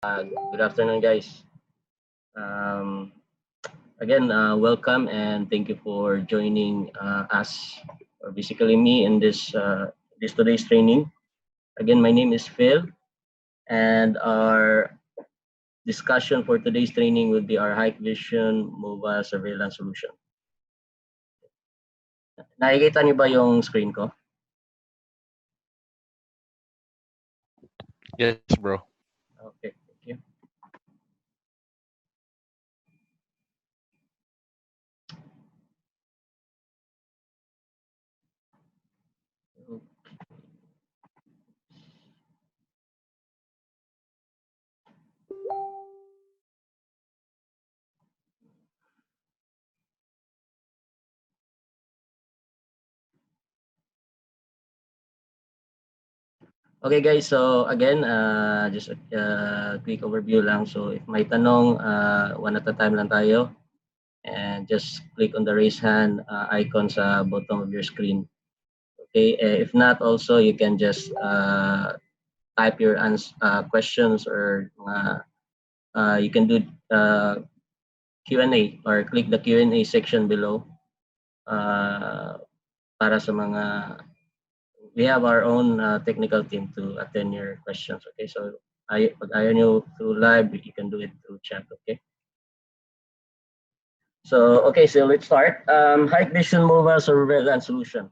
Good afternoon, guys. Um, Again, welcome and thank you for joining us, or basically me, in this today's training. Again, my name is Phil, and our discussion for today's training would be our Hikvision mobile surveillance solution. Nakikita niyo ba yung screen ko? Yes, bro. Okay, thank you. Okay guys, so again, just a quick overview lang. So if may tanong, one at a time lang tayo. And just click on the raise hand icon sa bottom of your screen. Okay, if not, also you can just type your questions, or you can do Q&A, or click the Q&A section below para sa mga, we have our own technical team to attend your questions. Okay, so pag ayaw nyo through live, you can do it through chat. Okay. So, okay, so let's start. Hikvision mobile surveillance solution.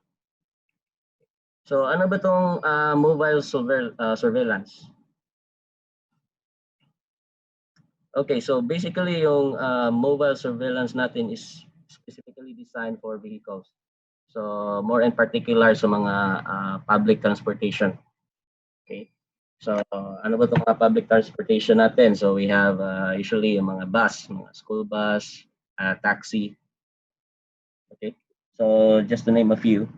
So, ano ba itong mobile surveillance? Okay, so basically yung mobile surveillance natin is specifically designed for vehicles. So, more in particular sa mga public transportation. Okay. So, ano ba itong mga public transportation natin? So, we have usually yung mga bus, mga school bus, taxi. Okay. So, just to name a few.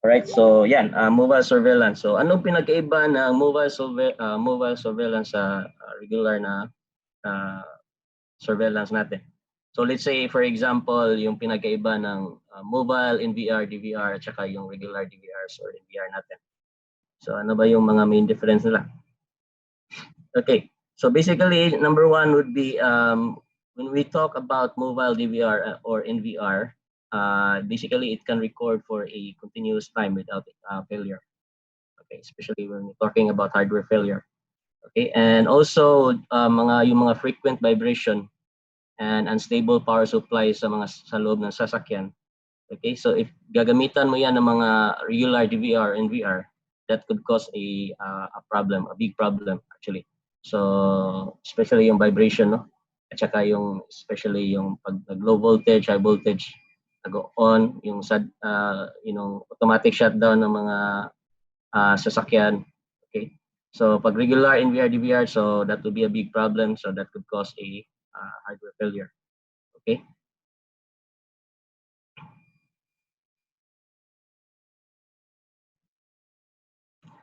Alright, so yan, mobile surveillance. So anong pinagkaiba ng mobile surveillance sa regular na surveillance natin? So let's say, for example, yung pinagkaiba ng mobile NVR, DVR, at saka yung regular DVRs or NVR natin. So ano ba yung mga main difference nila? Okay, so basically, number one would be when we talk about mobile DVR or NVR, basically it can record for a continuous time without failure. Okay, especially when we're talking about hardware failure. Okay, and also yung mga frequent vibration and unstable power supply sa loob ng sasakyan. Okay, so if gagamitan mo yan ng mga regular DVR and NVR, that could cause a problem, a big problem actually. So especially yung vibration, no? At saka yung especially yung pag low voltage, high voltage nag-on, yung automatic shutdown ng mga sasakyan. Okay, so pag regular NVR DVR, so that would be a big problem, so that could cause a hardware failure. Okay.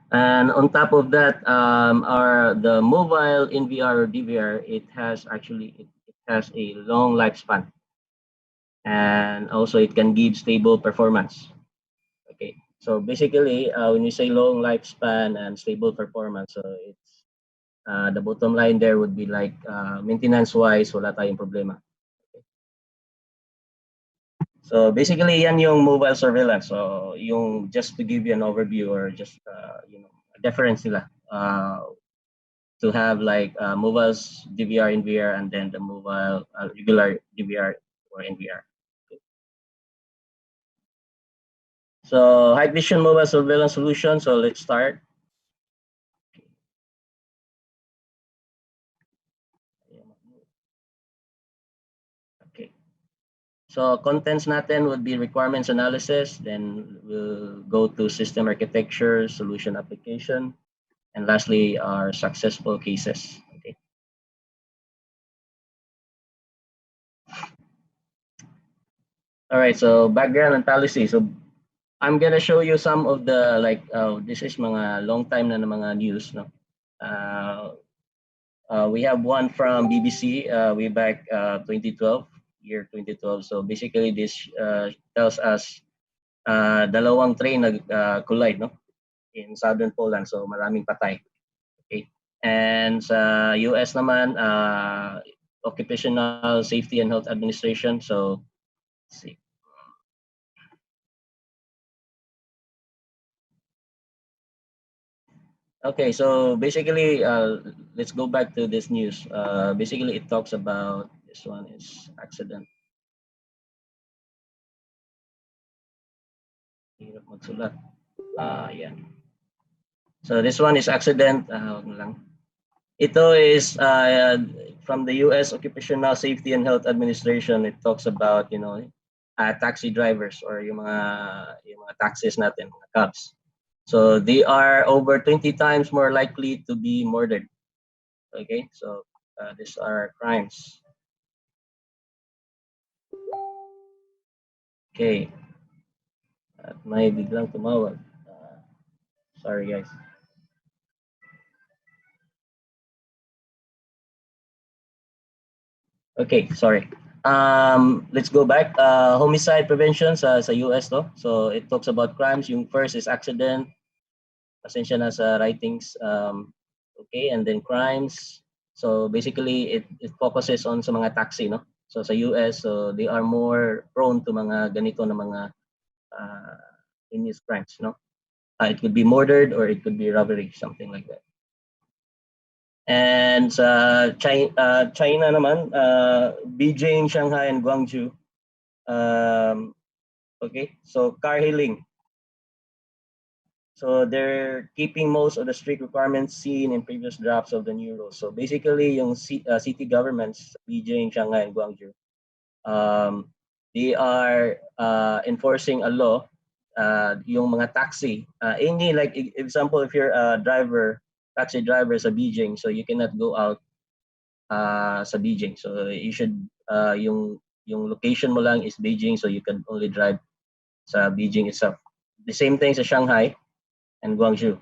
And on top of that, the mobile NVR or DVR, it has a long lifespan, and also it can give stable performance. Okay, so basically, when you say long lifespan and stable performance, so it's the bottom line there would be like maintenance-wise, wala tayong problema. Okay. So basically, yan yung mobile surveillance. So yung just to give you an overview, or just a difference nila. To have like mobile DVR, NVR, and then the mobile regular DVR or NVR. Okay. So Hikvision mobile surveillance solution. So let's start. Okay. So contents natin would be requirements analysis. Then we'll go to system architecture, solution application, and lastly our successful cases. Okay. All right. So background and policy. So I'm gonna show you some of the this is mga long time na mga news, no. We have one from BBC way back 2012, year 2012. So basically, this tells us dalawang train nag collide, no, in southern Poland. So maraming patay. Okay. And sa US naman, Occupational Safety and Health Administration. So, let's see. Okay, so basically, let's go back to this news. Basically, it talks about, this one is accident. Hirap magsulat. Yan. So this one is accident. Ito is from the U.S. Occupational Safety and Health Administration. It talks about, taxi drivers or yung mga taxis natin, mga cabs. So they are over 20 times more likely to be murdered. Okay, so these are crimes. Okay. At may biglang tumawag. Sorry guys. Okay, sorry. Let's go back. Homicide prevention sa US to. So it talks about crimes. Yung first is accident. Pasensya na sa writings. Okay, and then crimes. So basically it focuses on sa mga taxi, no? So sa US, so they are more prone to mga ganito na mga heinous crimes, no? It could be murdered or it could be robbery, something like that. And sa China naman, Beijing, Shanghai, and Guangzhou. Okay, so car hailing. So they're keeping most of the strict requirements seen in previous drafts of the new rules. So basically, yung city governments, Beijing, Shanghai, and Guangzhou, they are enforcing a law. Yung mga taxi, any like example, if you're a driver, taxi driver sa Beijing, so you cannot go out sa Beijing. So you should yung location mo lang is Beijing, so you can only drive sa Beijing itself. The same thing sa Shanghai and Guangzhou.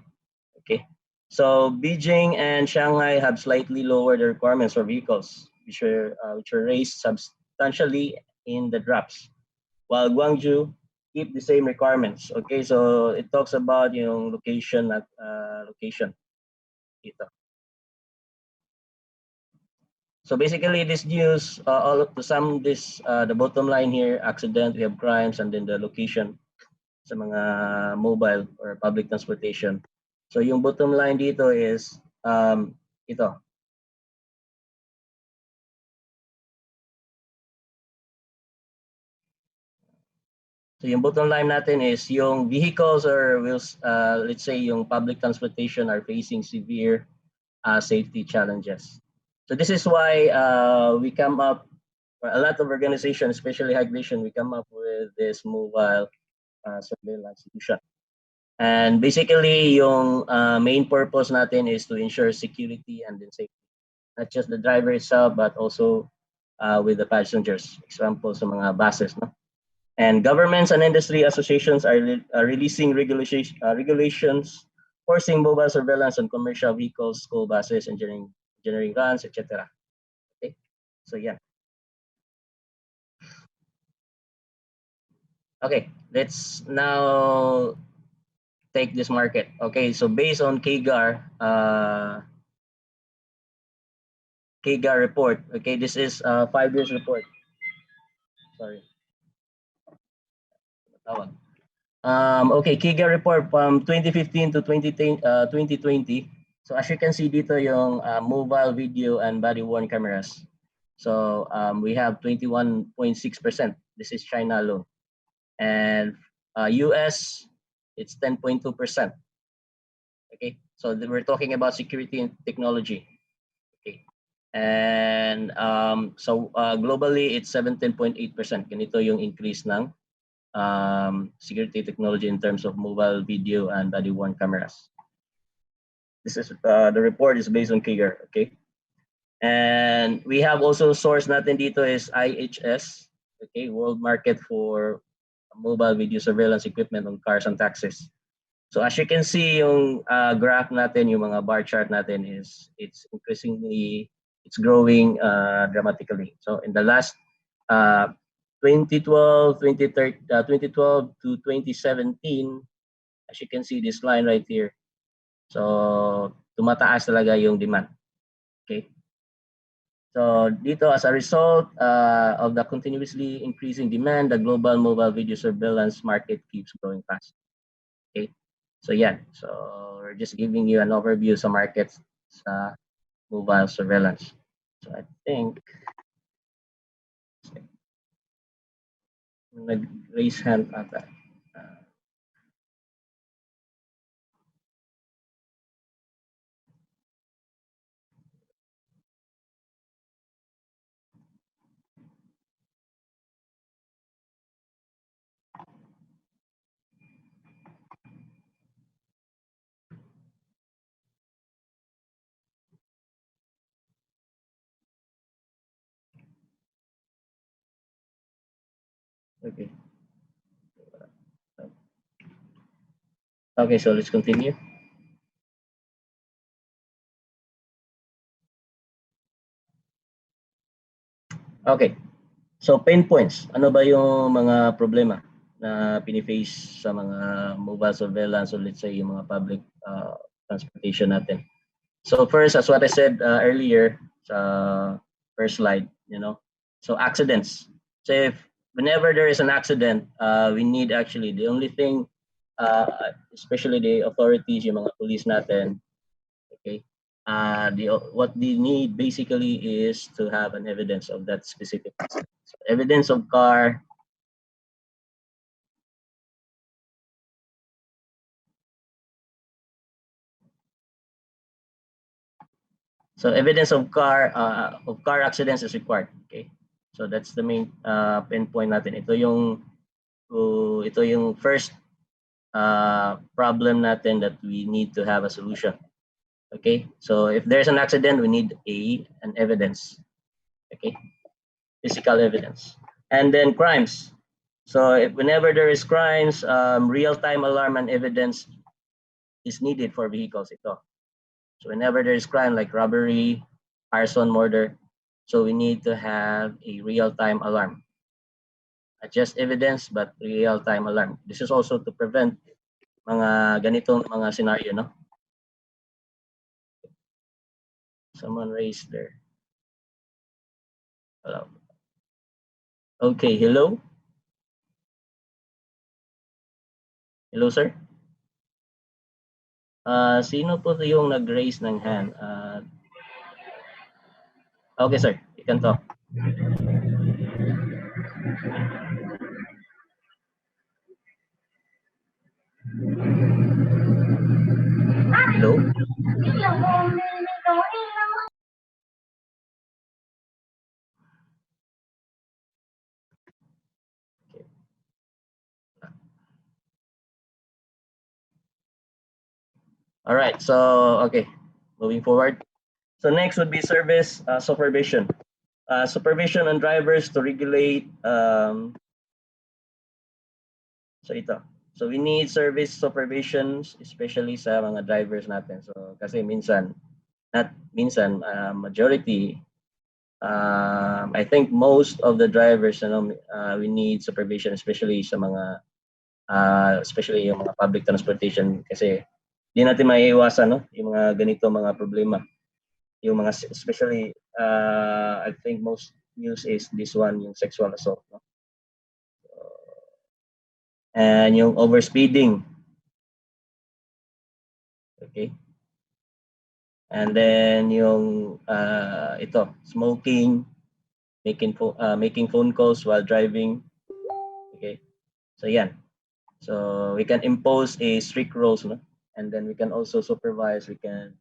Okay, so Beijing and Shanghai have slightly lowered the requirements for vehicles, which were raised substantially in the drafts, while Guangzhou keep the same requirements. Okay, so it talks about yung location at location dito. So basically, this news, all to sum this, the bottom line here, accident, we have crimes, and then the location sa mga mobile or public transportation. So yung bottom line dito is ito. So yung bottom line natin is yung vehicles or wheels, let's say yung public transportation are facing severe safety challenges. So this is why we come up, a lot of organizations, especially Hikvision, we come up with this mobile surveillance solution. And basically, yung main purpose natin is to ensure security and then safety. Not just the driver itself, but also with the passengers. Example sa mga buses, no? And governments and industry associations are releasing regulations forcing mobile surveillance on commercial vehicles, school buses, engineering runs, etc. Okay, so yeah. Okay, let's now take this market. Okay, so based on KGAR, KGAR report. Okay, this is 5 years report. Sorry. Okay, KGAR report from 2015 to 2020. So as you can see dito yung mobile video and body-worn cameras. So we have 21.6%. This is China alone. And US, it's 10.2%. Okay, so we're talking about security and technology. Okay, and so globally, it's 17.8%. Ganito yung increase ng security technology in terms of mobile video and body-worn cameras. This is the report is based on KGAR. Okay, and we have also source natin dito is IHS. Okay, world market for mobile video surveillance equipment on cars and taxis. So as you can see, yung graph natin, yung mga bar chart natin is it's growing dramatically. So in the last 2012 to 2017, as you can see this line right here. So tumataas talaga yung demand. Okay? So dito, as a result of the continuously increasing demand, the global mobile video surveillance market keeps growing fast. Okay? So yeah, so we're just giving you an overview sa markets sa mobile surveillance. So I think nag-raise hand ata. Okay. Okay, so let's continue. Okay. So pain points, ano ba yung mga problema na piniface sa mga mobile surveillance or let's say yung mga public transportation natin? So first, as what I said earlier sa first slide, so accidents. So if whenever there is an accident, we need actually the only thing, especially the authorities, yung mga police natin, okay, what they need basically is to have an evidence of that specific accident. So evidence of car. So evidence of car accidents is required. Okay, so that's the main pinpoint natin. Ito yung first problem natin that we need to have a solution. Okay, so if there's an accident, we need an evidence. Okay, physical evidence, and then crimes. So whenever there is crimes, real-time alarm and evidence is needed for vehicles. Ito. So whenever there is crime like robbery, arson, murder, so we need to have a real-time alarm. Not just evidence, but real-time alarm. This is also to prevent mga ganitong mga scenario, no? Someone raised there. Hello. Okay, hello? Hello, sir? Sino po yung nag-raise ng hand? Okay, sir. You can talk. Hello? All right, so, okay, moving forward. So next would be service supervision. Supervision on drivers to regulate, so ito. So we need service supervisions, especially sa mga drivers natin. So kasi majority, I think most of the drivers, we need supervision, especially sa mga, especially yung mga public transportation kasi di natin maiiwasan, no? Yung mga ganito mga problema. Yung mga, especially, I think most news is this one, yung sexual assault, no? And yung overspeeding. Okay? And then yung ito, smoking, making phone calls while driving. Okay? So yan. So we can impose a strict rules, no? And then we can also supervise, we can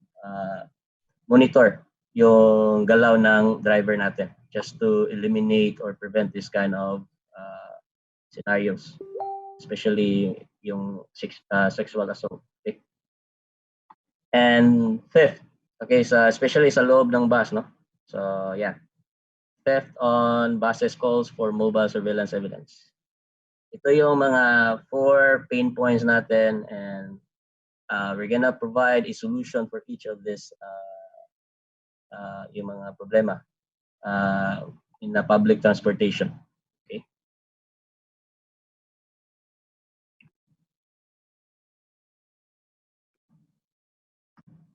monitor yung galaw ng driver natin just to eliminate or prevent this kind of scenarios, especially yung sexual assault. Okay? And fifth, okay, especially sa loob ng bus, no? So yeah, theft on buses calls for mobile surveillance evidence. Ito yung mga 4 pain points natin, and we're gonna provide a solution for each of this yung mga problema in the public transportation. Okay.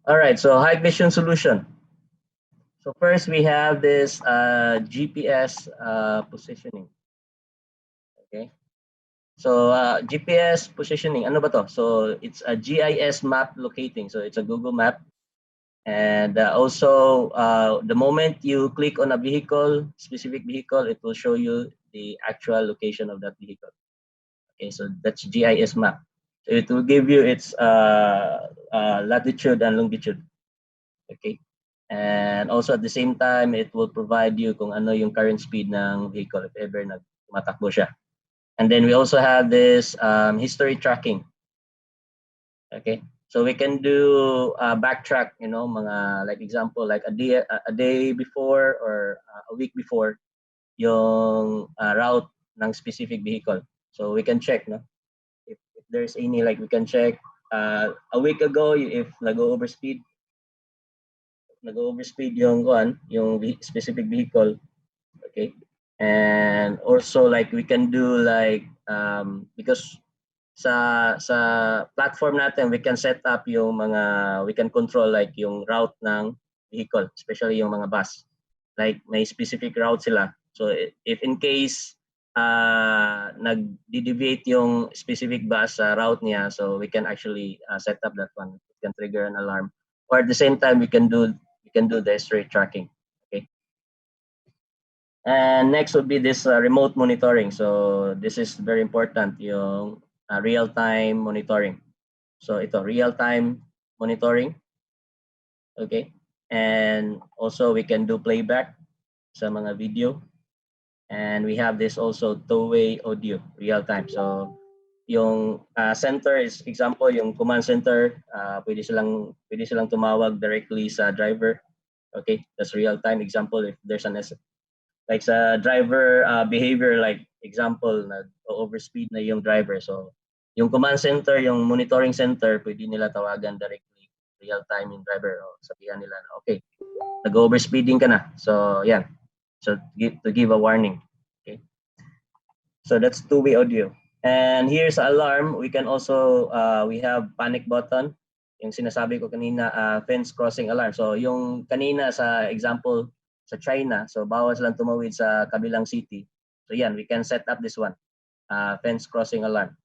All right, so Hikvision solution. So first we have this GPS positioning. Okay. So GPS positioning, ano ba to? So it's a GIS map locating. So it's a Google map. And also, the moment you click on a vehicle, specific vehicle, it will show you the actual location of that vehicle. Okay, so that's GIS map. So it will give you its latitude and longitude. Okay. And also at the same time, it will provide you kung ano yung current speed ng vehicle if ever nagmatakbo siya. And then we also have this history tracking. Okay, so we can do backtrack, you know, mga like example like a day before or a week before yung route ng specific vehicle. So we can check, no, if there's any, like we can check a week ago if nag-overspeed yung specific vehicle. Okay, and also like we can do like because sa platform natin we can set up yung mga, we can control like yung route ng vehicle, especially yung mga bus, like may specific route sila. So if in case nag-deviate yung specific bus sa route niya, so we can actually set up that one. It can trigger an alarm, or at the same time we can do the straight tracking. Okay. And next would be this remote monitoring. So this is very important, yung real-time monitoring. So ito, real-time monitoring. Okay. And also we can do playback sa mga video. And we have this also two-way audio, real-time. So yung center is example, yung command center, pwede silang tumawag directly sa driver. Okay, that's real-time. Example, if there's an like sa driver behavior, like example, nag-overspeed na yung driver. So yung command center, yung monitoring center, pwede nila tawagan directly real time yung driver. O sabihan nila na, okay, nag-overspeeding ka na. So yan. So to give a warning. Okay. So that's two-way audio. And here's alarm. We can also, we have panic button. Yung sinasabi ko kanina, fence crossing alarm. So yung kanina sa example, sa China, so bawal silang tumawid sa kabilang city. So yan, we can set up this one, fence crossing alarm.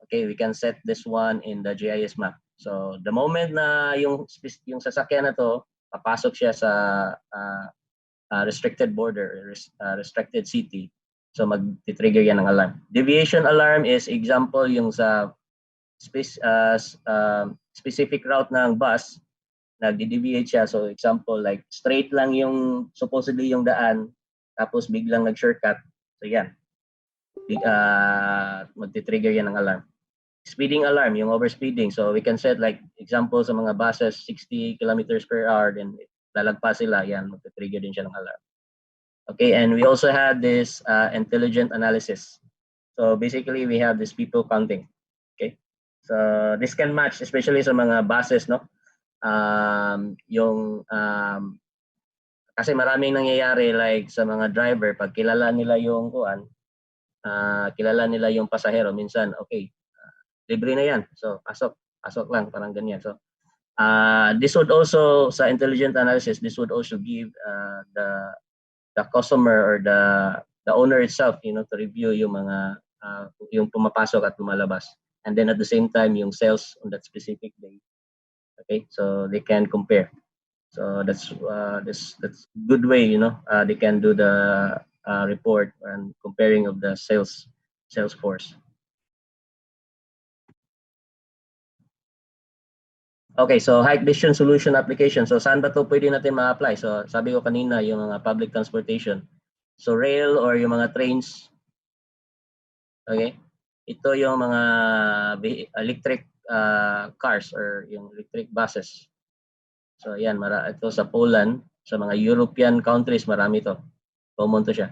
Okay, we can set this one in the GIS map. So the moment na yung sasakyan na to, papasok siya sa restricted border, restricted city, so mag-trigger yan ng alarm. Deviation alarm is example yung sa specific route ng bus, nagde-deviate siya. So example, like straight lang yung supposedly yung daan, tapos biglang nag-shortcut. So yan, magti-trigger yan ng alarm. Speeding alarm, yung overspeeding. So we can set like example sa mga buses, 60 kilometers per hour, then lalagpas sila, yan, magti-trigger din siya ng alarm. Okay, and we also have this intelligent analysis. So basically, we have this people counting. Okay, so this can match, especially sa mga buses, no? Kasi maraming nangyayari like sa mga driver, pag kilala nila yung kilala nila yung pasahero, minsan, okay, libre na yan. So pasok lang, parang ganyan. So this would also, sa intelligent analysis, this would also give the customer or the owner itself, you know, to review yung mga yung pumapasok at lumalabas, and then at the same time yung sales on that specific day. Okay, so they can compare. So that's good way, you know, they can do the report and comparing of the sales force. Okay, so Hikvision solution application. So saan ba to pwede natin ma-apply? So sabi ko kanina, yung mga public transportation. So rail or yung mga trains. Okay? Ito yung mga electric cars or yung electric buses. So yan, ito sa Poland, sa mga European countries, marami to. Common to siya.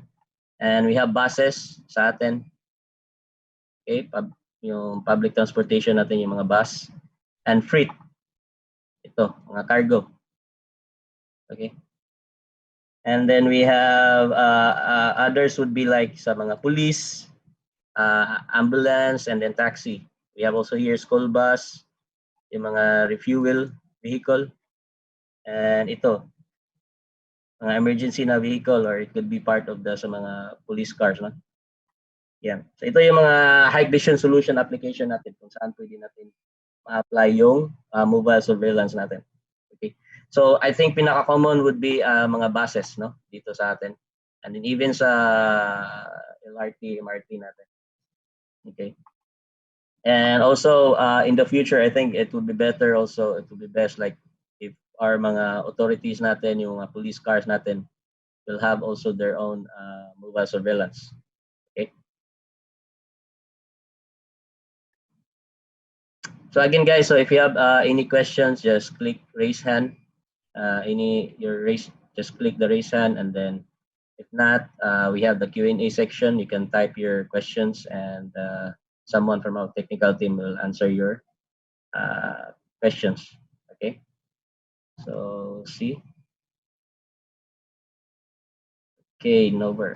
And we have buses sa atin. Okay, yung public transportation natin, yung mga bus. And freight. Ito, mga cargo. Okay. And then we have others would be like sa mga police, ambulance, and then taxi. We have also here school bus, yung mga refuel. vehicle. And ito, mga emergency na vehicle, or it could be part of sa mga police cars. No? Yan. So ito yung mga Hikvision solution application natin kung saan pwede natin ma-apply yung mobile surveillance natin. Okay. So I think pinaka-common would be mga buses, no, dito sa atin. And then even sa LRT, MRT natin. Okay. And also in the future, I think it would be better also, it would be best like if our mga authorities natin, yung police cars natin, will have also their own mobile surveillance. Okay. So again, guys, so if you have any questions, just click raise hand. Just click the raise hand, and then if not, we have the Q&A section. You can type your questions, and someone from our technical team will answer your questions. Okay. So see. Okay, Nover.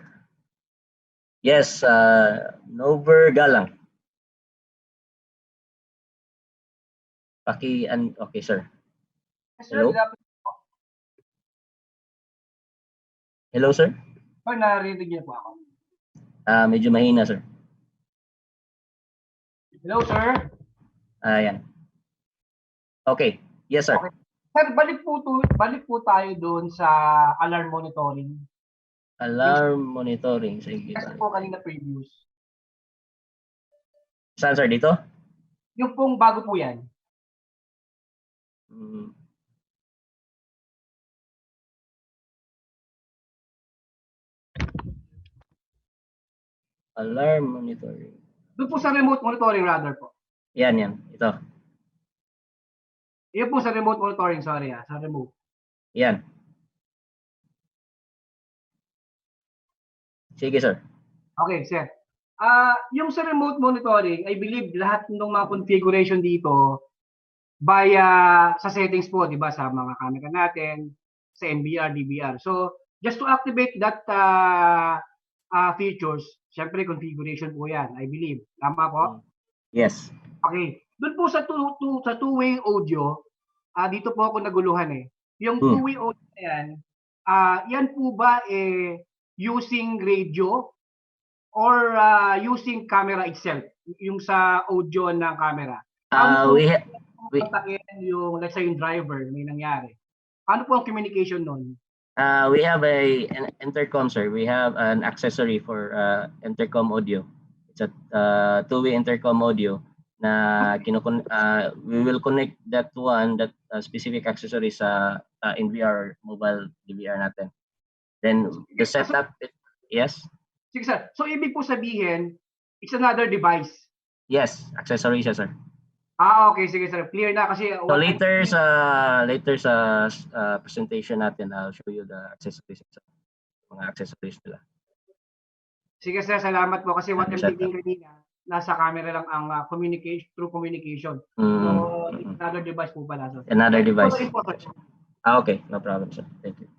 Yes, Nover Galang. Okay, sir. Hello? Hello, sir? Sir, narinig niyo po ako. Medyo mahina, sir. Hello, sir? Yan. Okay. Yes, sir. Okay. Sir, balik po tayo doon sa alarm monitoring. Alarm monitoring. Sige. Kasi po kanina previous. Saan, sir? Dito? Yung pong bago po yan. Alarm monitoring. Doon po sa remote monitoring rather po. Yan. Ito. Yan po sa remote monitoring, sorry sa remote. Yan. Sige, sir. Okay, sir. Yung sa remote monitoring, I believe lahat ng mga configuration dito via sa settings po, di ba, sa mga camera natin, sa NVR, DVR. So, just to activate that features, syempre configuration po yan, I believe. Tama po? Yes. Okay. Doon po sa two-way audio, dito po ako naguluhan eh. Yung two-way audio na yan, yan po ba using radio or using camera itself? Yung sa audio ng camera. Yung, let's say, yung driver, may nangyari. Paano po ang communication nun? We have an intercom, sir. We have an accessory for intercom audio. It's a two-way intercom audio na we will connect that specific accessory sa NVR mobile DVR natin. Then the setup, yes? Sige, sir. So ibig po sabihin, it's another device? Yes, accessory siya, sir. Okay, sige sir. Clear na kasi so later sa presentation natin, I'll show you the accessories, mga accessories nila. Sige sir, salamat po kasi what I'm thinking kanina, nasa camera lang ang through communication. So another device po pala. So, another device. Okay, no problem, sir. Thank you.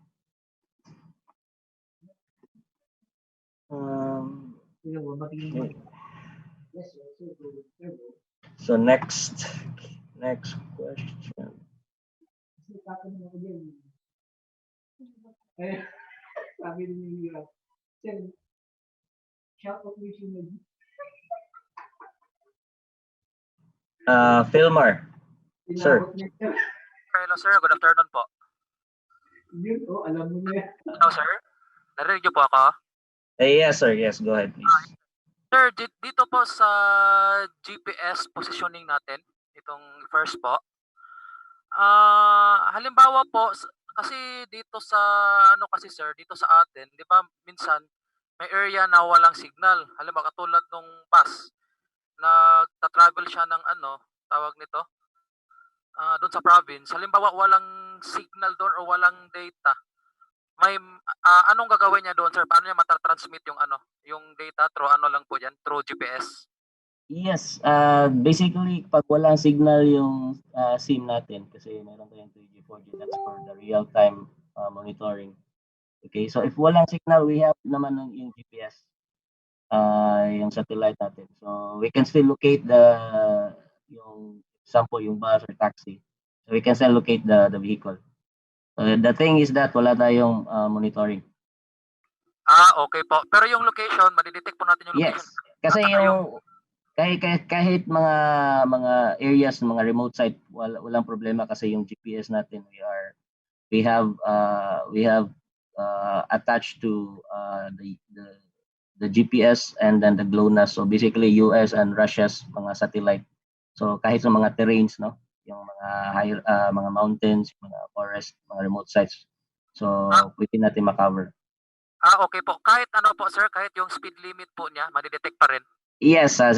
So next question. Filmar. Sir. Hello sir, good afternoon po. Alam mo na. Hello sir, narinig niyo po ako? Yes sir, yes, go ahead please. Sir, dito po sa GPS positioning natin, itong first po. Halimbawa po, kasi dito sa dito sa atin, 'di ba, minsan may area na walang signal. Halimbawa katulad nung bus, nagta-travel siya ng tawag nito? Doon sa province. Halimbawa walang signal doon o walang data. May anong gagawin niya doon, sir? Paano niya matatransmit yung data through lang po yan, through GPS? Yes, basically pag walang signal yung SIM natin, kasi meron tayong 3G, 4G, that's for the real-time monitoring. Okay, so if walang signal, we have naman yung GPS, yung satellite natin. So we can still locate yung example, yung bus or taxi So we can still locate the vehicle. The thing is that wala tayong monitoring. Okay po. Pero yung location, madidetect po natin yung location. Yes. Kasi At saka yung kahit mga areas, mga remote site, walang problema kasi yung GPS natin we have attached to the GPS and then the GLONASS. So basically US and Russia's mga satellite. So kahit sa mga terrains, no, yung mga mountains, mga forest, mga remote sites. So pwede natin ma-cover. Okay po. Kahit ano po sir, kahit yung speed limit po niya, madidetect pa rin. Yes, sa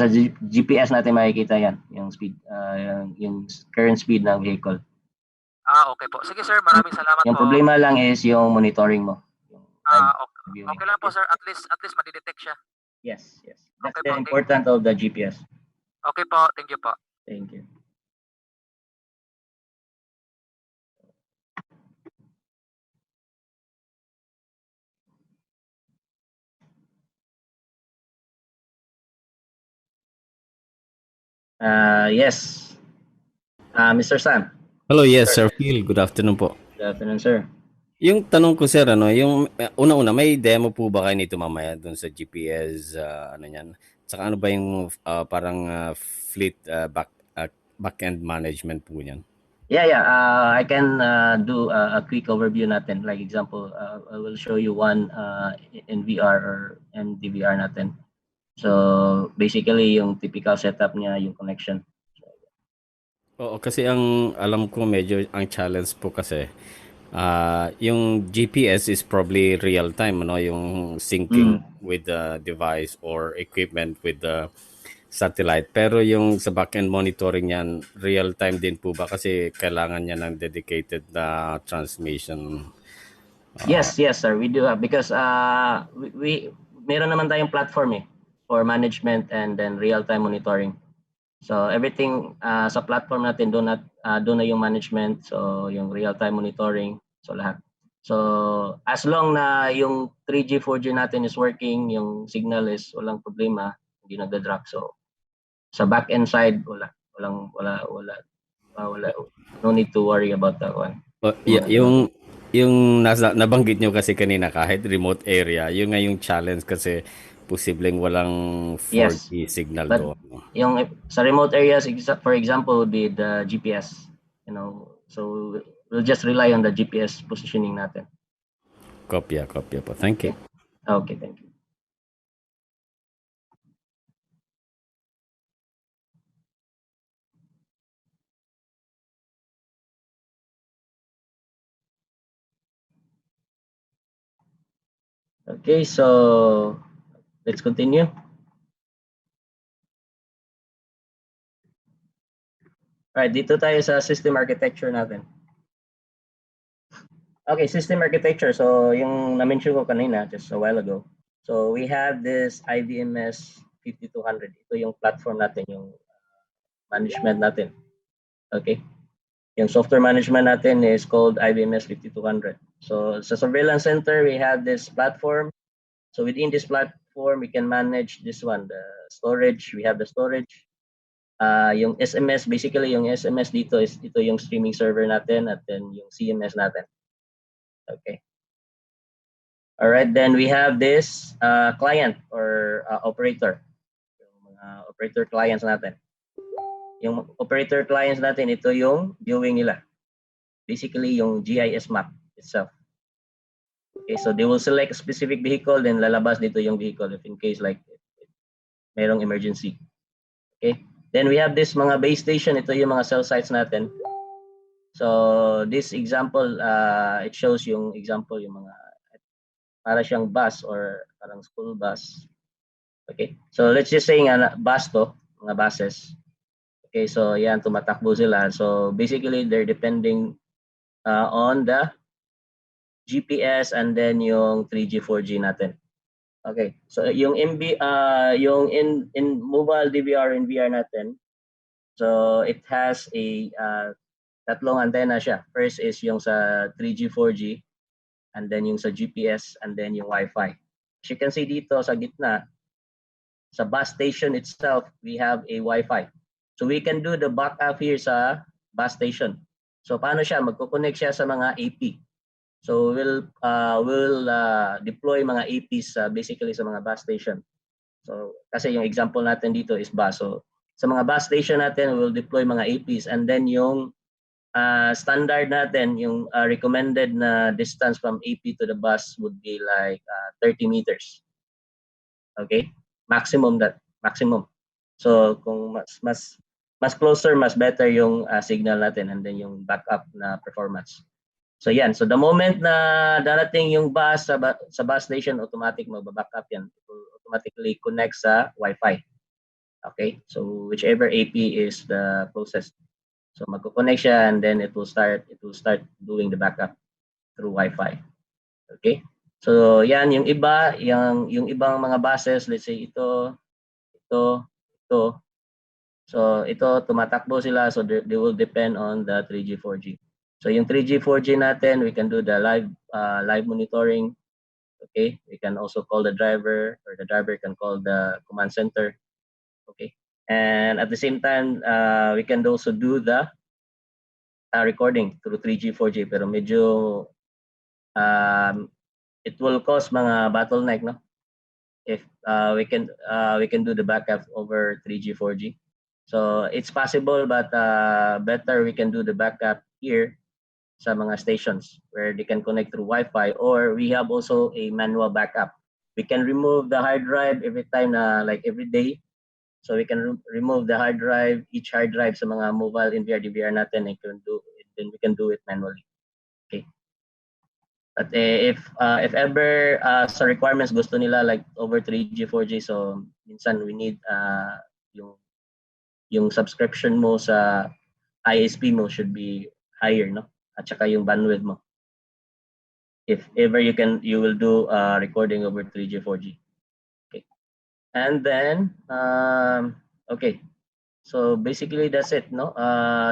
GPS natin makikita yan, yung speed, yung current speed ng vehicle. Okay po. Sige sir, maraming salamat Yung po. problema lang is yung monitoring mo. Okay lang po sir, at least madidetect siya. Yes. That's Okay the po, important of the GPS. Okay po, thank you po. Thank you. Yes. Mr. Sam. Hello, yes, Sir Phil. Good afternoon po. Good afternoon, sir. Yung tanong ko, sir, yung una-una, may demo po ba kayo nito mamaya doon sa GPS, niyan? Saka ano ba yung parang fleet back-end management po niyan? Yeah. I can do a quick overview natin. Like example, I will show you one in VR or NDVR natin. So basically, yung typical setup niya, yung connection. Oo, kasi ang alam ko medyo ang challenge po kasi yung GPS is probably real time, yung syncing with the device or equipment with the satellite. Pero yung sa back-end monitoring yan, real time din po ba kasi kailangan niya ng dedicated na transmission? Yes, sir. We do have because we meron naman tayong platform for management and then real-time monitoring. So everything sa platform natin doon na yung management, so yung real-time monitoring, so lahat. So as long na yung 3G, 4G natin is working, yung signal is walang problema, hindi nagda-drop. So sa back-end side wala. No need to worry about that one. Yung nabanggit nyo kasi kanina kahit remote area, yung ngayong challenge kasi posibleng walang 4G signal but doon. Yung sa remote areas, for example, would be the GPS, so we'll just rely on the GPS positioning natin. Kopya po. Thank you. Okay, thank you. Okay, so let's continue. Alright, dito tayo sa system architecture natin. Okay, system architecture. So yung na-mention ko kanina just a while ago. So we have this IBMS 5200. Ito yung platform natin, yung management natin. Okay. Yung software management natin is called IBMS 5200. So sa surveillance center, we have this platform. So within this platform, we can manage this one, the storage. We have the storage. Yung SMS, basically yung SMS dito is ito yung streaming server natin at then yung CMS natin. Okay. All right, then we have this client or operator. Yung mga operator clients natin. Yung operator clients natin, ito yung viewing nila. Basically, yung GIS map itself. Okay, so they will select a specific vehicle, then lalabas dito yung vehicle if in case like mayroong emergency. Okay, then we have this mga base station. Ito yung mga cell sites natin. So this example, it shows yung example, yung mga para siyang bus or parang school bus. Okay, so let's just say nga bus to, mga buses. Okay, so yan, tumatakbo sila. So basically, they're depending on the GPS and then yung 3G, 4G natin. Okay, so yung yung in mobile DVR and VR natin, so it has a tatlong antenna siya. First is yung sa 3G, 4G, and then yung sa GPS, and then yung Wi-Fi. As you can see dito sa gitna, sa bus station itself, we have a Wi-Fi. So we can do the backup here sa bus station. So paano siya? Magko-connect siya sa mga AP. So we'll deploy mga APs basically sa mga bus station. So kasi yung example natin dito is bus. So sa mga bus station natin, we'll deploy mga APs, and then yung standard natin, yung recommended na distance from AP to the bus would be like 30 meters. Okay? Maximum. So kung mas closer, mas better yung signal natin, and then yung backup na performance. So yan. So the moment na darating yung bus sa bus station, automatic magba-backup yan. It will automatically connect sa Wi-Fi. Okay? So whichever AP is the closest. So magko-connect siya, and then it will start doing the backup through Wi-Fi. Okay? So yan yung iba, yung ibang mga buses, let's say ito. So ito tumatakbo sila, so they will depend on the 3G 4G. So yung 3G 4G natin, we can do the live monitoring. Okay? We can also call the driver, or the driver can call the command center. Okay? And at the same time, we can also do the recording through 3G 4G, pero medyo it will cause mga bottleneck, no? If we can do the backup over 3G 4G. So it's possible, but better we can do the backup here sa mga stations where they can connect through Wi-Fi, or we have also a manual backup. We can remove the hard drive every time like every day. So we can remove the hard drive, each hard drive sa mga mobile NVR DVR natin, and then we can do it manually. Okay. But if ever sa requirements gusto nila like over 3G 4G, so minsan we need yung subscription mo sa ISP mo should be higher, no? At saka yung bandwidth mo. If ever you will do recording over 3G 4G. Okay. And then okay. So basically that's it, no?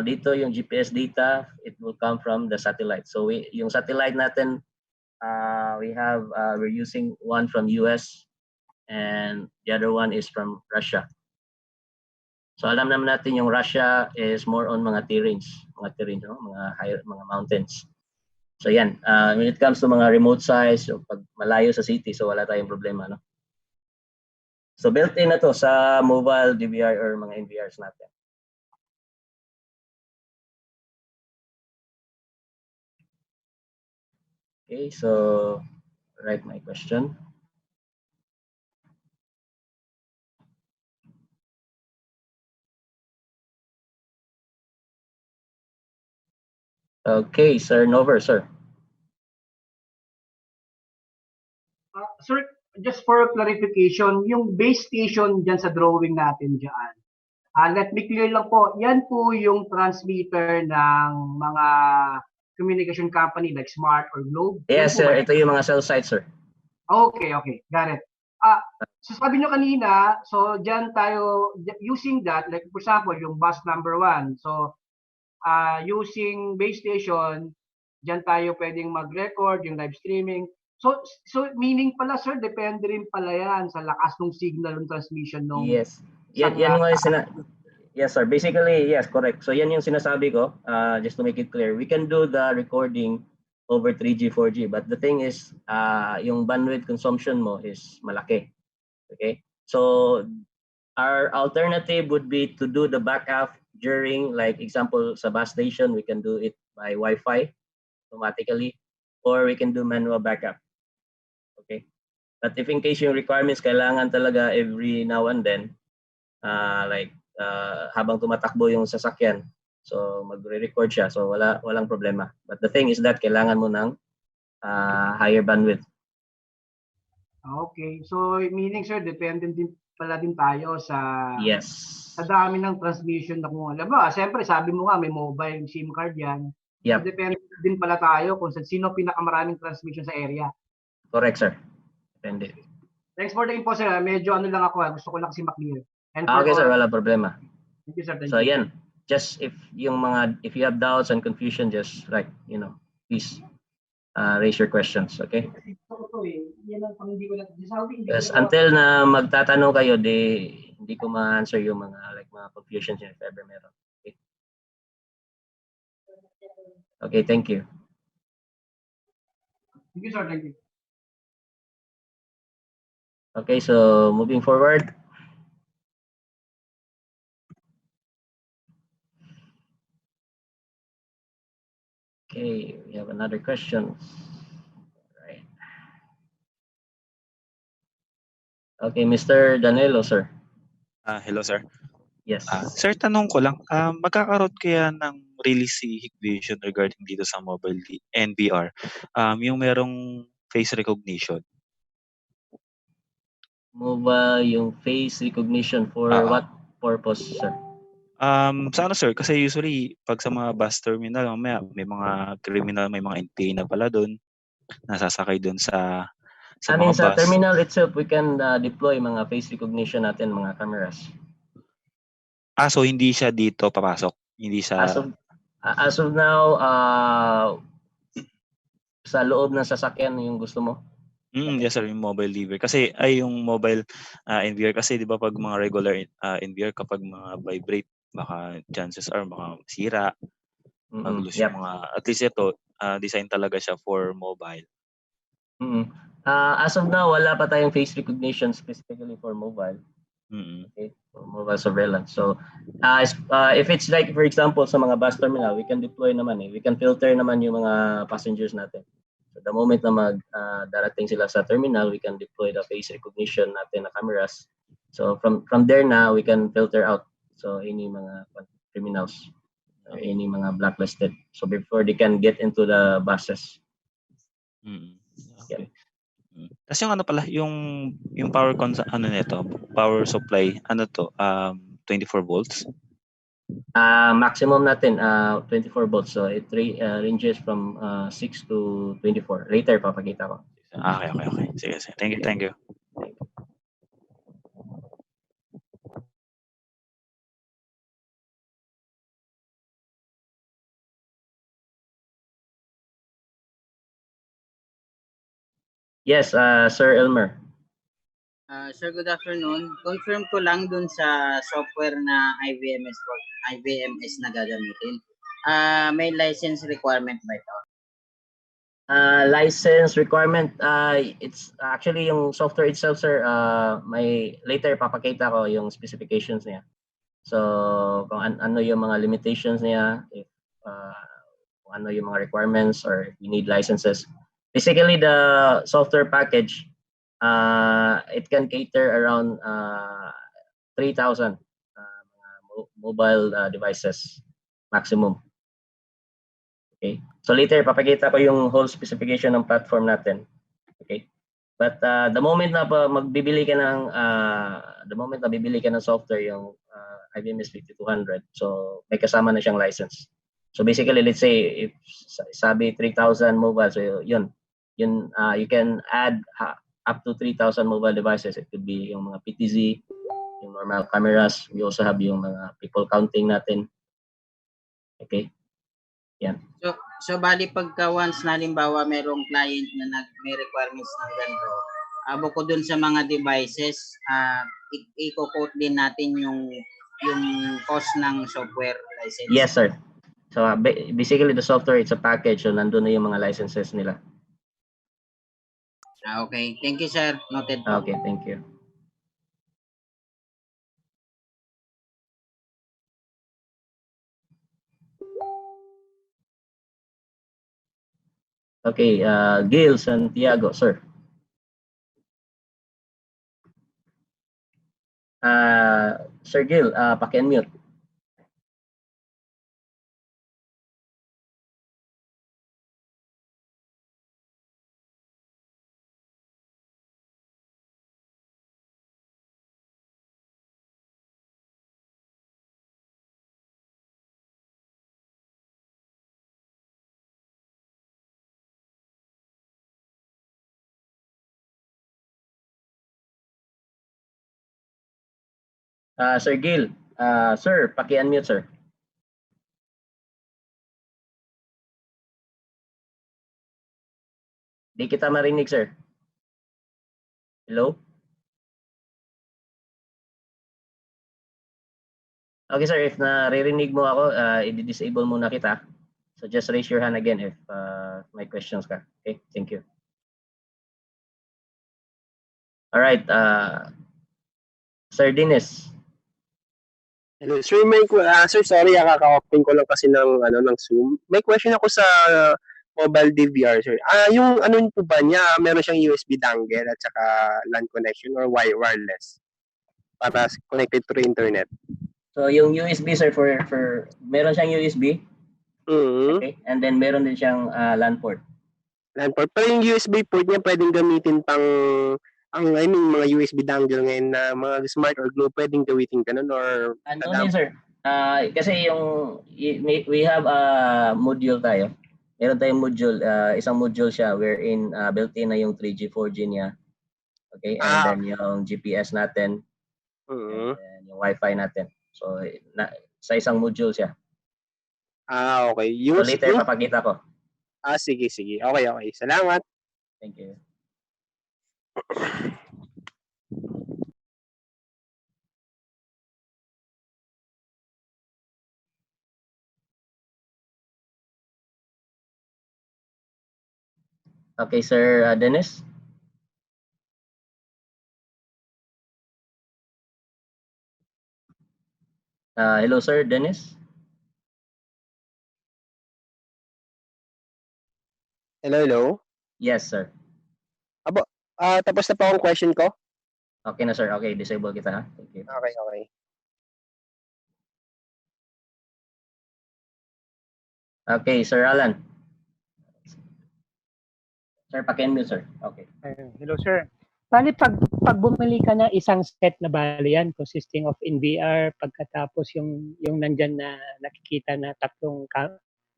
Dito yung GPS data, it will come from the satellite. So yung satellite natin, we're using one from US, and the other one is from Russia. So alam naman natin yung Russia is more on mga terrains, no? Mga mountains. So yan, when it comes to mga remote sites, so pag malayo sa city, so wala tayong problema, no? So built-in na to sa mobile DVR or mga NVRs natin. Okay, so write my question. Okay, Sir Nover, sir. Sir, just for clarification, yung base station dyan sa drawing natin dyan, let me clear lang po, yan po yung transmitter ng mga communication company like Smart or Globe? Yes, sir. Ito yung mga cell sites, sir. Okay, got it. So sabi nyo kanina, so dyan tayo, using that, like for example, yung bus number 1, so using base station, dyan tayo pwedeng mag-record yung live streaming. So meaning pala, sir, depende rin pala yan sa lakas ng signal ng transmission nung... Yes. Yan yes, sir. Basically, yes, correct. So yan yung sinasabi ko, just to make it clear. We can do the recording over 3G, 4G, but the thing is, yung bandwidth consumption mo is malaki. Okay? So our alternative would be to do the backup during, like example, sa bus station, we can do it by Wi-Fi automatically, or we can do manual backup. Okay? But if in case yung requirements kailangan talaga every now and then, habang tumatakbo yung sasakyan, so magre-record siya, so walang problema. But the thing is that kailangan mo ng higher bandwidth. Okay. So meaning, sir, dependent din pala din tayo sa... Yes. Sa dami ng transmission na kung alam mo, siyempre sabi mo nga may mobile SIM card yan. Yep. So, depende din pala tayo kung sino pinakamaraming transmission sa area. Correct, sir. Depende. Thanks for the info, sir. Medyo ano lang ako, gusto ko lang kasi maklear. Okay, sir, wala problema. Thank you, sir. Thank so you. yan, just if you have doubts and confusion, just please raise your questions, okay? Yes, until na magtatanong kayo, hindi ko ma-answer yung mga confusions if ever meron. Okay? Okay, thank you. Thank you, sir. Thank you. Okay, so moving forward. Okay, we have another question. Right. Okay, Mr. Danilo, sir. Hello, sir. Yes. Sir, tanong ko lang, magkakaroon kaya ng release si Hikvision regarding dito sa mobile NVR, yung merong face recognition? Mobile, yung face recognition for what purpose, sir? Sa ano, sir? Kasi usually, pag sa mga bus terminal, mamaya may mga criminal, may mga NPA na pala doon, nasasakay doon sa I mean, mga sa bus. terminal itself, we can deploy mga face recognition natin, mga cameras. So hindi siya dito papasok? Hindi siya... As of now, sa loob ng sasakyan yung gusto mo? Yes, sir, yung mobile delivery. Kasi yung mobile NVR kasi 'di ba pag mga regular NVR kapag mga vibrate baka chances are baka masira, mag-lose yung mga, at least ito design talaga siya for mobile. As of now, wala pa tayong face recognition specifically for mobile. Okay, for mobile surveillance. So if it's like for example sa mga bus terminal, we can deploy naman we can filter naman yung mga passengers natin. So the moment na darating sila sa terminal, we can deploy the face recognition natin na cameras. So from there na we can filter out so any mga criminals or any mga blacklisted. So before they can get into the buses. Okay. Tapos yung ano pala, yung power nito, power supply, 24 volts? Maximum natin 24 volts. So it ranges from 6 to 24. Later papakita ko. Okay. Sige. Thank you. Yes, Sir Elmer. Sir, good afternoon. Confirm ko lang dun sa software na IVMS na gagamitin. May license requirement ba ito? License requirement, it's actually yung software itself, sir. May later papakita ko yung specifications niya. So kung ano yung mga limitations niya, if kung ano yung mga requirements or if you need licenses. Basically, the software package, it can cater around 3,000 mobile devices maximum. Okay. So later papakita ko yung whole specification ng platform natin. Okay. But the moment na bibili ka ng software yung IBMS 5200, so may kasama na siyang license. So basically, let's say if sabi 3,000 mobile, so yun you can add up to 3,000 mobile devices. It could be yung mga PTZ, yung normal cameras. We also have yung mga people counting natin. Okay. Yan. So bali pagka once na halimbawa merong client na may requirements ng ganito, bukod dun sa mga devices, i-quote din natin yung cost ng software license. Yes, sir. So basically the software, it's a package, so nandun na yung mga licenses nila. Okay. Thank you, sir. Noted po. Okay, thank you. Okay, Gil Santiago, sir. Sir Gil, paki-unmute. Sir Gil, sir, paki-unmute, sir. Di kita marinig, sir. Hello? Okay, sir, if naririnig mo ako, i-disable muna kita. So just raise your hand again if may questions ka. Okay, thank you. All right, Sir Dennis. Hello, sir. Sir, sorry, kaka-open ko lang kasi ng Zoom. May question ako sa mobile DVR, sir. Yung ano po ba niya, meron siyang USB dongle at saka LAN connection or wireless para connected through internet? So yung USB, sir, for meron siyang USB. Okay, and then meron din siyang LAN port. LAN port. Pero yung USB port niya pwedeng gamitin mga USB dongle ngayon na mga smart or globe, pwedeng gamitin ganun or ano din, sir? Kasi yung we have a module tayo. Meron tayong module, isang module siya wherein built-in na yung 3G, 4G niya. Okay, and then yung GPS natin. And then yung Wi-Fi natin. So sa isang module siya. Okay. So later papakita ko. Sige. Okay. Salamat. Thank you. Okay, Sir Dennis. Hello, Sir Dennis. Hello. Yes, sir. Tapos na pa ang question ko? Okay na, sir. Okay, disable kita. Thank you. Okay. Okay, Sir Alan. Sir, paki-unmute, sir. Okay. Hello, sir. Bali, pag bumili ka na isang set na bali yan, consisting of NVR, pagkatapos yung nandyan na nakikita na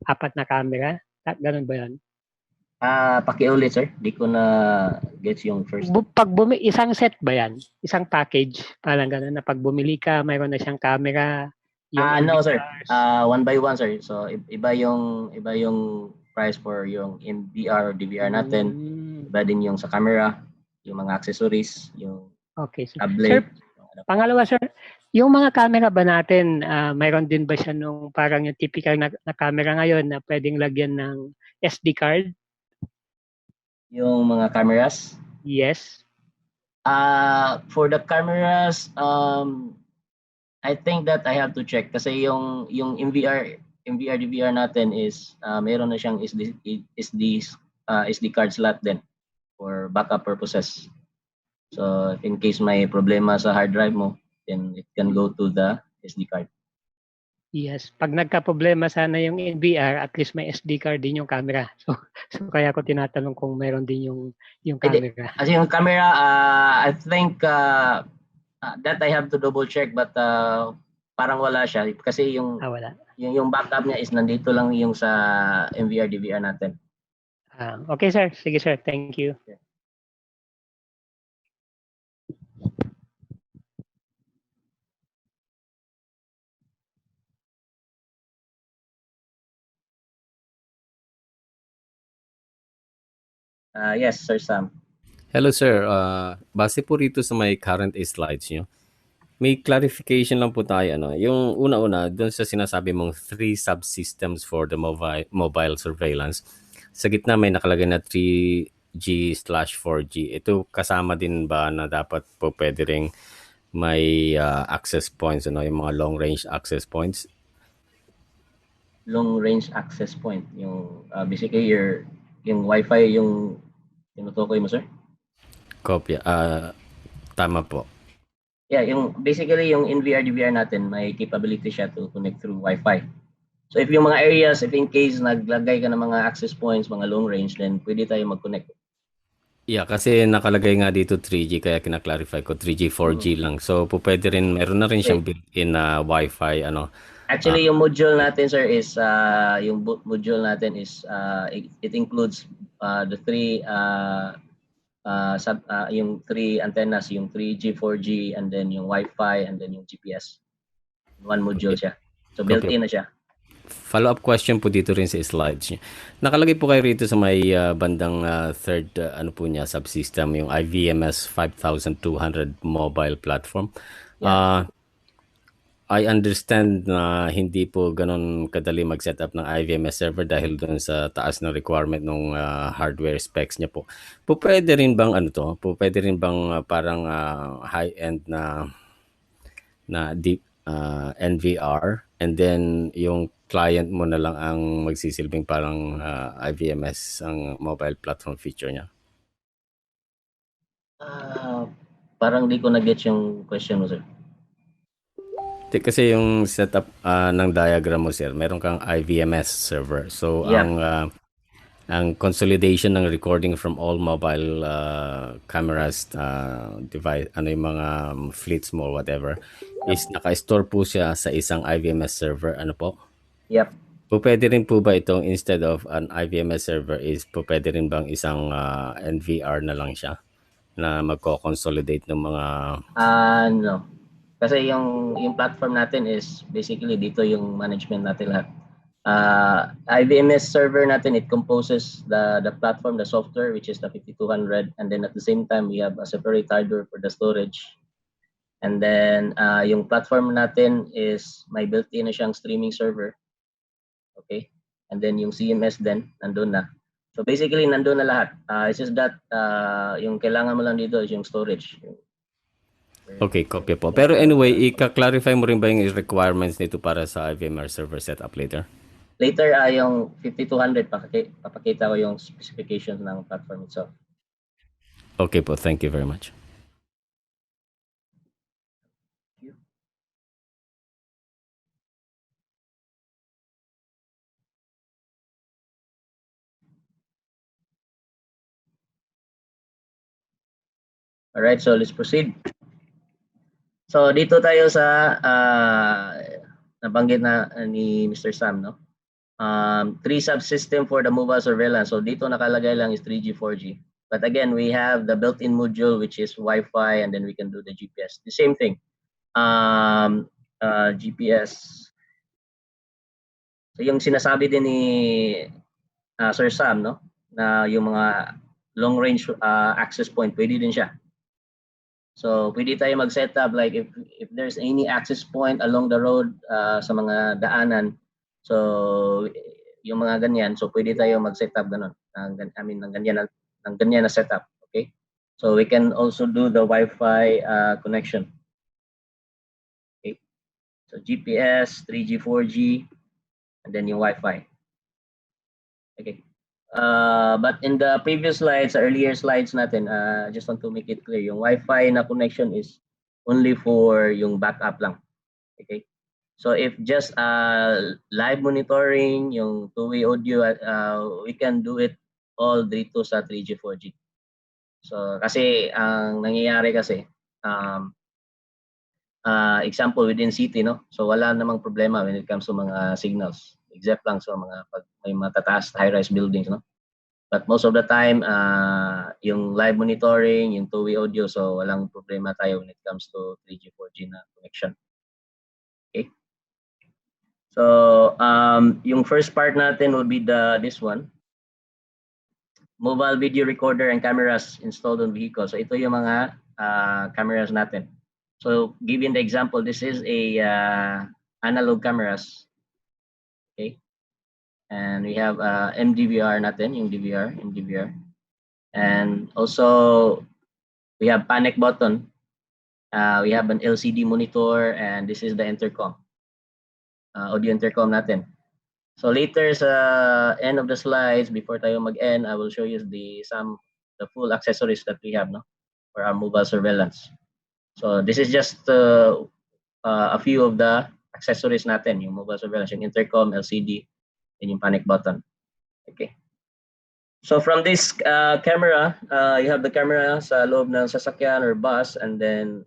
apat na camera, ganun ba yan? Paki-ulit, sir. Di ko na gets yung first. Pag isang set ba yan? Isang package? Parang ganun na pag bumili ka, mayroon na siyang camera. No, sir. One by one, sir. So, iba yung price for yung NVR or DVR natin. Iba din yung sa camera, yung mga accessories, yung tablet. Sir, pangalawa, sir, yung mga camera ba natin, mayroon din ba siya nung parang yung typical na camera ngayon na pwedeng lagyan ng SD card? Yung mga cameras? Yes. For the cameras, I think that I have to check kasi yung NVR DVR natin is meron na siyang SD card slot din for backup purposes. So if in case may problema sa hard drive mo, then it can go to the SD card. Yes, pag nagka-problema sana yung NVR, at least may SD card din yung camera. So kaya ko tinatanong kung meron din yung camera. Kasi yung camera, I think that I have to double check, but parang wala siya kasi wala. Yung backup niya is nandito lang yung sa NVR DVR natin. Okay, sir. Sige, sir. Thank you. Okay. Yes, Sir Sam. Hello, sir. Base po rito sa may current slides nyo, may clarification lang po tayo. Yung una-una, doon sa sinasabi mong 3 subsystems for the mobile surveillance. Sa gitna may nakalagay na 3G/4G. Ito kasama din ba na dapat po pwede ring may access points, yung mga long-range access points? Long-range access point. Yung basically yung Wi-Fi yung tinutukoy mo, sir? Kopya. Tama po. Yeah, basically yung NVR DVR natin may capability siya to connect through Wi-Fi. So if yung mga areas, if in case naglagay ka ng mga access points, mga long range, then pwede tayo mag-connect. Yeah, kasi nakalagay nga dito 3G kaya kina-clarify ko 3G, 4G lang. So pwede rin, meron na rin siyang built-in na Wi-Fi Actually, yung module natin, sir, is it includes the three yung 3 antennas, yung 3G, 4G, and then yung Wi-Fi, and then yung GPS. One module siya. So built-in na siya. Follow-up question po dito rin sa slides niya. Nakalagay po kayo rito sa may bandang third subsystem, yung IVMS 5200 mobile platform. I understand na hindi po ganun kadali mag-set up ng IVMS server dahil doon sa taas ng requirement ng hardware specs niya po. Pwede rin bang ano to? Pwede rin bang parang high-end na deep NVR and then yung client mo na lang ang magsisilbing parang IVMS ang mobile platform feature niya? Parang di ko na-get yung question mo, sir. Kasi yung setup ng diagram mo, sir, meron kang IVMS server. So Yeah. ang consolidation ng recording from all mobile cameras, device, ano yung mga fleets mo or whatever, is naka-store po siya sa isang IVMS server. Ano po? Yep. Pwede rin po ba itong instead of an IVMS server is pwede rin bang isang NVR na lang siya na magko-consolidate ng mga... No. Kasi yung platform natin is basically dito yung management natin lahat. IVMS server natin, it composes the platform, the software, which is the 5200, and then at the same time we have a separate hardware for the storage. And then yung platform natin is may built-in na siyang streaming server. Okay? And then yung CMS din nandun na. So basically nandun na lahat. It's just that yung kailangan mo lang dito is yung storage. Okay, copy po. Pero anyway, i-clarify mo rin ba yung requirements nito para sa IVMR server setup later? Later, yung 5200, papakita ko yung specifications ng platform itself. Okay po, thank you very much. Alright, so let's proceed. So dito tayo sa nabanggit na ni Mr. Sam, no? 3 subsystem for the mobile surveillance. So dito nakalagay lang is 3G, 4G. But again, we have the built-in module which is Wi-Fi, and then we can do the GPS. The same thing. GPS. So yung sinasabi din ni Sir Sam, no? Na yung mga long range access point, pwede din siya. So pwede tayo mag-set up like if there's any access point along the road sa mga daanan. So yung mga ganyan, so pwede tayo mag-set up ganun. Ng ganyan na setup, okay? So we can also do the Wi-Fi connection. Okay? So GPS, 3G, 4G, and then yung Wi-Fi. Okay. But in the previous slides, earlier slides natin, just want to make it clear, yung Wi-Fi na connection is only for yung backup lang. Okay? So if just live monitoring, yung two-way audio, we can do it all dito sa 3G, 4G. So kasi ang nangyayari kasi, example within city, no? So wala namang problema when it comes to mga signals. Except lang sa mga pag may matataas high-rise buildings, no? But most of the time, yung live monitoring, yung two-way audio, so walang problema tayo when it comes to 3G, 4G na connection. Okay? So, yung first part natin would be this one. Mobile video recorder and cameras installed on vehicles. So ito yung mga cameras natin. So, given the example, this is a analog cameras. Okay? And we have MDVR natin, yung MDVR. And also, we have panic button. We have an LCD monitor, and this is the intercom. Audio intercom natin. So later sa end of the slides, before tayo mag-end, I will show you the full accessories that we have, no, for our mobile surveillance. So this is just a few of the accessories natin, yung mobile surveillance, yung intercom, LCD, and yung panic button. Okay. So from this camera, you have the camera sa loob ng sasakyan or bus, and then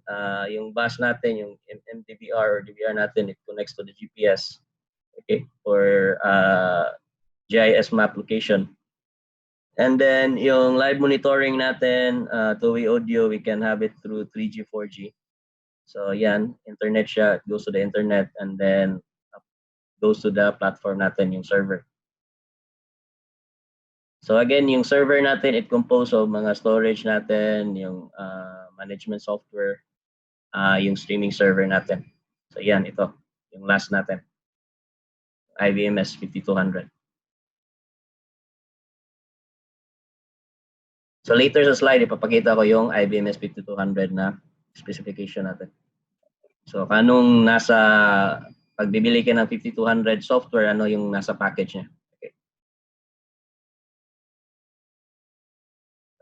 yung bus natin, yung MDVR or DVR natin, it connects to the GPS, okay, for GIS map location. And then yung live monitoring natin, two-way audio, we can have it through 3G, 4G. So yan, internet siya, it goes to the internet, and then goes to the platform natin, yung server. So again, yung server natin, it composed of mga storage natin, yung management software, yung streaming server natin. So yan, ito. Yung last natin. IBMS 5200. So later sa slide, ipapakita ko yung IBMS 5200 na specification natin. So kanong nasa, pag bibili ka ng 5200 software, ano yung nasa package niya. Okay.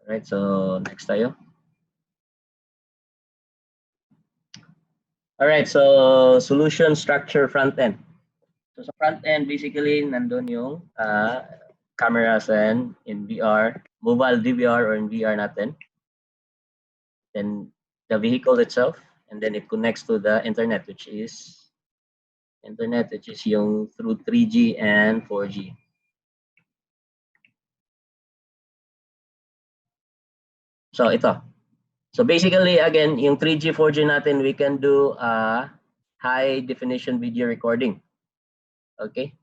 Alright, so next tayo. Alright, so solution structure front end. So sa front end, basically, nandun yung cameras and in VR, mobile DVR or in VR natin. Then the vehicle itself, and then it connects to the internet, which is yung through 3G and 4G. So ito. So basically, again, yung 3G, 4G natin, we can do high definition video recording. Okay.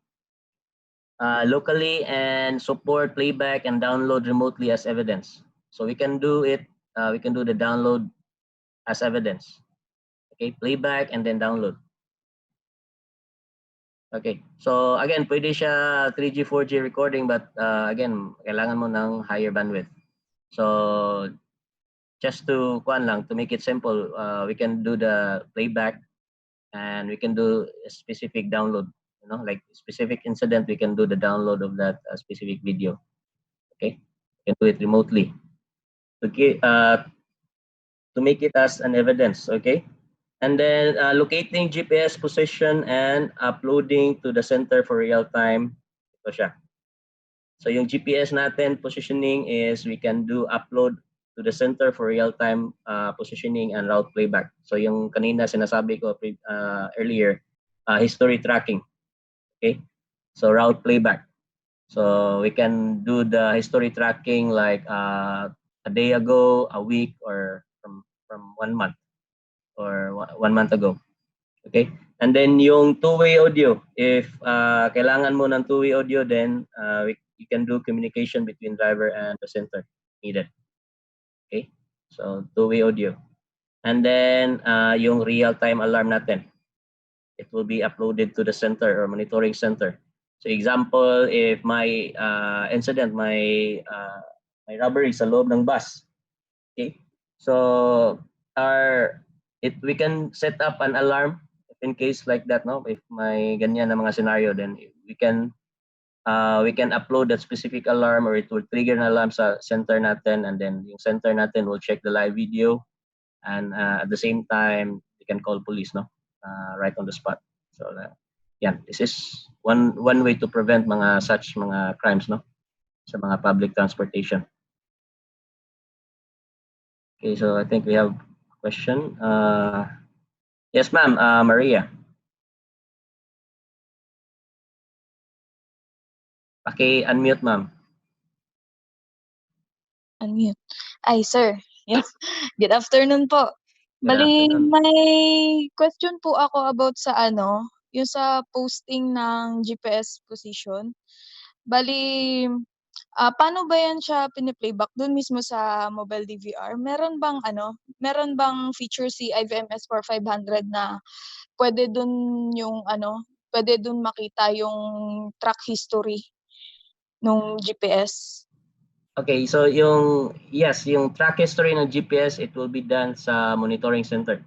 Locally and support playback and download remotely as evidence. So we can do it, we can do the download as evidence. Okay, playback and then download. Okay, so again, pwede siya 3G, 4G recording, but again, kailangan mo ng higher bandwidth. So just to make it simple, we can do the playback and we can do a specific download. You know, like specific incident, we can do the download of that specific video. Okay, we can do it remotely. Okay, to make it as an evidence. Okay, and then locating GPS position and uploading to the center for real time. Ito siya. So yung GPS natin positioning is we can do upload to the center for real time positioning and route playback. So yung kanina sinasabi ko earlier, history tracking. Okay, so route playback. So we can do the history tracking like a day ago, a week, or from 1 month or 1 month ago. Okay, and then yung two-way audio, if kailangan mo ng two-way audio, then you can do communication between driver and the center needed. Okay, so two-way audio. And then yung real-time alarm natin, it will be uploaded to the center or monitoring center. So example, if my incident, my robbery sa loob ng bus, okay, so we can set up an alarm in case like that, no? If may ganyan na mga scenario, then we can upload that specific alarm, or it will trigger an alarm sa center natin, and then yung center natin will check the live video, and at the same time we can call police, no? Right on the spot. So yeah, this is one way to prevent such mga crimes, no, sa mga public transportation. Okay, so I think we have a question. Yes, ma'am, Maria. Paki-unmute, ma'am. Unmute. Ay, sir. Yes. Good afternoon po. Bali, may question po ako about sa yung sa posting ng GPS position. Bali, paano ba yan siya piniplayback dun mismo sa mobile DVR? Meron bang feature si IVMS 4500 na pwede dun pwede dun makita yung track history nung GPS? Okay, so yung track history ng GPS, it will be done sa monitoring center,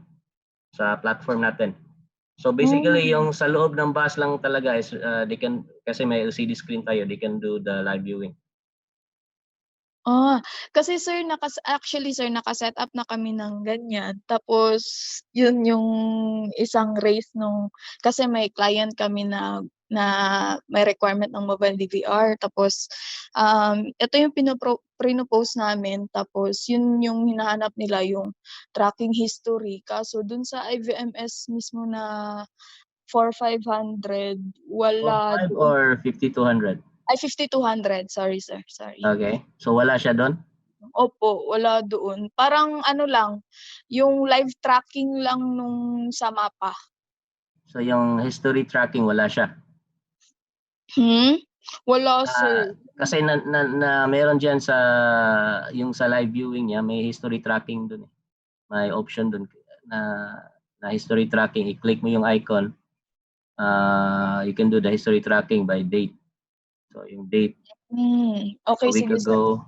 sa platform natin. So basically, yung sa loob ng bus lang talaga is they can, kasi may LCD screen tayo, they can do the live viewing. Kasi sir, naka-set up na kami ng ganyan. Tapos, yun yung isang race kasi may client kami na may requirement ng mobile DVR. Tapos, ito yung pinopose namin. Tapos, yun yung hinahanap nila, yung tracking history. Kaso, dun sa IVMS mismo na 4500, wala 45 or 5200? Ay, 5200. Sorry, sir. Sorry. Okay. So, wala siya doon? Opo, wala doon. Parang lang, yung live tracking lang nung sa mapa. So, yung history tracking, wala siya? Wala, sir. Kasi na meron dyan yung sa live viewing niya, may history tracking doon. May option doon na na history tracking, i-click mo yung icon, you can do the history tracking by date. So yung date, Okay, a week sige, sir. ago,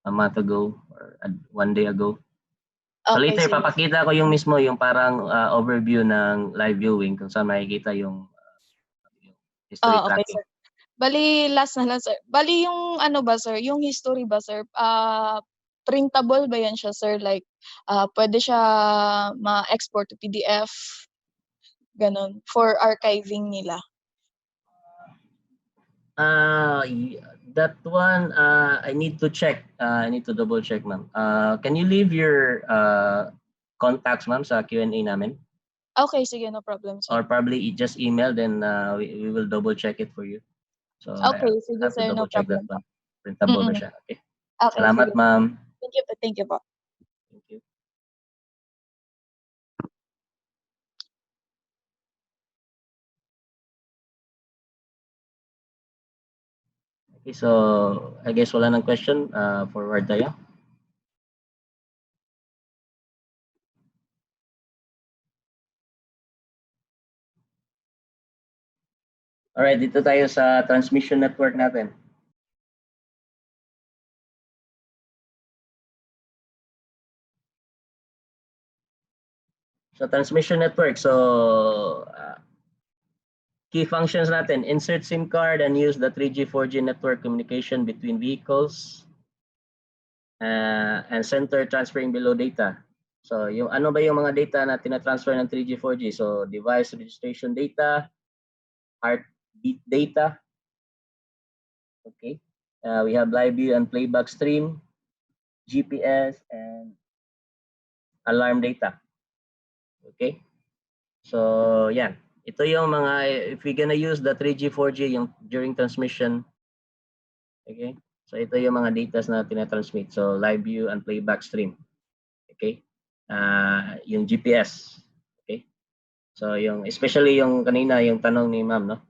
a month ago, or 1 day ago. So Okay, later, sige. papakita ko yung mismo, yung parang overview ng live viewing kung saan makikita yung history Okay, tracking. sir. Bali, last na lang, sir. Bali, yung ano ba, sir? Yung history ba, sir? Printable ba yan siya, sir? Like, pwede siya ma-export to PDF? Ganon. For archiving nila. That one, I need to check. I need to double check, ma'am. Can you leave your contacts, ma'am, sa Q&A namin? Okay, sige, no problem, sir. Or probably just email, then we will double check it for you. So Okay, I sige, have to sir, no double check that problem. one. Printable na siya. Okay. Okay, Salamat, sige. ma'am. Thank you po. Thank you. Okay, so I guess wala nang question. Forward tayo. Alright, dito tayo sa transmission network natin. So transmission network, so key functions natin, insert SIM card and use the 3G, 4G network communication between vehicles and center transferring below data. So yung ano ba yung mga data na tinatransfer ng 3G, 4G? So device registration data, heartbeat data. Okay. We have live view and playback stream, GPS, and alarm data. Okay. So yan. Ito yung mga, if we're gonna use the 3G, 4G yung during transmission. Okay. So ito yung mga data na tinatransmit. So live view and playback stream. Okay. Yung GPS. Okay. So yung, especially yung kanina, yung tanong ni ma'am, no?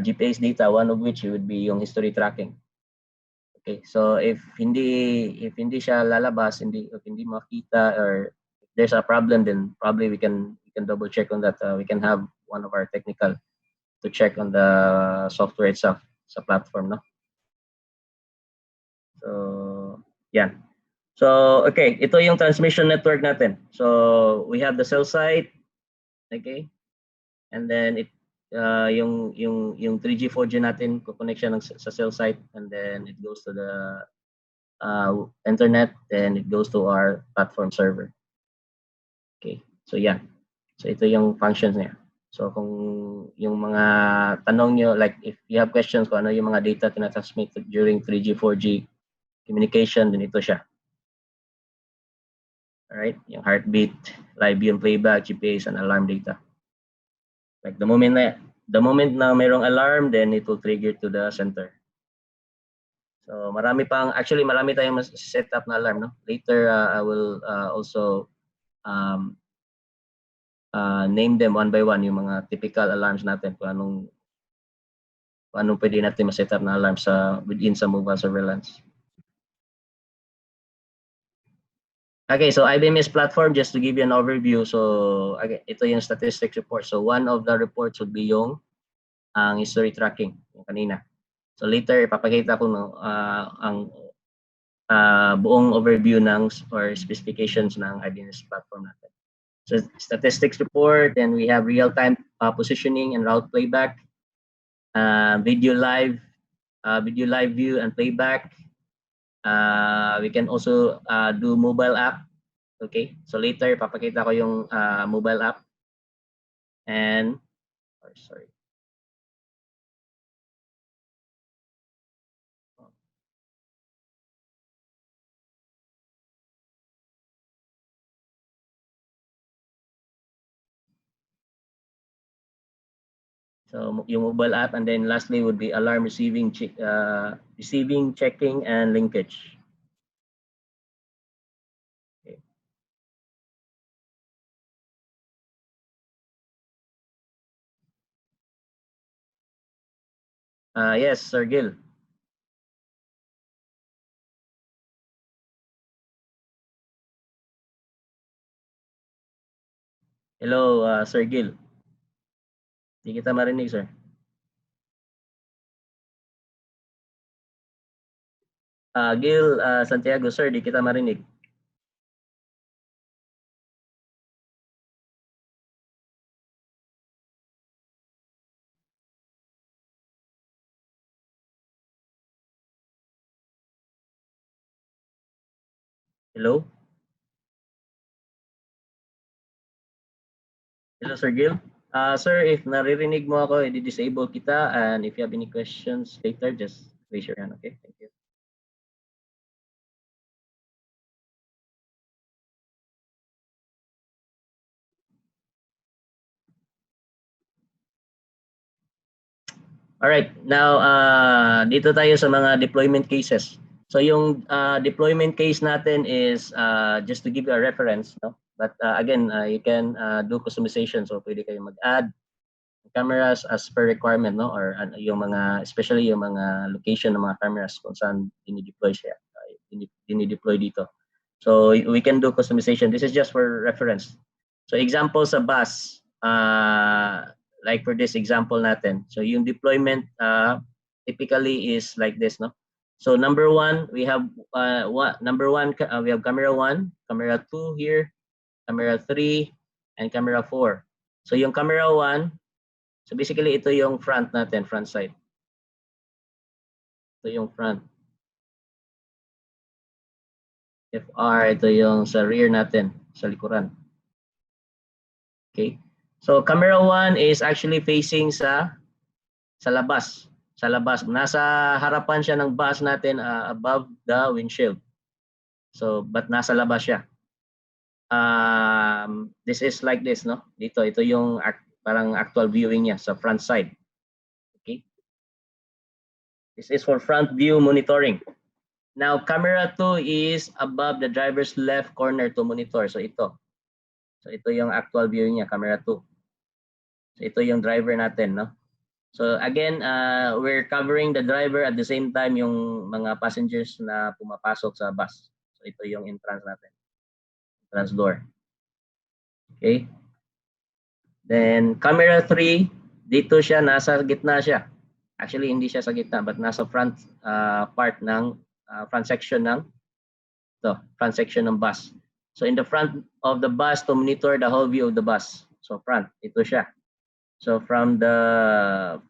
GPS data, one of which would be yung history tracking. Okay, so if hindi siya lalabas, if hindi makita, or if there's a problem, then probably we can double check on that. We can have one of our technical to check on the software itself sa platform, no? So, yeah. So, okay, ito yung transmission network natin. So, we have the cell site, okay? And then yung 3G 4G natin ko-connect siya sa cell site, and then it goes to the internet, then it goes to our platform server. Okay, so yeah, so ito yung functions niya. So kung yung mga tanong nyo, like if you have questions kung ano yung mga data tinatransmit during 3G 4G communication, then ito siya. Alright, yung heartbeat, live view and playback, GPS, and alarm data. Like the moment na mayroong alarm, then it will trigger to the center. So marami tayong set up na alarm, no? Later I will also name them one by one, yung mga typical alarms natin, kung anong pwede natin ma-set up na alarm within sa mobile surveillance. Okay, so IBMS platform, just to give you an overview. So okay, ito yung statistics report. So one of the reports would be yung ang history tracking, yung kanina. So later ipapakita ko ang buong overview or specifications ng IBMS platform natin. So statistics report, and we have real-time positioning and route playback, video live view and playback. We can also do mobile app. Okay, so later papakita ko yung mobile app, and sorry. So yung mobile app, and then lastly would be alarm receiving, checking, and linkage. Okay. Yes, Sir Gil. Hello, Sir Gil. Hindi kita marinig, sir. Gil Santiago, sir, di kita marinig. Hello? Hello, Sir Gil. Sir, if naririnig mo ako, i-disable kita, and if you have any questions later, just raise your hand, okay? Thank you. Alright, now dito tayo sa mga deployment cases. So yung deployment case natin is just to give you a reference, no? But again, you can do customization. So pwede kayo mag-add cameras as per requirement, no? Or yung mga, especially yung mga location ng mga cameras kung saan dinideploy siya, dinideploy dito. So we can do customization. This is just for reference. So example sa bus, like for this example natin. So yung deployment typically is like this, no? So number one, we have we have camera 1, camera 2 here, camera 3, and camera 4. So yung camera 1, so basically ito yung front natin, front side. Ito yung front. FR, ito yung sa rear natin, sa likuran. Okay. So camera 1 is actually facing sa labas. Sa labas. Nasa harapan siya ng bus natin above the windshield. So but nasa labas siya. This is like this, no? Dito, ito yung parang actual viewing niya sa front side. Okay. This is for front view monitoring. Now, camera 2 is above the driver's left corner to monitor. So ito. So ito yung actual view niya, camera 2. So ito yung driver natin, no? So again, we're covering the driver at the same time yung mga passengers na pumapasok sa bus. So ito yung entrance natin. Entrance door. Okay? Then camera 3, dito siya, nasa gitna siya. Actually, hindi siya sa gitna, but nasa front part ng front section ng front section ng bus. So in the front of the bus to monitor the whole view of the bus. So front, ito siya. So from the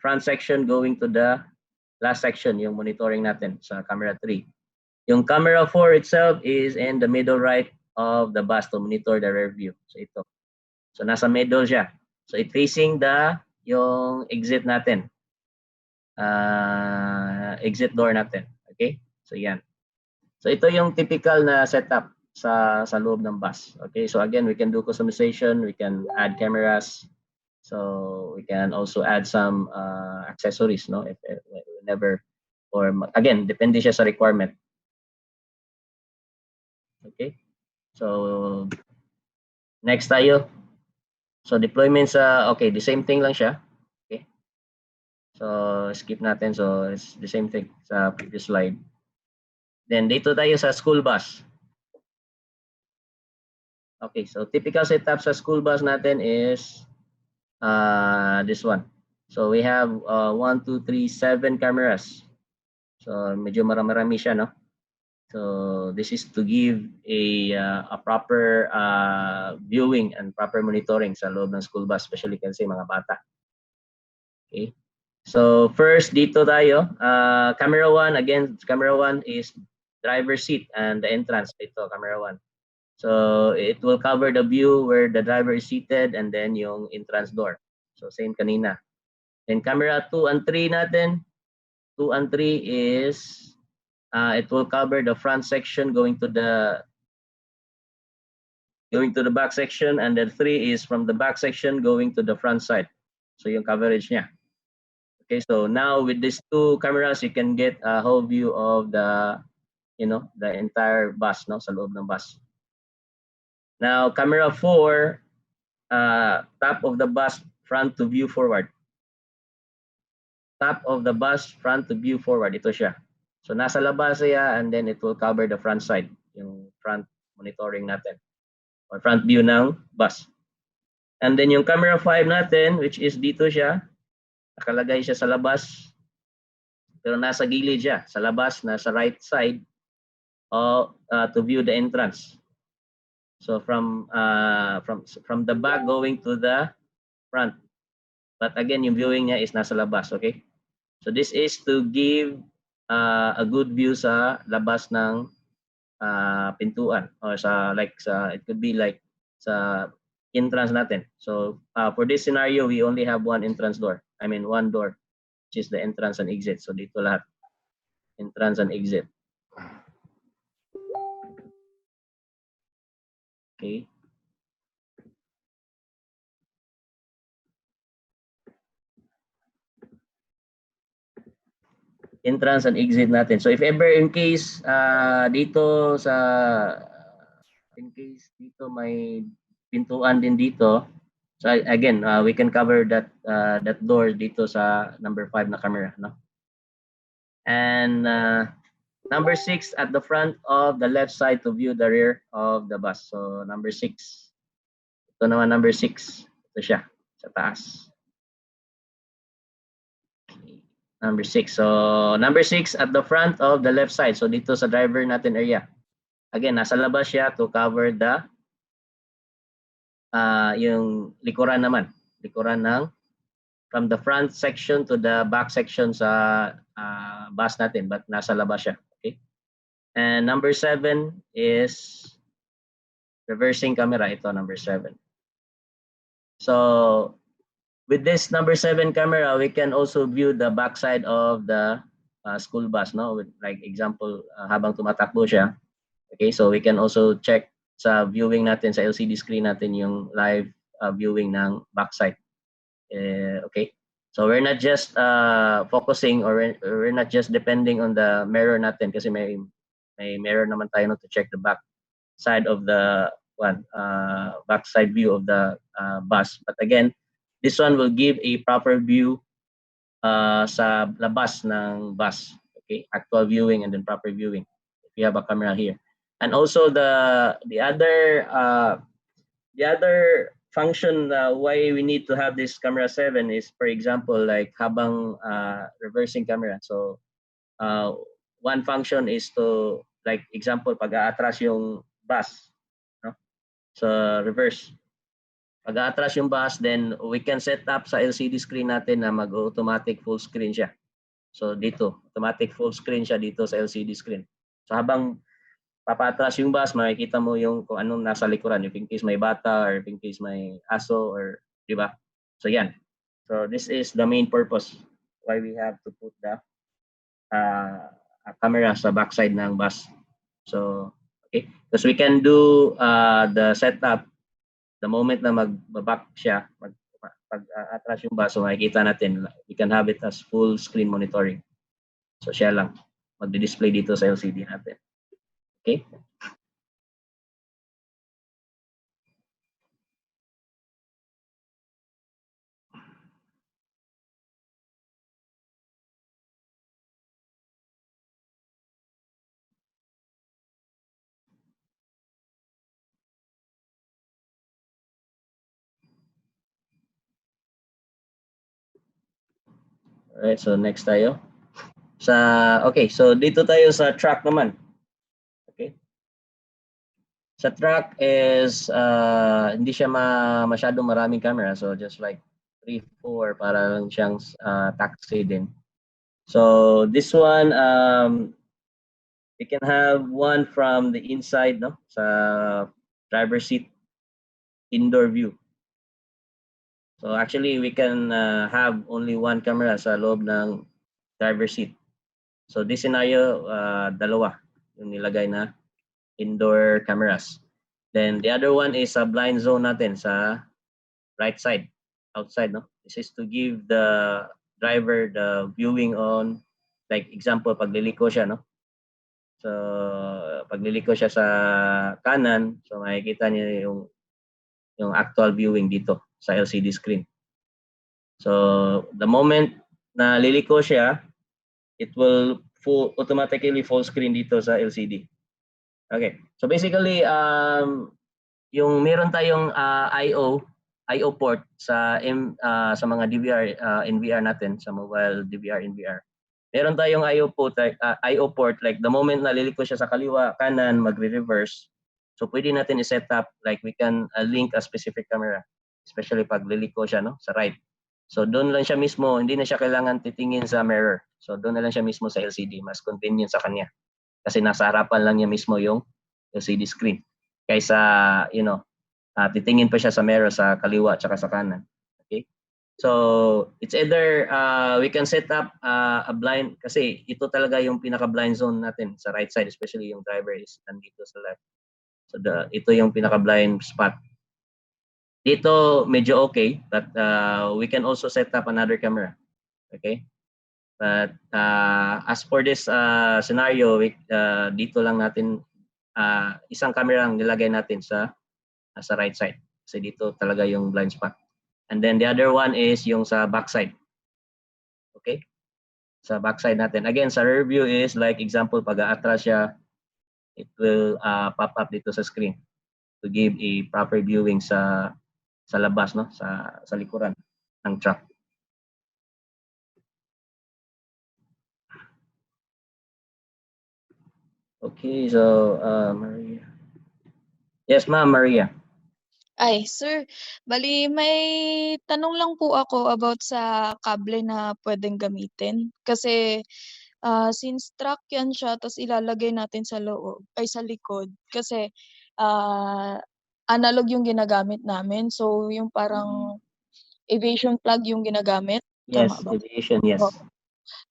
front section going to the last section, yung monitoring natin sa camera 3. Yung camera 4 itself is in the middle right of the bus to monitor the rear view. So ito. So nasa middle siya. So it facing yung exit natin. Exit door natin. Okay? So yan. So ito yung typical na setup sa loob ng bus. Okay? So again, we can do customization, we can add cameras. So we can also add some accessories, no? If whenever, or again, depende siya sa requirement. Okay. So next tayo. So deployment sa, okay, the same thing lang siya. Okay. So skip natin. So it's the same thing sa previous slide. Then dito tayo sa school bus. Okay, so typical setup sa school bus natin is this one. So we have 1, 2, 3, 7 cameras. So medyo marami siya, no? So this is to give a proper viewing and proper monitoring sa loob ng school bus, especially kasi mga bata. Okay. So first dito tayo, camera 1, again, camera 1 is driver seat and the entrance. Ito, camera 1. So it will cover the view where the driver is seated and then yung entrance door. So same kanina. Then camera 2 and 3 natin. 2 and 3 is it will cover the front section going to the back section, and then 3 is from the back section going to the front side. So yung coverage niya. Okay, so now with these 2 cameras, you can get a whole view of the entire bus, no, sa loob ng bus. Now, camera 4, top of the bus, front to view forward. Top of the bus, front to view forward. Ito siya. So, nasa labas siya, and then it will cover the front side, yung front monitoring natin, or front view ng bus. And then yung camera 5 natin, which is dito siya, nakalagay siya sa labas, pero nasa gilid siya, sa labas, nasa right side, to view the entrance. So from the back going to the front. But again, yung viewing niya is nasa labas, okay? So this is to give a good view sa labas ng pintuan, or it could be like sa entrance natin. So for this scenario, we only have one entrance door. I mean one door, which is the entrance and exit. So dito lahat, entrance and exit. Okay. Entrance and exit natin. So if ever in case dito may pintuan din dito, so again we can cover that door dito sa number 5 na camera, no? And number 6 at the front of the left side to view the rear of the bus. So number 6. Ito naman number 6. Ito siya sa taas. Number 6. So number 6 at the front of the left side. So dito sa driver natin area. Again, nasa labas siya to cover the yung likuran naman. Likuran ng from the front section to the back section sa bus natin, but nasa labas siya. Okay? And number 7 is reversing camera. Ito number 7. So with this number 7 camera, we can also view the backside of the school bus, no? With, like example, habang tumatakbo siya. Okay, so we can also check sa viewing natin sa LCD screen natin yung live viewing ng backside. Okay, so we're not just focusing, or we're not just depending on the mirror natin, kasi may mirror naman tayo, no, to check the back side of the backside view of the bus. But again, this one will give a proper view sa labas ng bus. Okay, actual viewing and then proper viewing if you have a camera here. And also the other function why we need to have this camera 7 is, for example, like habang reversing camera. So one function is to, like example, pag aatras yung bus, no? So reverse. Pag aatras yung bus, then we can set up sa LCD screen natin na mag-automatic full screen siya. So dito, automatic full screen siya dito sa LCD screen. So habang papatras yung bus, makikita mo yung kung anong nasa likuran. If in case may bata, or if in case may aso, or di ba? So yan. So this is the main purpose why we have to put the camera sa backside ng bus. So, okay. Because we can do the setup the moment na mag-back siya, pag-atras yung bus, so makikita natin, we can have it as full screen monitoring. So siya lang magdi-display dito sa LCD natin. Okay? Alright, so next tayo. Okay, so dito tayo sa track naman. Okay. Sa track is hindi siya masyadong maraming camera, so just like 3, 4 para lang siyang taxi din. So this one we can have one from the inside, no, sa driver seat indoor view. So actually we can have only one camera sa loob ng driver seat. So this scenario, dalawa yung nilagay na indoor cameras. Then the other one is a blind zone natin sa right side, outside, no? This is to give the driver the viewing on, like example, pagliliko siya, no? So pagliliko siya sa kanan, so makikita niya yung actual viewing dito sa LCD screen. So the moment na liliko siya, it will automatically full screen dito sa LCD. Okay. So basically yung meron tayong I/O IO port sa mga DVR NVR natin, sa mobile DVR NVR. Meron tayong IO port like the moment na liliko siya sa kaliwa, kanan, magre-reverse. So pwede natin i-set up like we can link a specific camera, especially pag liliko siya no sa right. So doon lang siya mismo, hindi na siya kailangan titingin sa mirror. So doon na lang siya mismo sa LCD, mas convenient sa kanya. Kasi nasa harapan lang niya mismo yung LCD screen. Kaysa titingin pa siya sa mirror sa kaliwa at sa kanan. Okay? So it's either we can set up a blind, kasi ito talaga yung pinaka-blind zone natin sa right side, especially yung driver is nandito sa left. So ito yung pinaka-blind spot. Dito medyo okay, but we can also set up another camera. Okay? But as for this scenario, dito lang natin isang camera ang nilagay natin sa right side. Kasi dito talaga yung blind spot. And then the other one is yung sa back side. Okay? Sa back side natin. Again, sa rear view is like example, pag a-atras siya, it will pop up dito sa screen to give a proper viewing sa labas, no? Sa likuran ng truck. Okay, so Maria. Yes, ma'am, Maria. Ay, sir, bali may tanong lang po ako about sa kable na pwedeng gamitin. Kasi since truck yan siya, tapos ilalagay natin sa loob, ay sa likod. Kasi analog yung ginagamit namin. So, yung parang aviation plug yung ginagamit. Yes, Tama ba? aviation, yes.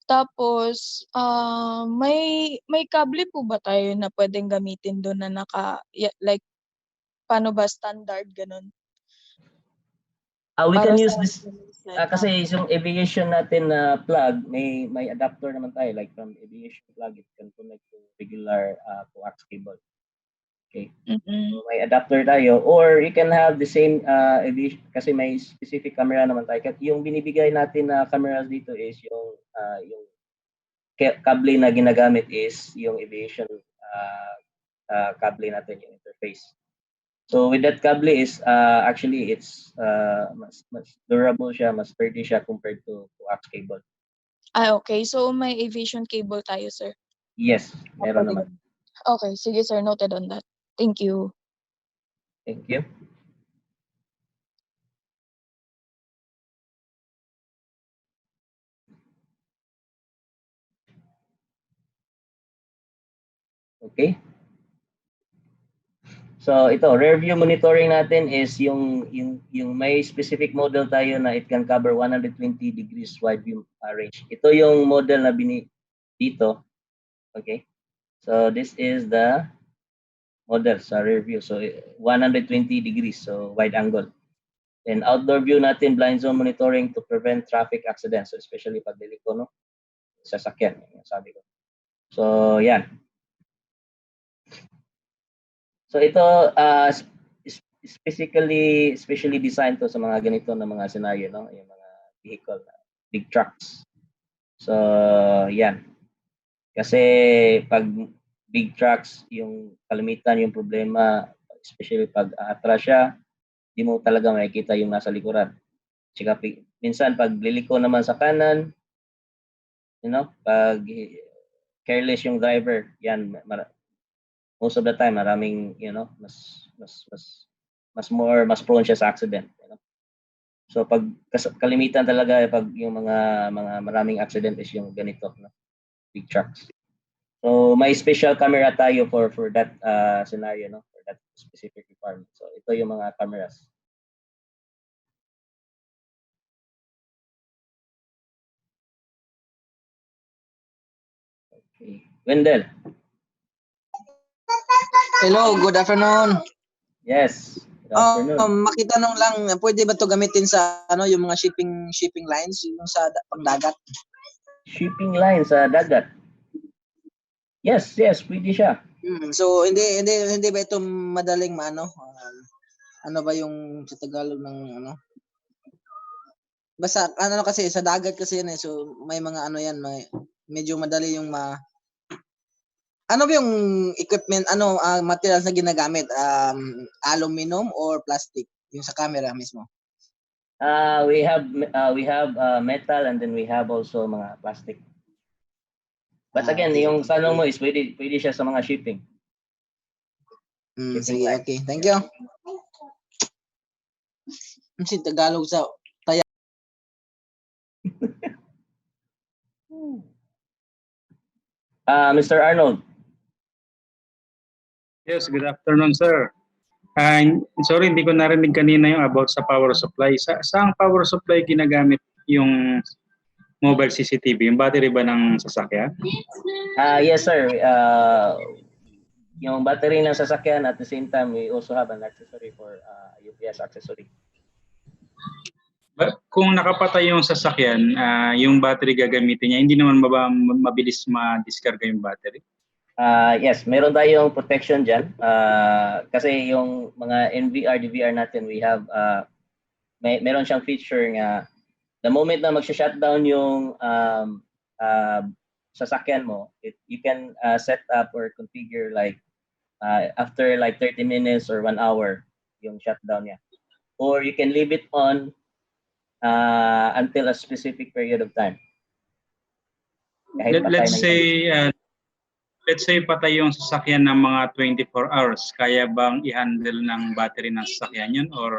Tapos, may kable po ba tayo na pwedeng gamitin doon na like, paano ba standard, ganun? We Para can sa use this, kasi yung aviation natin na plug, may adapter naman tayo, like from aviation plug, it can connect to regular coax cable. Okay. So may adapter tayo, or you can have the same aviation, kasi may specific camera naman tayo. Yung binibigay natin na cameras dito is yung kable na ginagamit is yung aviation kable natin, yung interface. So with that cable is actually it's mas durable siya, mas sturdy siya compared to coax cable. Okay. So may aviation cable tayo, sir? Yes, meron naman. Okay, sige sir, noted on that. Thank you. Thank you. Okay. So ito, rear view monitoring natin is yung may specific model tayo na it can cover 120 degrees wide view range. Ito yung model na dito. Okay. So this is the model sa rear view. So 120 degrees, so wide angle. And outdoor view natin, blind zone monitoring to prevent traffic accidents. So especially pag liliko, no? Sasakyan, sabi ko. So yan. So ito especially designed to sa mga ganito na mga scenario, no? Yung mga vehicle, big trucks. So yan. Kasi pag big trucks, yung kalimitan yung problema, especially pag atras siya, di mo talaga makikita yung nasa likuran. Tsaka minsan pag liliko naman sa kanan, pag careless yung driver, yan most of the time maraming mas prone siya sa accident. So pag kalimitan talaga pag yung mga maraming accident is yung ganito, big trucks. So may special camera tayo for that scenario, for that specific requirement. So ito yung mga cameras. Okay. Wendell. Hello, good afternoon. Yes. Good afternoon. Makitanong lang, pwede ba to gamitin sa yung mga shipping lines yung sa pangdagat? Shipping lines sa dagat. Yes, pwede siya. So hindi ba ito madaling ano ba yung sa Tagalog ng Basta kasi sa dagat kasi yan so may mga may medyo madali yung ano ba yung equipment, materials na ginagamit? Aluminum or plastic? Yung sa camera mismo? We have metal, and then we have also mga plastic. But again, okay, yung okay. tanong mo is pwede siya sa mga shipping. Sige, okay. Thank you. Si Tagalog sa taya. Mr. Arnold. Yes, good afternoon, sir. Sorry, hindi ko narinig kanina yung about sa power supply. Saan power supply ginagamit yung mobile CCTV? Yung battery ba ng sasakyan? Yes, sir. Yung battery ng sasakyan, at the same time, we also have an accessory for UPS accessory. Kung nakapatay yung sasakyan, yung battery gagamitin niya, hindi naman mabilis ma-discarga yung battery? Yes, meron tayong protection dyan. Kasi yung mga NVR, DVR natin, we have, meron siyang feature nga, the moment na mag-shutdown yung sasakyan mo, you can set up or configure like after like 30 minutes or 1 hour yung shutdown niya. Or you can leave it on until a specific period of time. Let's say patay yung sasakyan ng mga 24 hours, kaya bang i-handle ng battery ng sasakyan yun, or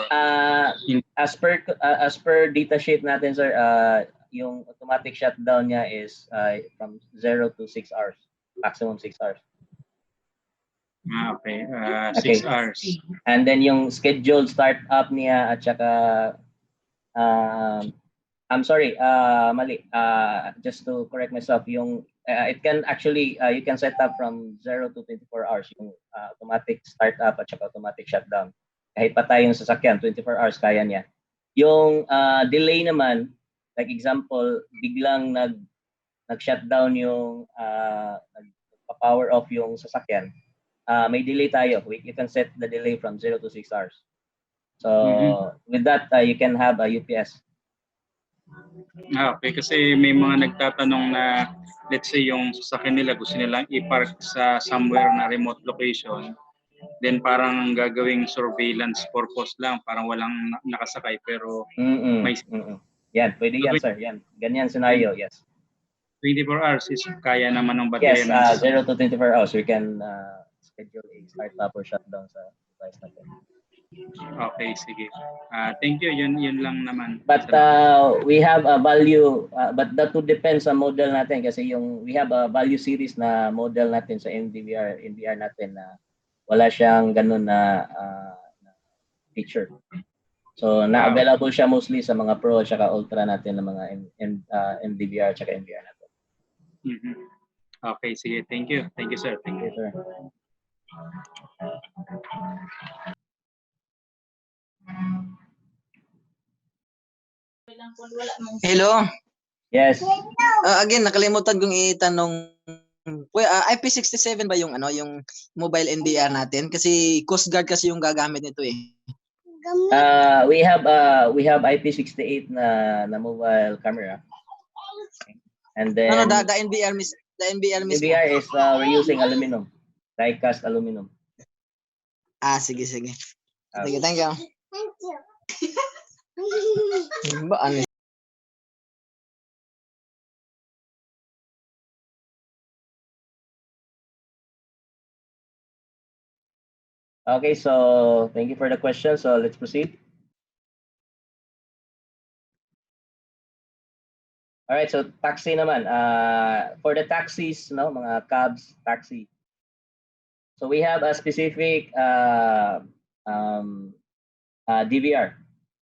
as per datasheet natin, sir, yung automatic shutdown niya is from 0 to 6 hours, maximum 6 hours. Okay, 6 hours. And then yung scheduled start up niya at saka I'm sorry, mali. Just to correct myself, yung it can actually you can set up from 0 to 24 hours yung automatic start up at saka automatic shutdown. Kahit patay yung sasakyan, 24 hours kaya niya. Yung delay naman, like example, biglang nag-shutdown yung power off yung sasakyan. May delay tayo. You can set the delay from 0 to 6 hours. So with that, you can have a UPS. Okay, kasi may mga nagtatanong na let's say yung sasakyan nila gusto nilang i-park sa somewhere na remote location, then parang gagawing surveillance purpose lang, parang walang nakasakay, pero may... Yan, pwede yan, sir. Yan. Ganyan scenario, yes. 24 hours is kaya naman ng battery. Yes, 0 to 24 hours. We can schedule a start up or shutdown sa device natin. Okay, sige. Thank you. Yun lang naman. But we have a value, but that would depend sa model natin kasi we have a value series na model natin sa NVR natin na wala siyang ganun na feature. So na-available siya mostly sa mga Pro at saka Ultra natin na mga NVR at saka NVR natin. Okay, sige. Thank you. Thank you, sir. Thank you, sir. Hello. Yes. Again, nakalimutan kong itanong, IP67 ba yung yung mobile NVR natin? Kasi Coast Guard kasi yung gagamit nito eh. We have IP68 na mobile camera. And then the NVR mismo. NVR is we're using aluminum. Die-cast aluminum. Sige. Sige, thank you. Ba ano? Okay, so thank you for the question. So let's proceed. All right, so taxi naman. For the taxis, no, mga cabs, taxi. So we have a specific DVR.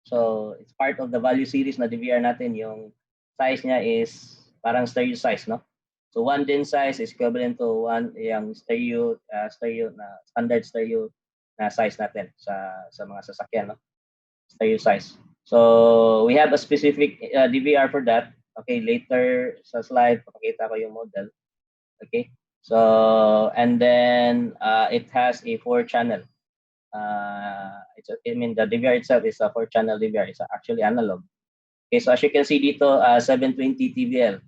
So it's part of the value series na DVR natin. Yung size niya is parang stereo size, no? So 1 din size is equivalent to 1 yung stereo na standard stereo na size natin sa mga sasakyan, no? Stereo size. So we have a specific DVR for that. Okay, later sa slide papakita ko yung model. Okay. So and then it has a 4-channel. The DVR itself is a 4-channel DVR. It's actually analog. Okay, so as you can see dito, 720 TVL.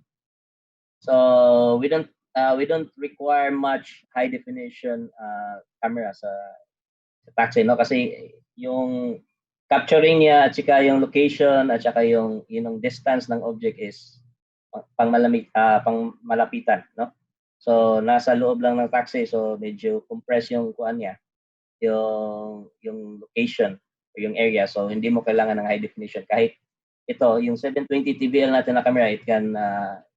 So we don't require much high definition camera sa taxi, no? Kasi yung capturing niya at saka yung location at saka yung distance ng object is pangmalapitan, no? So nasa loob lang ng taxi, so medyo compress yung kuan niya, yung location o yung area. So hindi mo kailangan ng high definition. Kahit ito, yung 720 TVL natin na camera, it can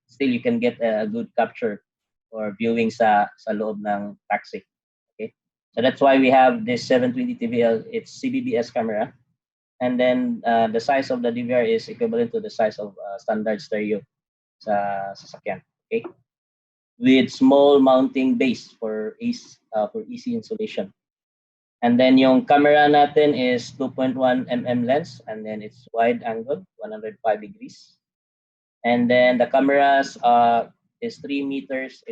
still you can get a good capture or viewing sa loob ng taxi. Okay? So that's why we have this 720 TVL. It's CBBS camera. And then the size of the DVR is equivalent to the size of standard stereo sa sasakyan. Okay? With small mounting base for easy installation. And then yung camera natin is 2.1 mm lens, and then it's wide angle, 105 degrees. And then the cameras is 3 meters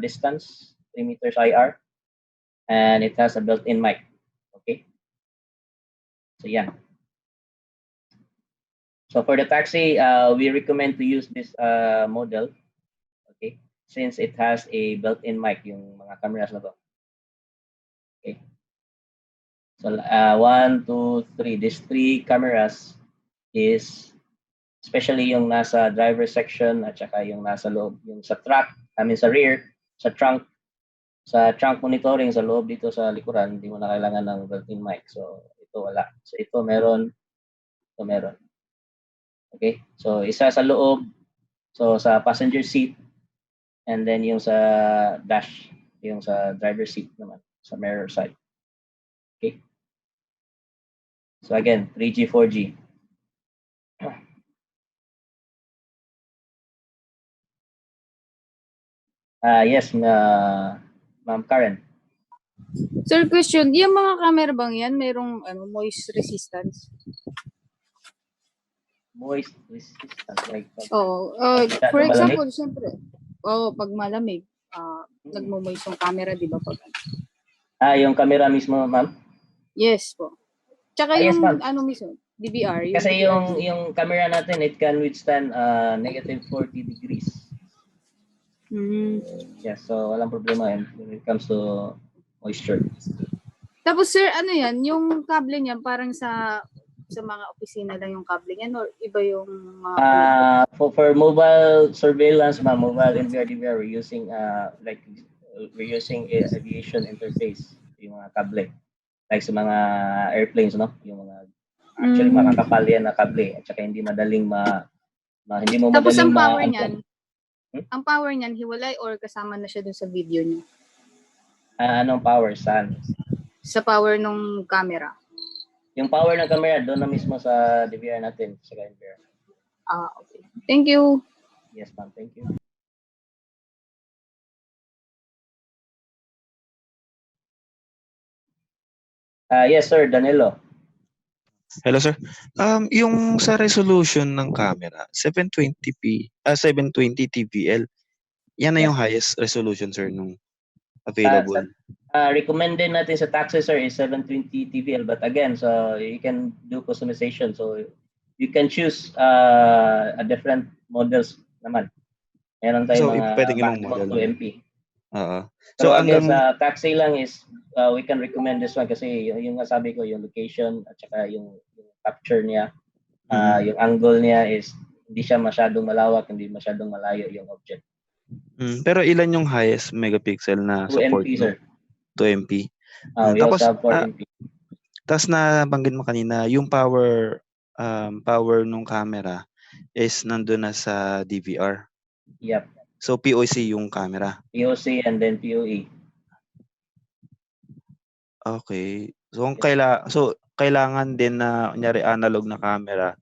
distance, 3 meters IR, and it has a built-in mic. Okay. So yeah. So for the taxi, we recommend to use this model, okay, since it has a built-in mic, yung mga cameras na to. Okay. So 1, 2, 3. These 3 cameras is especially yung nasa driver section at saka yung nasa loob, yung sa truck, sa rear, sa trunk monitoring sa loob dito sa likuran, hindi mo na kailangan ng built-in mic. So ito wala. So ito meron, ito meron. Okay? So isa sa loob, so sa passenger seat, and then yung sa dash, yung sa driver seat naman, sa mirror side. Okay? So again, 3G, 4G. Yes, Ma'am Karen. Sir, question, yung mga camera bang yan, mayroong moist resistance? Moist resistance, like Oo. For example, siyempre, pag malamig, nagmo-moist yung camera, di ba? Yung camera mismo, ma'am? Yes po. Tsaka yes, yung mismo, DVR. Kasi yung camera natin, it can withstand negative 40 degrees. Yes, so walang problema yun when it comes to moisture. Tapos sir, ano yan, yung kable niyan parang sa mga opisina lang yung kable niyan or iba yung mga for mobile surveillance, mobile NVR DVR, we're using aviation interface, yung mga kable. Like sa mga airplanes, no? Yung mga actually makakapal yan na kable at saka hindi madaling hindi mo tapos madaling ang power niyan, ang power niyan hiwalay or kasama na siya dun sa video niyo? Anong power? Saan? Sa power ng camera. Yung power ng camera doon na mismo sa DVR natin, sa NVR. Okay. Thank you. Yes, ma'am. Thank you. Yes, sir. Danilo. Hello, sir. Yung sa resolution ng camera, 720p, 720 TVL, yan na yung highest resolution, sir, nung available. Recommended natin sa taxi, sir, is 720 TVL. But again, so you can do customization. So you can choose a different models naman. Meron tayong mga maximum 2MP. So again, sa taxi lang is we can recommend this one kasi yung nasabi ko, yung location at saka yung capture niya, yung angle niya is hindi siya masyadong malawak, hindi masyadong malayo yung object. Pero ilan yung highest megapixel na support? 2MP, sir. 2MP. We also have 4MP. Tapos nabanggit mo kanina, yung power nung camera is nandun na sa DVR. Yep. So POC yung camera. POC and then POE. Okay. So kailangan din na kunyari analog na camera,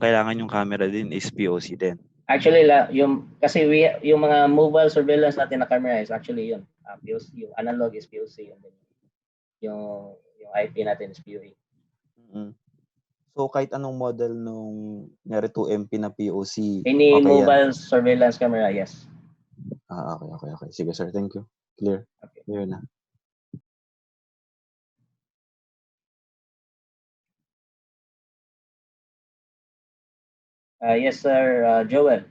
kailangan yung camera din is POC din. Actually kasi yung mga mobile surveillance natin na camera is actually yun. POC, yung analog is POC, and then yung IP natin is POE. So kahit anong model nung kunyari 2MP na POC, any mobile surveillance camera, yes. Okay. Sige, sir. Thank you. Clear. Okay. Clear na. Yes, sir. Joel.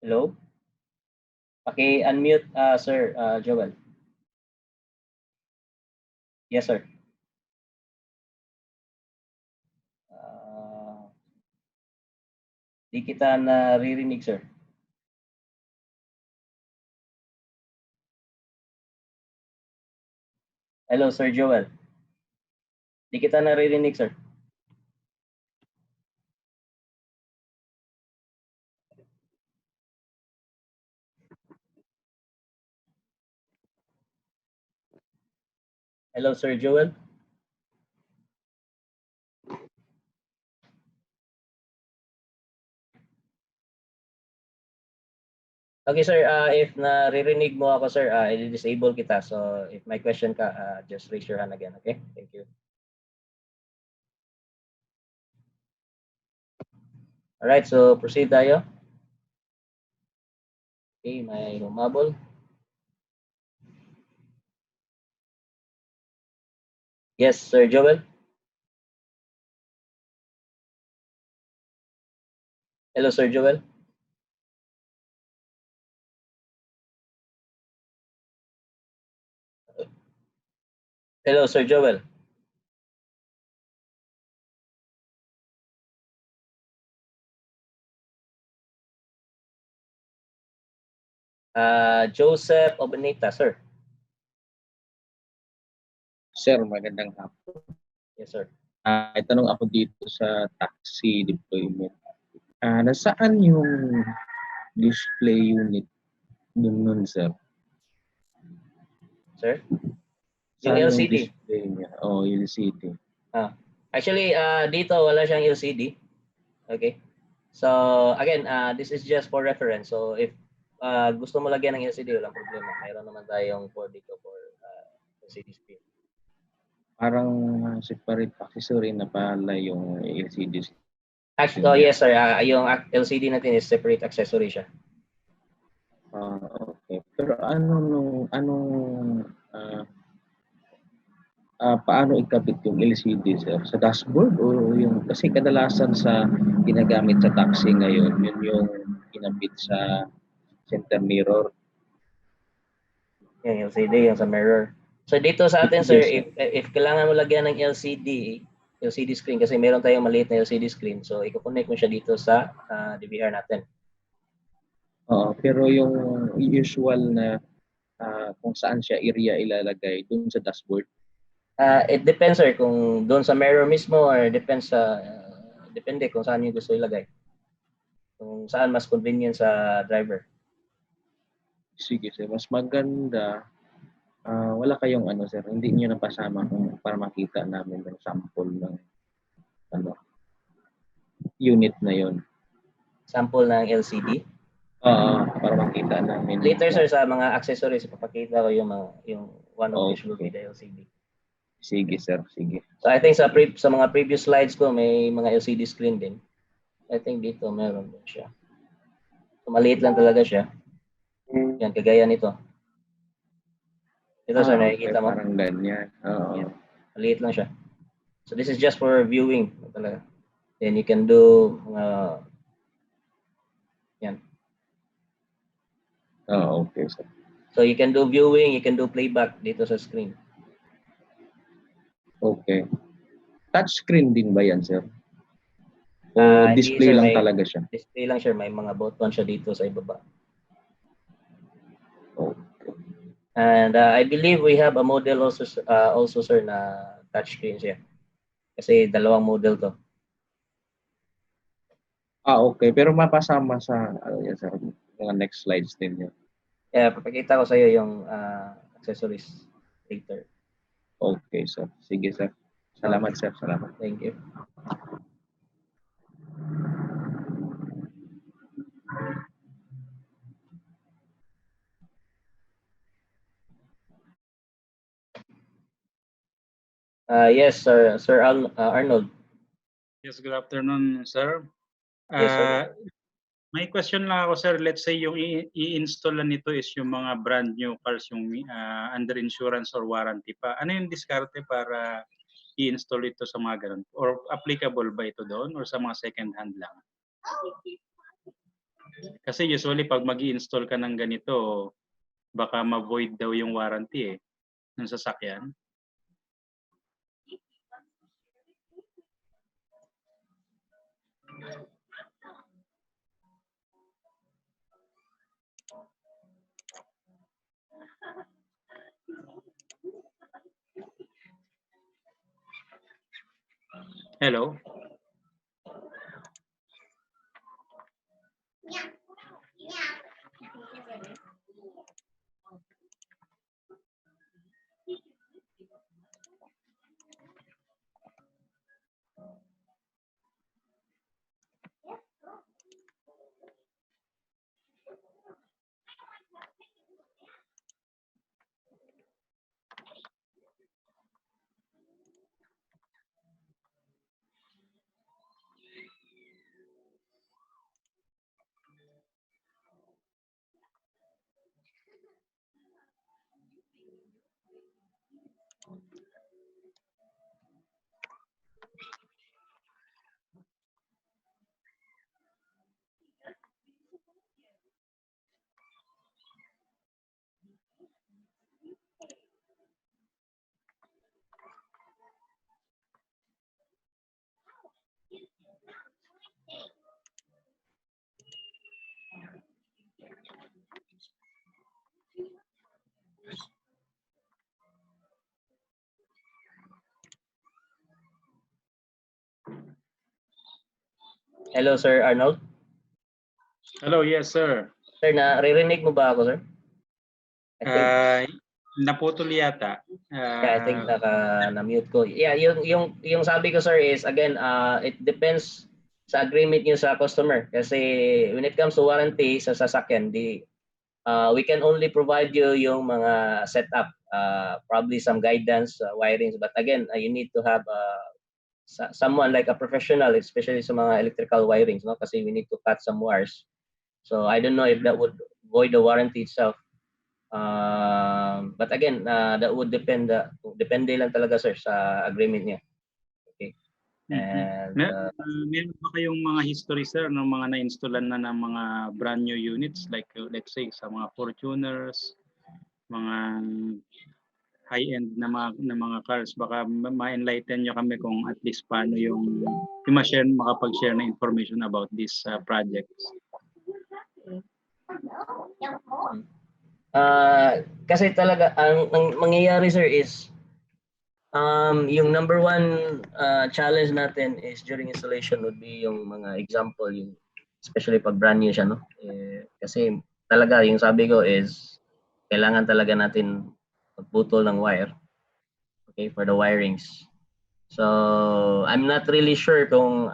Hello? Paki-unmute, sir, Joel. Yes, sir. Di kita naririnig, sir. Hello, Sir Joel. Di kita naririnig, sir. Hello, Sir Joel. Okay, sir. If naririnig mo ako, sir, i-disable kita. So, if may question ka, just raise your hand again. Okay? Thank you. Alright, so proceed tayo. Okay, may humabol. Yes, Sir Joel. Hello, Sir Joel. Hello, Sir Joel. Joseph Obenita, sir. Sir, magandang hapon. Yes, sir. Itanong ako dito sa taxi deployment. Nasaan yung display unit nun, sir? Sir? Saan Yung LCD? Yung display niya? Oh, LCD. Actually, dito wala siyang LCD. Okay. So, again, this is just for reference. So, if gusto mo lagyan ng LCD, walang problema. Mayroon naman tayong for dito for LCD screen. Parang separate accessory na pala yung LCD. Actually, yes, sir. Yung LCD natin is separate accessory siya. Okay. Pero paano ikabit yung LCD, sir? Sa dashboard o yung, kasi kadalasan sa ginagamit sa taxi ngayon, yun yung kinabit sa center mirror. Yung LCD, yung sa mirror. So dito sa atin, sir, Yes, if kailangan mo lagyan ng LCD screen, kasi meron tayong maliit na LCD screen, so i-connect mo siya dito sa DVR natin. Pero yung usual na kung saan siya area ilalagay, dun sa dashboard? It depends, sir, kung doon sa mirror mismo or depende kung saan yung gusto ilagay. Kung saan mas convenient sa driver. Sige, sir. Mas maganda, wala kayong sir, hindi niyo napasama para makita namin yung sample ng unit na yon. Sample ng LCD? Para makita namin. Later, sir, sa mga accessories, ipapakita ko yung one of which will be the LCD. Sige, sir. Sige. So I think sa mga previous slides ko, may mga LCD screen din. I think dito meron din siya. So maliit lang talaga siya. Yan, kagaya nito. Ito, sir, nakikita mo? Parang ganyan. Yan. Maliit lang siya. So this is just for viewing talaga. Then you can do yan. Okay, sir. So you can do viewing, you can do playback dito sa screen. Okay. Touch screen din ba yan, sir? O display sir, lang talaga siya? Display lang siya. May mga button siya dito sa ibaba. Okay. And I believe we have a model also, sir, na touch screen siya. Kasi dalawang model to. Okay. Pero mapasama sa sir, mga next slides din yun. Yeah, papakita ko sa iyo yung accessories later. Okay, sir. Sige, sir. Salamat, sir. Salamat. Thank you. Yes, sir. Sir Arnold. Yes, good afternoon, sir. Yes, sir. May question lang ako, sir. Let's say yung i-install nito is yung mga brand new cars, yung under insurance or warranty pa. Ano yung diskarte para i-install ito sa mga ganun? Or applicable ba ito doon or sa mga second hand lang? Kasi usually pag mag-i-install ka ng ganito, baka ma-void daw yung warranty ng sasakyan. Hello? Hello, Sir Arnold. Hello, yes, sir. Sir, naririnig mo ba ako, sir? I think, Naputol yata. yeah, I think na-mute ko. Yeah, yung sabi ko, sir, is again, it depends sa agreement niyo sa customer. Kasi when it comes to warranty sa sasakyan, we can only provide you yung mga setup, probably some guidance, wirings. But again, you need to have someone like a professional, especially sa mga electrical wirings, no? Kasi we need to cut some wires. So I don't know if that would void the warranty itself. But again, that would depende lang talaga, sir, sa agreement niya. Okay. And meron ba kayong mga history, sir, ng mga na-installan na ng mga brand new units like let's say sa mga Fortuners, mga high-end na mga cars? Baka ma-enlighten nyo kami kung at least paano yung makapag-share na information about these projects. Kasi talaga ang mangyayari, sir, is yung number one challenge natin is during installation would be yung mga example, yung especially pag brand new siya, no? Kasi talaga yung sabi ko is kailangan talaga natin magputol ng wire, okay, for the wirings. So I'm not really sure kung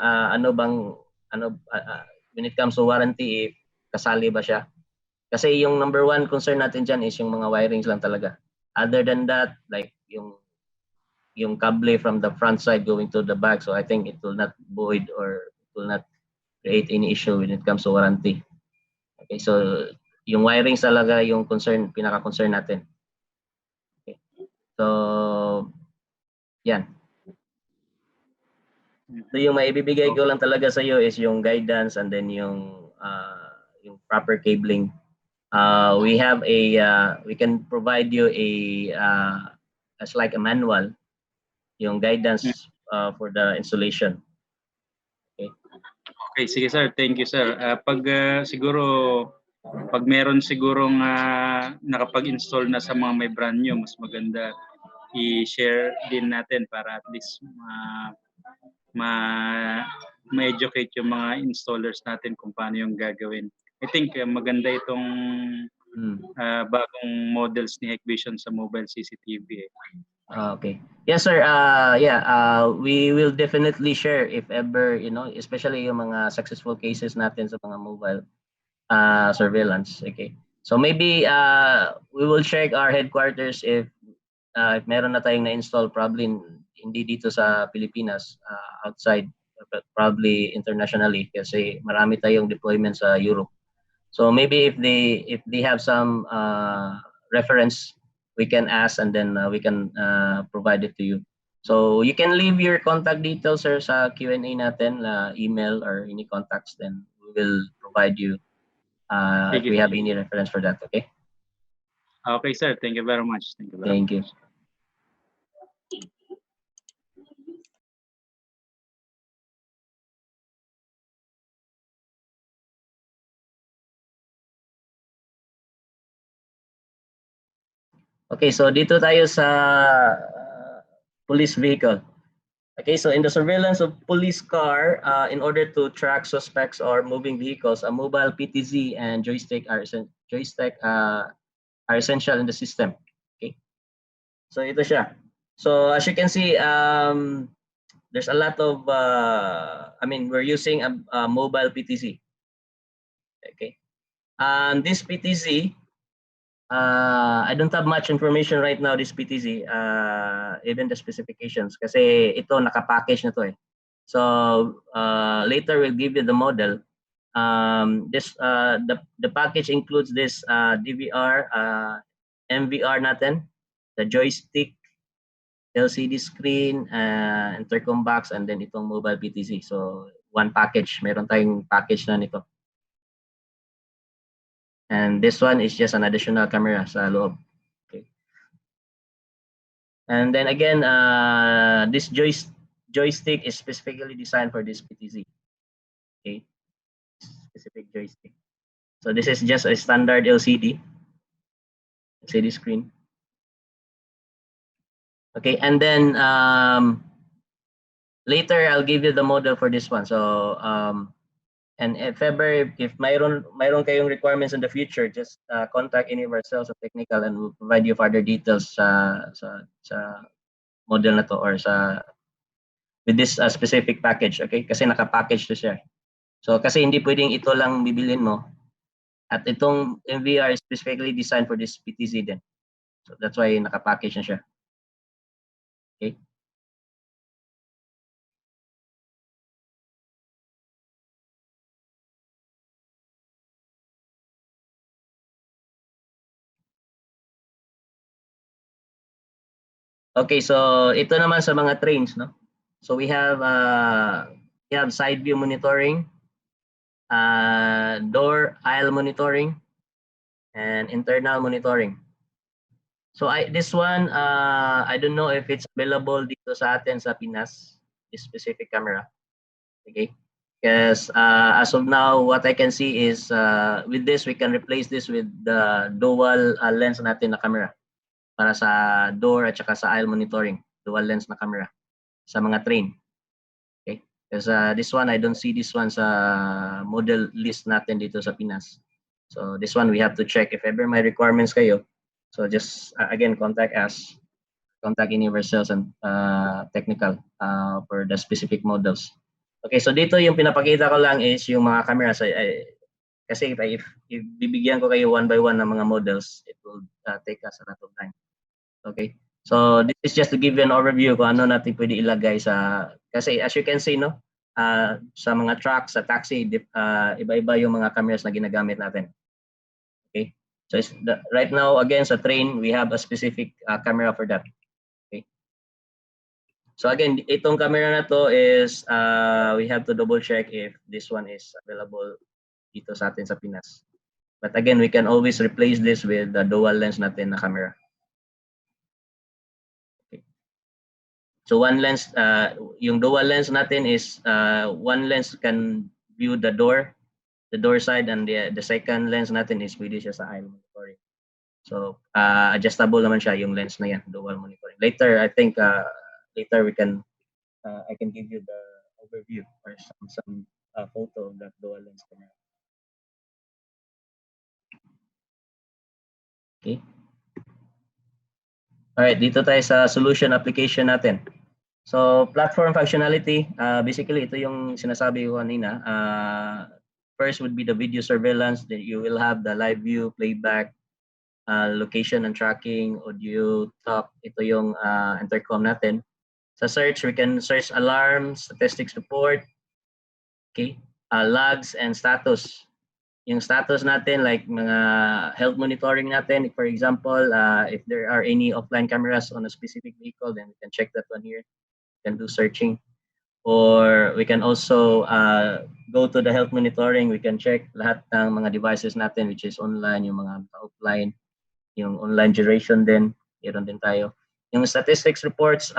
when it comes to warranty, if kasali ba siya. Kasi yung number one concern natin dyan is yung mga wirings lang talaga. Other than that, like yung cable from the front side going to the back, so I think it will not void or it will not create any issue when it comes to warranty. Okay, so yung wirings talaga yung pinaka-concern natin. Okay. So yan. So yung maibibigay ko lang talaga sa iyo is yung guidance and then yung proper cabling. We have we can provide you as like a manual, yung guidance for the installation. Okay. Okay, sige, sir. Thank you, sir. Pag meron sigurong nakapag-install na sa mga may brand new, mas maganda i-share din natin para at least ma-educate yung mga installers natin kung paano yung gagawin. I think maganda itong bagong models ni Hikvision sa mobile CCTV. Okay. Yes, sir. We will definitely share if ever, especially yung mga successful cases natin sa mga mobile surveillance. Okay. So maybe we will check our headquarters if meron na tayong na-install, probably hindi dito sa Pilipinas, outside, but probably internationally kasi marami tayong deployment sa Europe. So maybe if they have some reference, we can ask and then we can provide it to you. So you can leave your contact details, sir, sa Q&A natin, email or any contacts, then we will provide you if we have any reference for that. Okay. Okay, sir. Thank you very much. Thank you. Okay, so dito tayo sa police vehicle. Okay, so in the surveillance of police car, in order to track suspects or moving vehicles, a mobile PTZ and joystick are essential in the system. Okay, so ito siya. So as you can see, there's a lot of, we're using a mobile PTZ. Okay, this PTZ, I don't have much information right now, this PTZ, even the specifications, kasi ito nakapackage na to eh. So later we'll give you the model. The package includes this DVR, MVR natin, the joystick, LCD screen, intercom box, and then itong mobile PTZ. So one package, meron tayong package na nito. And this one is just an additional camera sa loob. Okay. And then again, this joystick is specifically designed for this PTZ. Okay, specific joystick. So this is just a standard LCD screen. Okay, and then later I'll give you the model for this one. So and if ever, if mayroon kayong requirements in the future, just contact any of our sales of technical and we'll provide you further details sa model na to or with this specific package. Okay, kasi naka-package to siya. So kasi hindi pwedeng ito lang bibilin mo. At itong MVR is specifically designed for this PTZ din. So that's why naka-package na siya. Okay. Okay, so ito naman sa mga trains, no? So we have side view monitoring, door aisle monitoring, and internal monitoring. So this one, I don't know if it's available dito sa atin sa Pinas, this specific camera. Okay, because as of now, what I can see is with this, we can replace this with the dual lens natin na camera para sa door at saka sa aisle monitoring, dual lens na camera sa mga train. Okay, because this one, I don't see this one sa model list natin dito sa Pinas. So this one we have to check if ever may requirements kayo. So just again, contact us, contact any of our sales and technical for the specific models. Okay, so dito yung pinapakita ko lang is yung mga cameras. Kasi if bibigyan ko kayo one by one ng mga models, it will take us a lot of time. Okay, so this is just to give you an overview kung ano natin pwede ilagay sa, kasi as you can see, no, sa mga truck, sa taxi, iba-iba yung mga cameras na ginagamit natin. Okay, so right now, again, sa train, we have a specific camera for that. Okay, so again, itong camera na to is, we have to double check if this one is available dito sa atin sa Pinas. But again, we can always replace this with the dual lens natin na camera. So one lens, yung dual lens natin is one lens can view the door side, and the second lens natin is pwede siya sa aisle monitoring. So adjustable naman siya yung lens na yan, dual monitoring. Later, I think later we can I can give you the overview or some photo of that dual lens camera. Okay. Alright, dito tayo sa solution application natin. So platform functionality, basically ito yung sinasabi ko kanina. First would be the video surveillance. Then you will have the live view, playback, location and tracking, audio, talk. Ito yung intercom natin. Sa search, we can search alarm, statistics report, okay, logs and status. Yung status natin, like mga health monitoring natin, for example, if there are any offline cameras on a specific vehicle, then we can check that one here. We can do searching. Or we can also go to the health monitoring. We can check lahat ng mga devices natin, which is online, yung mga offline, yung online duration din, meron din tayo. Yung statistics reports,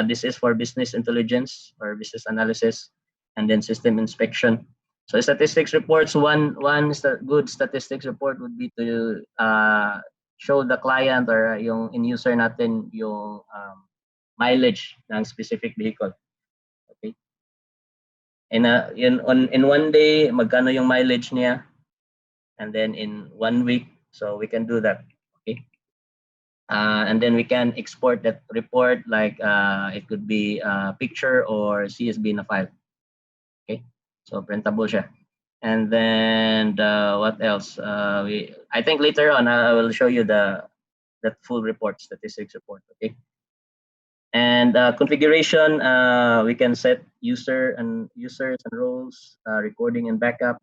this is for business intelligence or business analysis, and then system inspection. So statistics reports, one good statistics report would be to show the client or yung in user natin yung mileage ng specific vehicle. Okay? And in one day, magkano yung mileage niya? And then in 1 week, so we can do that. Okay? And then we can export that report like it could be a picture or CSV na file. Okay? So printable siya. And then what else? I think later on I will show you that full report, statistics report. Okay. And configuration, we can set users and roles, recording and backup,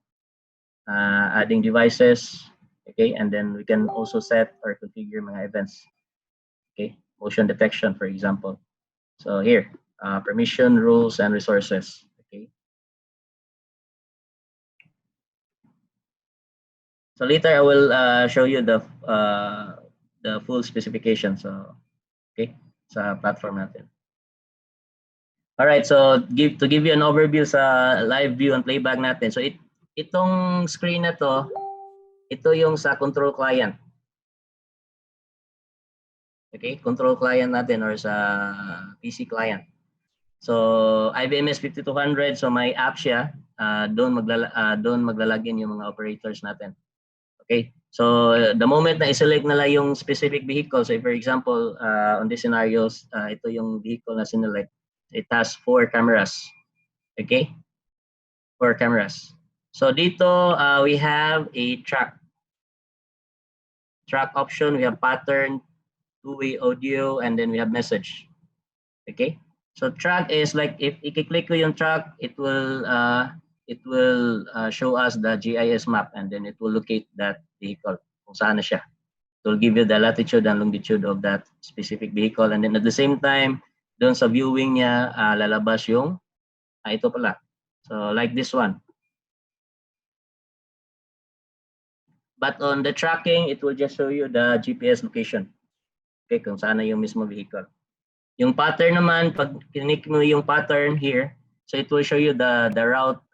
adding devices. Okay, and then we can also set or configure mga events. Okay, motion detection, for example. So here, permission, rules, and resources. Okay. So later I will show you the full specification. So okay, sa platform natin. All right, so to give you an overview sa live view and playback natin. So itong screen na to, ito yung sa control client. Okay, control client natin or sa PC client. So IBM S5200, so may app siya. Doon maglalagin yung mga operators natin. Okay, so the moment na i-select nila yung specific vehicle, so for example, on these scenarios, ito yung vehicle na sinelect. It has 4 cameras. Okay, 4 cameras. So dito we have a track option. We have pattern, two-way audio, and then we have message. Okay, so track is like if i-click ko yung track, it will show us the GIS map, and then it will locate that vehicle kung saan na siya. It will give you the latitude and longitude of that specific vehicle, and then at the same time doon sa viewing niya lalabas yung ito pala. So like this one. But on the tracking, it will just show you the GPS location. Okay, kung saan na yung mismo vehicle. Yung pattern naman, pag click mo yung pattern here, so it will show you the route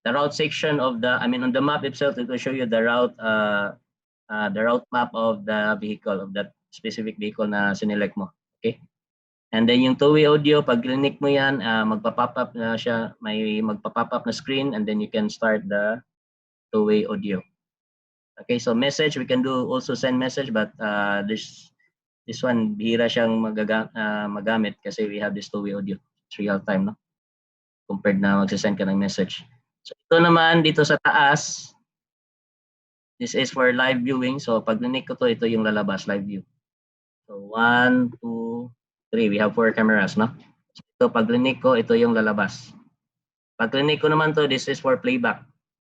the route section of the, on the map itself, it will show you the route map of the vehicle, of that specific vehicle na sinelect mo. Okay? And then yung two-way audio, pag click mo yan, magpa-pop up na siya, may magpa-pop up na screen, and then you can start the two-way audio. Okay, so message, we can do also send message, but this one, bihira siyang magamit kasi we have this two-way audio. It's real time, no? Compared na magsasend ka ng message. So ito naman, dito sa taas, this is for live viewing. So pag click ko to, ito yung lalabas, live view. So 1, 2, 3. We have 4 cameras, no? So pag click ko, ito yung lalabas. Pag click ko naman to, this is for playback.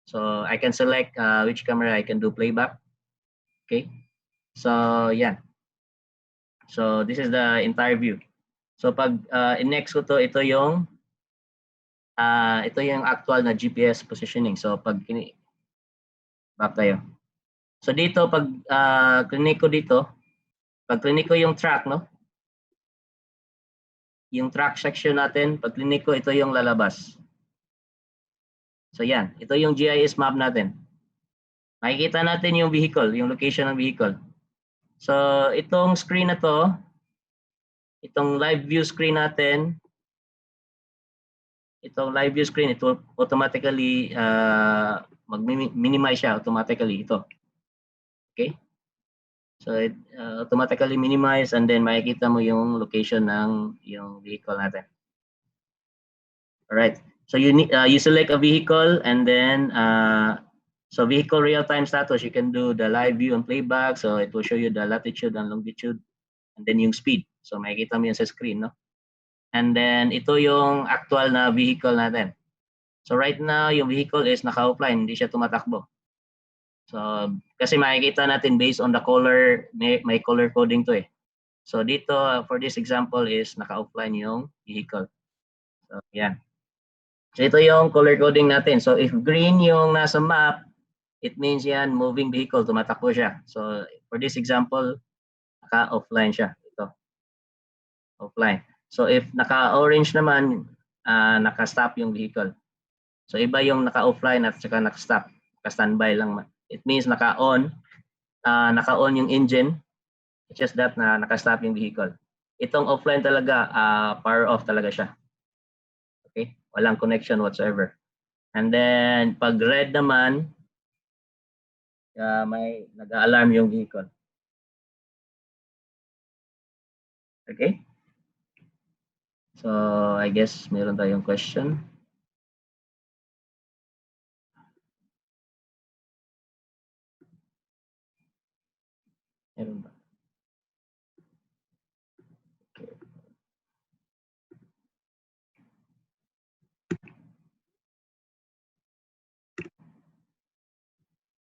So I can select which camera I can do playback. Okay. So yeah. So this is the entire view. So pag in-next ko to, ito yung actual na GPS positioning. So pag back tayo. So dito pag click ko dito, pag click ko yung track, no? Yung track section natin, pag click ko, ito yung lalabas. So yan, ito yung GIS map natin. Makikita natin yung vehicle, yung location ng vehicle. So itong screen na to, itong live view screen natin, it will automatically mag-minimize siya automatically ito. Okay? So it automatically minimize, and then makikita mo yung location ng yung vehicle natin. All right. So you select a vehicle, and then so vehicle real-time status, you can do the live view and playback. So it will show you the latitude and longitude, and then yung speed. So makikita mo yun sa screen, no? And then ito yung actual na vehicle natin. So right now, yung vehicle is naka-offline, hindi siya tumatakbo. So kasi makikita natin based on the color, may color coding to eh. So dito for this example is naka-offline yung vehicle. So yan. So ito yung color coding natin. So if green yung nasa map, it means yan moving vehicle, tumatakbo siya. So for this example, naka-offline siya. Ito. Offline. So if naka-orange naman, naka-stop yung vehicle. So iba yung naka-offline at saka naka-stop. Naka-standby lang it means naka-on yung engine. It's just that na naka-stop yung vehicle. Itong offline talaga, power off talaga siya. Okay? Walang connection whatsoever. And then, pag red naman, may nag-alarm yung vehicle. Okay? So, I guess meron tayong question. Meron ba? Okay.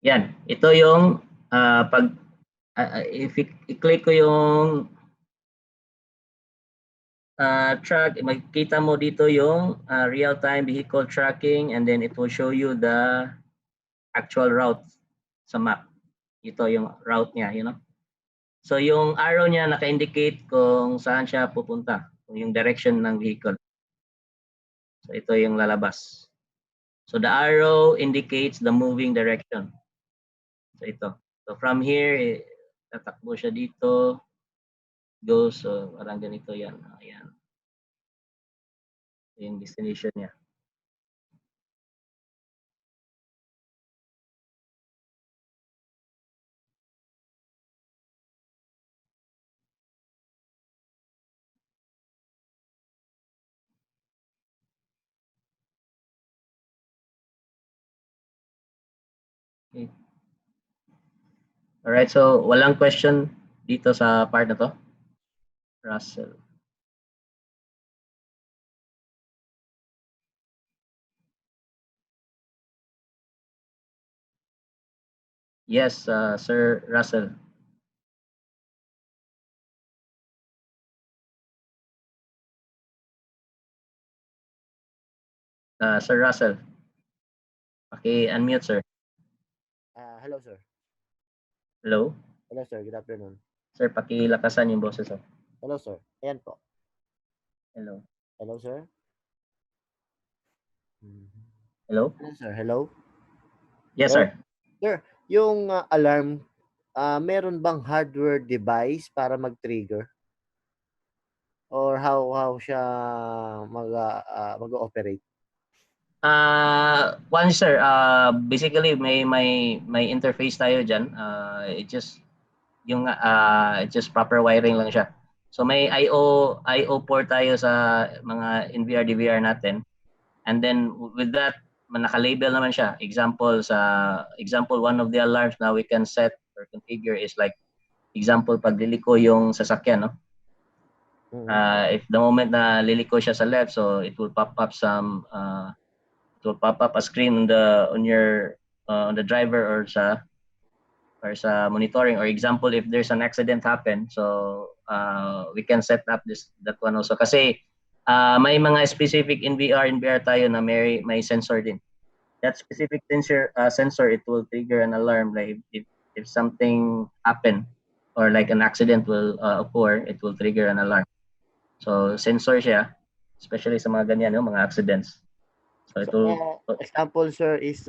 Yan. Ito yung pag if i-click ko yung track, makikita mo dito yung real-time vehicle tracking, and then it will show you the actual route sa map. Ito yung route niya, you know. So yung arrow niya naka-indicate kung saan siya pupunta, yung direction ng vehicle. So ito yung lalabas. So the arrow indicates the moving direction. So ito. So from here, tatakbo siya dito. Goes, so parang ganito yan. Ayan. Yung destination niya. Okay. Alright, so walang question dito sa part na to? Russell. Yes, Sir Russell. Sir Russell. Paki-unmute, sir. Hello, sir. Hello? Hello, sir. Good afternoon. Sir, pakilakasan yung boses, sir. Hello, sir. Ayan po. Hello. Hello, sir. Hello? Hello, sir. Hello? Yes, sir. Sir, yung alarm, meron bang hardware device para mag-trigger? Or how siya mag-ooperate? One, sir, basically may interface tayo diyan. It just proper wiring lang siya. So may IO port tayo sa mga NVR DVR natin. And then with that, naka-label naman siya. Example, one of the alarms na we can set or configure is like, example, pag liliko yung sasakyan, no? If the moment na liliko siya sa left, so it will pop up a screen on the driver or sa monitoring. Or example, if there's an accident happen, so we can set up that one also. Kasi may mga specific NVR tayo na may sensor din. That specific sensor, it will trigger an alarm. Like if something happen or like an accident will occur, it will trigger an alarm. So sensor siya, especially sa mga ganyan, mga accidents. So it will. Example, sir, is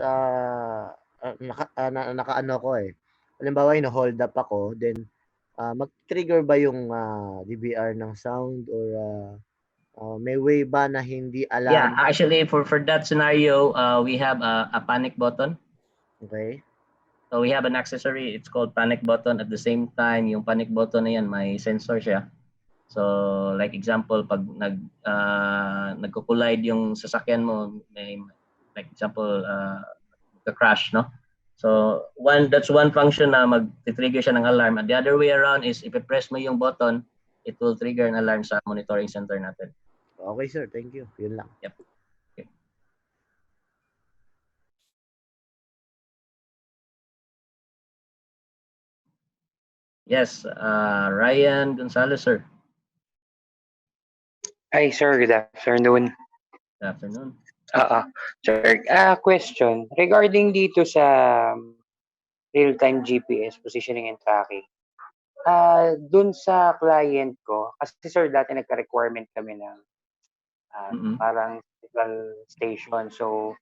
nakaano ko eh. Halimbawa, hold up ako, then mag-trigger ba yung DVR ng sound or may way ba na hindi alam? Yeah, actually for that scenario, we have a panic button. Okay. So we have an accessory, it's called panic button. At the same time, yung panic button na yan, may sensor siya. So like example, pag nagko-collide yung sasakyan mo, may like example, nagka-crash, no? So that's one function na mag-trigger siya ng alarm. And the other way around is if i-press mo yung button, it will trigger an alarm sa monitoring center natin. Okay, sir. Thank you. Yun lang. Yep. Okay. Yes, Ryan Gonzalez, sir. Hi, sir. Good afternoon. Good afternoon. Sir, question regarding dito sa real-time GPS positioning and tracking. Dun sa client ko, kasi sir, dati nagka-requirement kami ng parang physical station. So,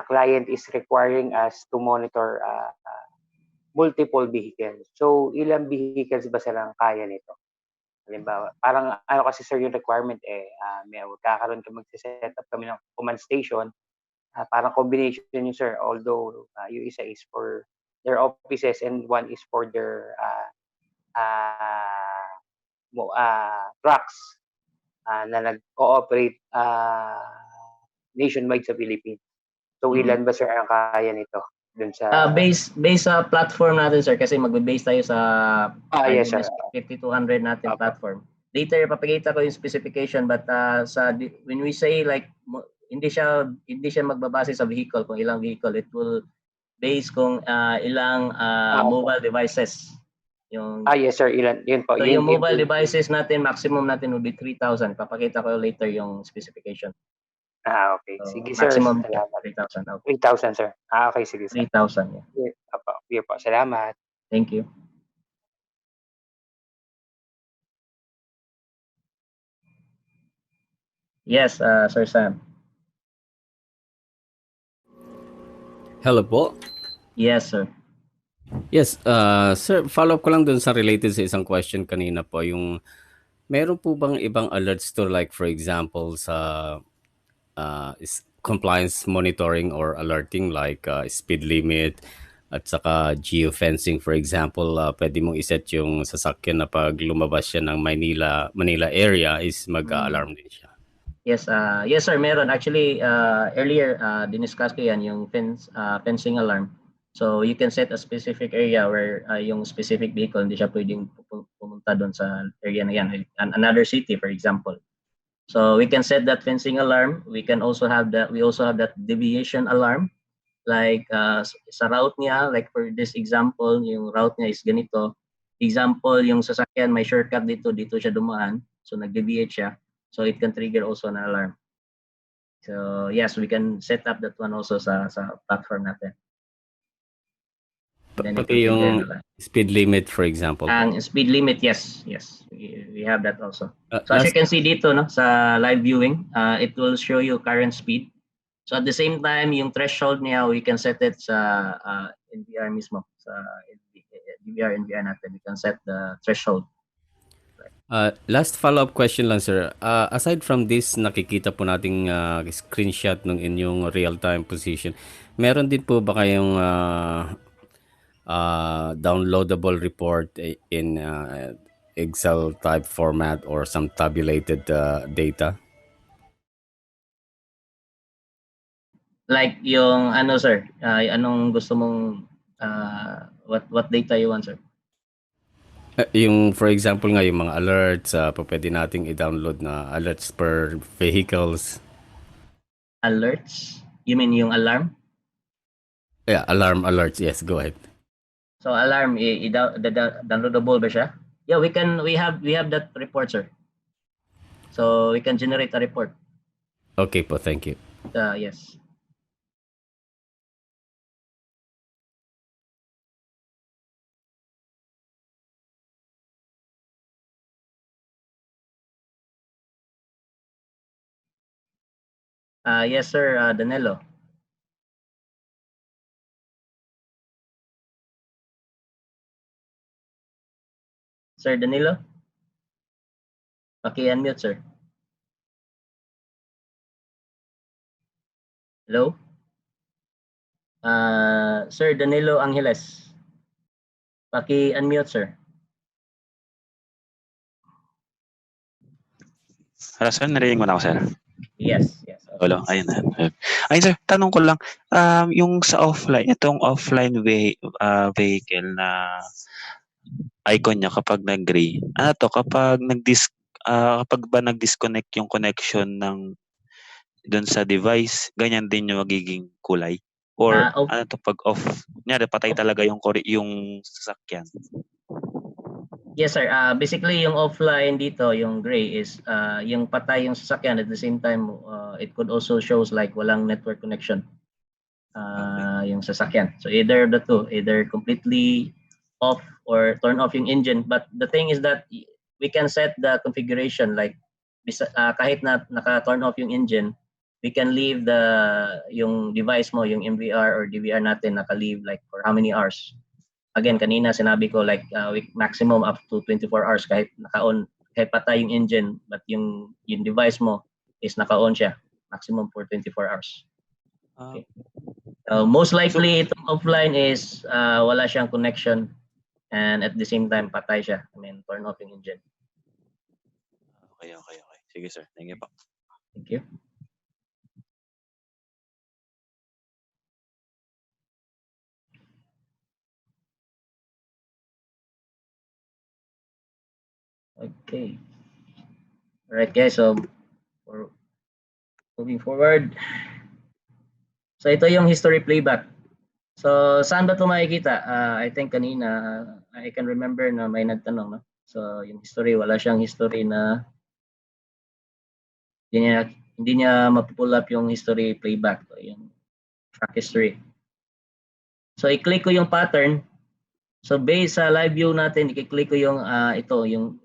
client is requiring us to monitor multiple vehicles. So, ilang vehicles ba silang kaya nito? Halimbawa, parang ano kasi sir yung requirement may magkakaroon magse-set up kami ng command station. Parang combination yun sir, although yung isa is for their offices and one is for their trucks na nag-cooperate nationwide sa Philippines. So ilan ba sir ang kaya nito dun sa base sa platform natin sir kasi magbe-base tayo sa yes sir. 5200 natin platform. Later papakita ko yung specification but when we say like hindi siya magbabase sa vehicle kung ilang vehicle, it will base kung ilang mobile devices. Yung yes sir, ilan yun po. So yung mobile devices natin maximum natin will be 3,000. Papakita ko later yung specification. Okay. So, sige sir. Maximum Salamat. 3,000. Okay. 3,000 sir. Okay, sige sir. 3,000. Yeah. Po. Salamat. Thank you. Yes, Sir Sam. Hello po. Yes, sir. Yes, sir, follow up ko lang dun sa related sa isang question kanina po, yung meron po bang ibang alerts to like for example sa compliance monitoring or alerting like speed limit at saka geofencing for example, pwede mong iset yung sasakyan na pag lumabas siya ng Manila area is mag-alarm din siya. Yes, yes sir, meron. Actually, earlier diniscuss ko yan yung fencing alarm. So you can set a specific area where yung specific vehicle hindi siya pwedeng pumunta doon sa area na yan. Another city for example. So we can set that fencing alarm. We also have that deviation alarm. Like sa route niya, like for this example, yung route niya is ganito. Example, yung sasakyan may shortcut dito siya dumaan. So nag-deviate siya. So it can trigger also an alarm. So yes, we can set up that one also sa platform natin. Pati yung speed limit for example. Ang speed limit, yes. We have that also. So as you can see dito no sa live viewing, it will show you current speed. So at the same time, yung threshold niya, we can set it sa NVR mismo. Sa NVR natin, we can set the threshold. Last follow-up question lang sir. Aside from this, nakikita po nating screenshot ng inyong real-time position. Meron din po ba kayong downloadable report in Excel type format or some tabulated data? Like yung ano sir, anong gusto mong what data you want sir? Yung for example nga yung mga alerts, pwede nating i-download na alerts per vehicles. Alerts? You mean yung alarm? Yeah, alarm alerts. Yes, go ahead. So alarm, downloadable ba siya? Yeah, we have that report sir. So we can generate a report. Okay po, thank you. Yes. Yes sir, Danilo. Sir Danilo? Unmute sir. Hello? Sir Danilo Angeles. Unmute sir. Hello sir, narinig mo na ako sir? Yes. Hello, ayun na. Ay sir, tanong ko lang, yung sa itong offline vehicle na icon niya kapag nag-gray, kapag nag-disconnect yung connection ng doon sa device, ganyan din yung magiging kulay? Or pag off, patay talaga yung sasakyan? Yes sir, basically yung offline dito, yung gray is yung patay yung sasakyan, at the same time it could also shows like walang network connection yung sasakyan. So either of the two, either completely off or turn off yung engine. But the thing is that we can set the configuration like kahit na naka-turn off yung engine, we can leave yung device mo, yung MVR or DVR natin naka-leave like for how many hours. Again, kanina sinabi ko like maximum up to 24 hours kahit naka-on, kahit patay yung engine, but yung device mo is naka-on siya, maximum for 24 hours. Okay. Most likely itong offline is wala siyang connection and at the same time patay siya. I mean, turn off yung engine. Okay. Sige sir, thank you po. Thank you. Okay. All right, guys. So, for moving forward. So, ito yung history playback. So, saan ba ito makikita? I think kanina, I can remember na may nagtanong. No? So, yung history, wala siyang history na hindi niya mapupull up yung history playback. So, yung track history. So, i-click ko yung pattern. So based sa live view natin, i-click ko yung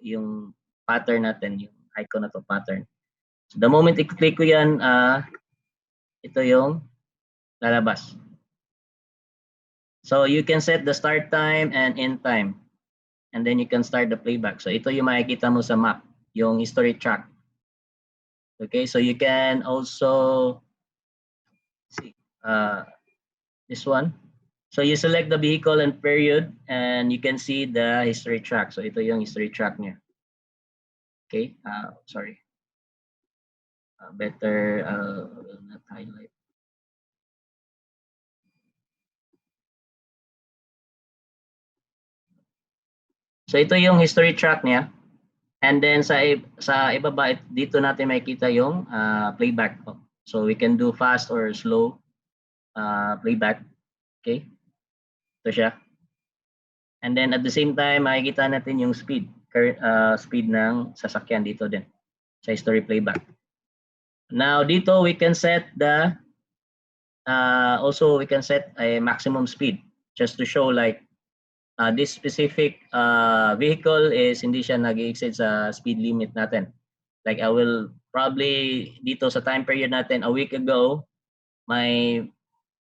yung pattern natin, yung icon na to, pattern. So the moment i-click ko yan, ito yung lalabas. So you can set the start time and end time. And then you can start the playback. So ito yung makikita mo sa map, yung history track. Okay, so you can also see this one. So you select the vehicle and period and you can see the history track. So ito yung history track niya. Okay, sorry. Better will not highlight. So ito yung history track niya. And then sa ibaba dito natin makikita yung playback. So we can do fast or slow playback. Okay? Ito siya. And then at the same time makikita natin yung speed, speed ng sasakyan dito din sa history playback. Now dito we can set the also we can set a maximum speed just to show like this specific vehicle is hindi siya nag-exceed sa speed limit natin. Like I will probably dito sa time period natin a week ago may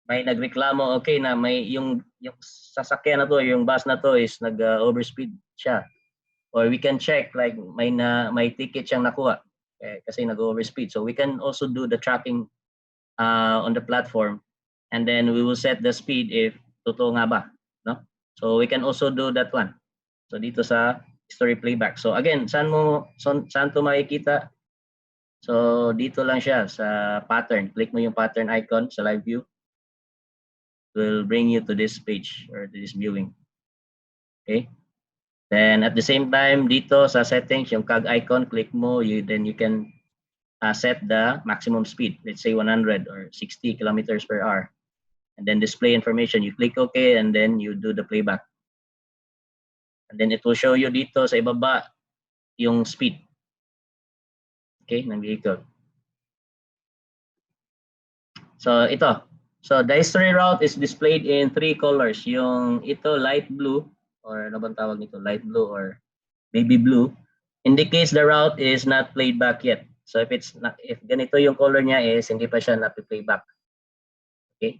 nagreklamo okay na may yung sasakyan na to, yung bus na to is nag-overspeed siya. Or we can check like may ticket siyang nakuha kasi nag-overspeed. So we can also do the tracking on the platform and then we will set the speed if totoo nga ba, no? So we can also do that one. So dito sa history playback. So again, saan to makikita? So dito lang siya sa pattern. Click mo yung pattern icon sa live view. It will bring you to this page or to this viewing. Okay? Then at the same time dito sa settings, yung cog icon, click mo, then you can set the maximum speed. Let's say 100 or 60 kilometers per hour. And then display information. You click OK and then you do the playback. And then it will show you dito sa ibaba yung speed. Okay, ng vehicle. So ito. So the history route is displayed in 3 colors. Yung ito light blue or ano bang tawag nito? Light blue or baby blue indicates the route is not played back yet. So if ganito yung color niya is hindi pa siya na-playback. Okay?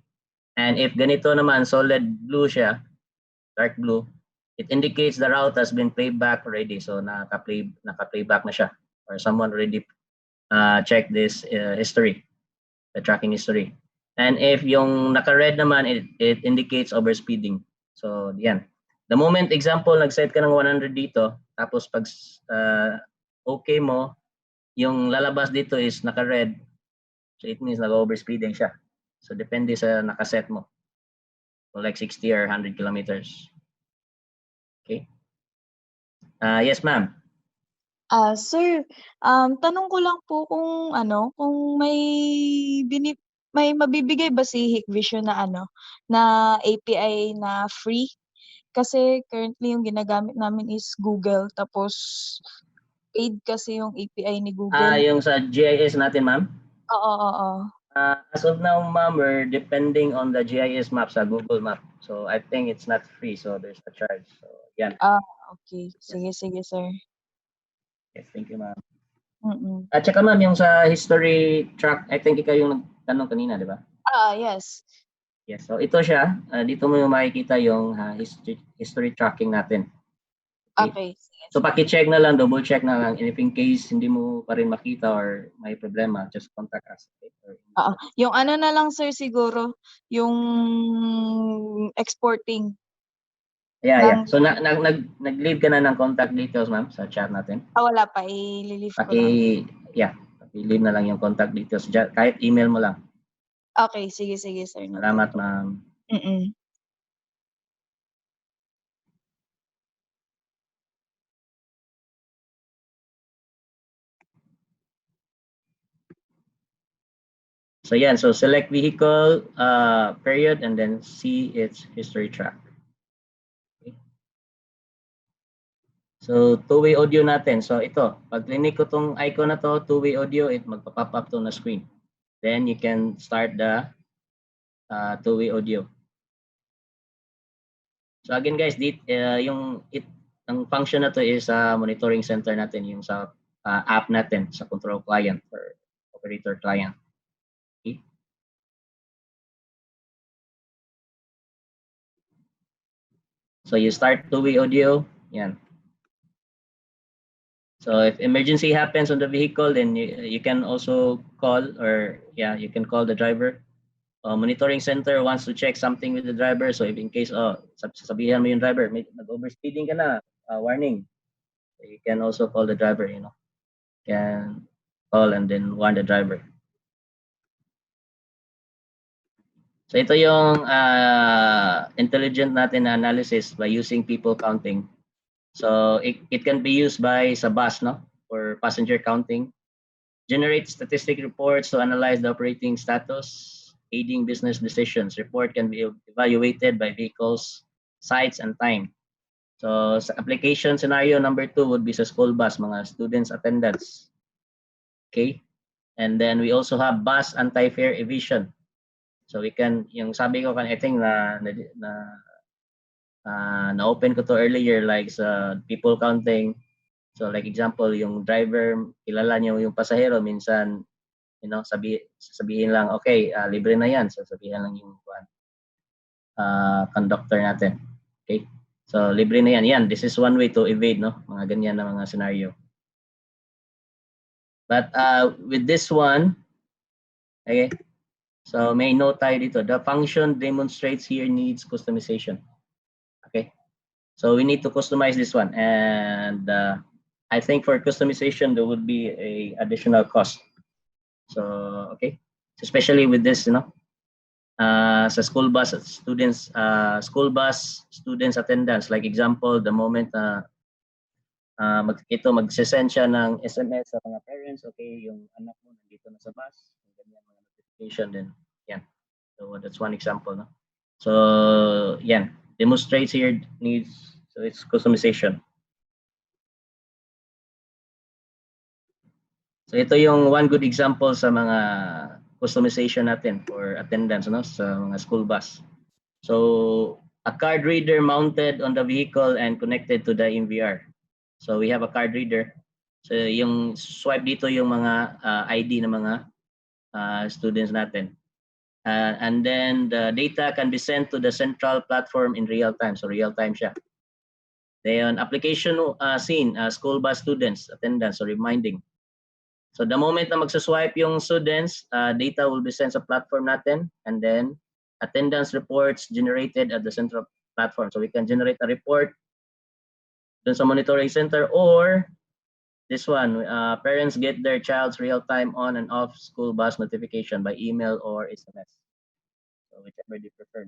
And if ganito naman solid blue siya, dark blue, it indicates the route has been played back already. So naka-playback na siya or someone already checked this history, the tracking history. And if yung naka-red naman, it indicates overspeeding. So yan. The moment example nag-set ka ng 100 dito, tapos pag okay mo, yung lalabas dito is naka-red. So it means nag-overspeeding siya. So depende sa nakaset mo. So like 60 or 100 kilometers. Okay. Yes, ma'am. Sir, tanong ko lang po kung may mabibigay ba si Hikvision na na API na free? Kasi currently yung ginagamit namin is Google tapos paid kasi yung API ni Google. Yung sa GIS natin, ma'am? Oo. As of now, ma'am, we're depending on the GIS map sa Google Map. So I think it's not free, so there's a charge. So yan. Okay. Sige, sir. Yes, thank you, ma'am. At saka ma'am, yung sa history track, I think ikaw yung nagtanong kanina, di ba? Yes. Yes, so ito siya. Dito mo yung makikita yung history tracking natin. Okay. So paki-check na lang, double check na lang. And if in case hindi mo pa rin makita or may problema, just contact us. Okay? Yung ano na lang sir siguro, yung exporting. Yeah. So nag-leave ka na ng contact details ma'am sa chat natin. Wala pa, i-leave ko lang. Paki-leave na lang yung contact details. Kahit email mo lang. Okay, sige sir. Salamat ma'am. So yan, so select vehicle, period, and then see its history track. Okay. So two-way audio natin. So ito, pag clinic ko tong icon na to, two-way audio, it magpa-pop up to na screen. Then you can start the two-way audio. So again guys, ang function na to is monitoring center natin, yung sa app natin, sa control client or operator client. Okay. So you start two-way audio, yan. So if emergency happens on the vehicle, then you can also call you can call the driver. Monitoring center wants to check something with the driver. So if in case, sasabihan mo yung driver, nag-overspeeding ka na, warning. So you can also call the driver, can call and then warn the driver. So ito yung intelligent natin na analysis by using people counting. So it can be used by sa bus, for passenger counting. Generate statistic reports to analyze the operating status, aiding business decisions. Report can be evaluated by vehicles, sites, and time. So sa application scenario number 2 would be sa school bus, mga students attendance. Okay? And then we also have bus anti-fare evasion. So we can, yung sabi ko I think na-open ko to earlier, like sa people counting. So like example, yung driver, kilala niyo yung pasahero, minsan, sabihin lang, okay, libre na yan. So sabihin lang yung conductor natin. Okay? So libre na yan. This is one way to evade, mga ganyan na mga scenario. But with this one, okay, so may note tayo dito. The function demonstrates here needs customization. Okay? So we need to customize this one. And I think for customization, there would be a additional cost. So, okay. Especially with this, sa school bus students attendance. Like example, the moment magsisend siya ng SMS sa mga parents, okay, yung anak mo nandito na sa bus, ganyan mga notification din. Yan. So that's one example, So, yan. Demonstrates here needs, so it's customization. So ito yung one good example sa mga customization natin for attendance, sa mga school bus. So a card reader mounted on the vehicle and connected to the MVR. So we have a card reader. So yung swipe dito yung mga ID ng mga students natin. And then the data can be sent to the central platform in real time. So real time siya. Then application scene, school bus students attendance, so reminding. So the moment na magsaswipe yung students, data will be sent sa platform natin, and then attendance reports generated at the central platform. So we can generate a report dun sa monitoring center, or this one, parents get their child's real-time on and off school bus notification by email or SMS. So whichever they prefer,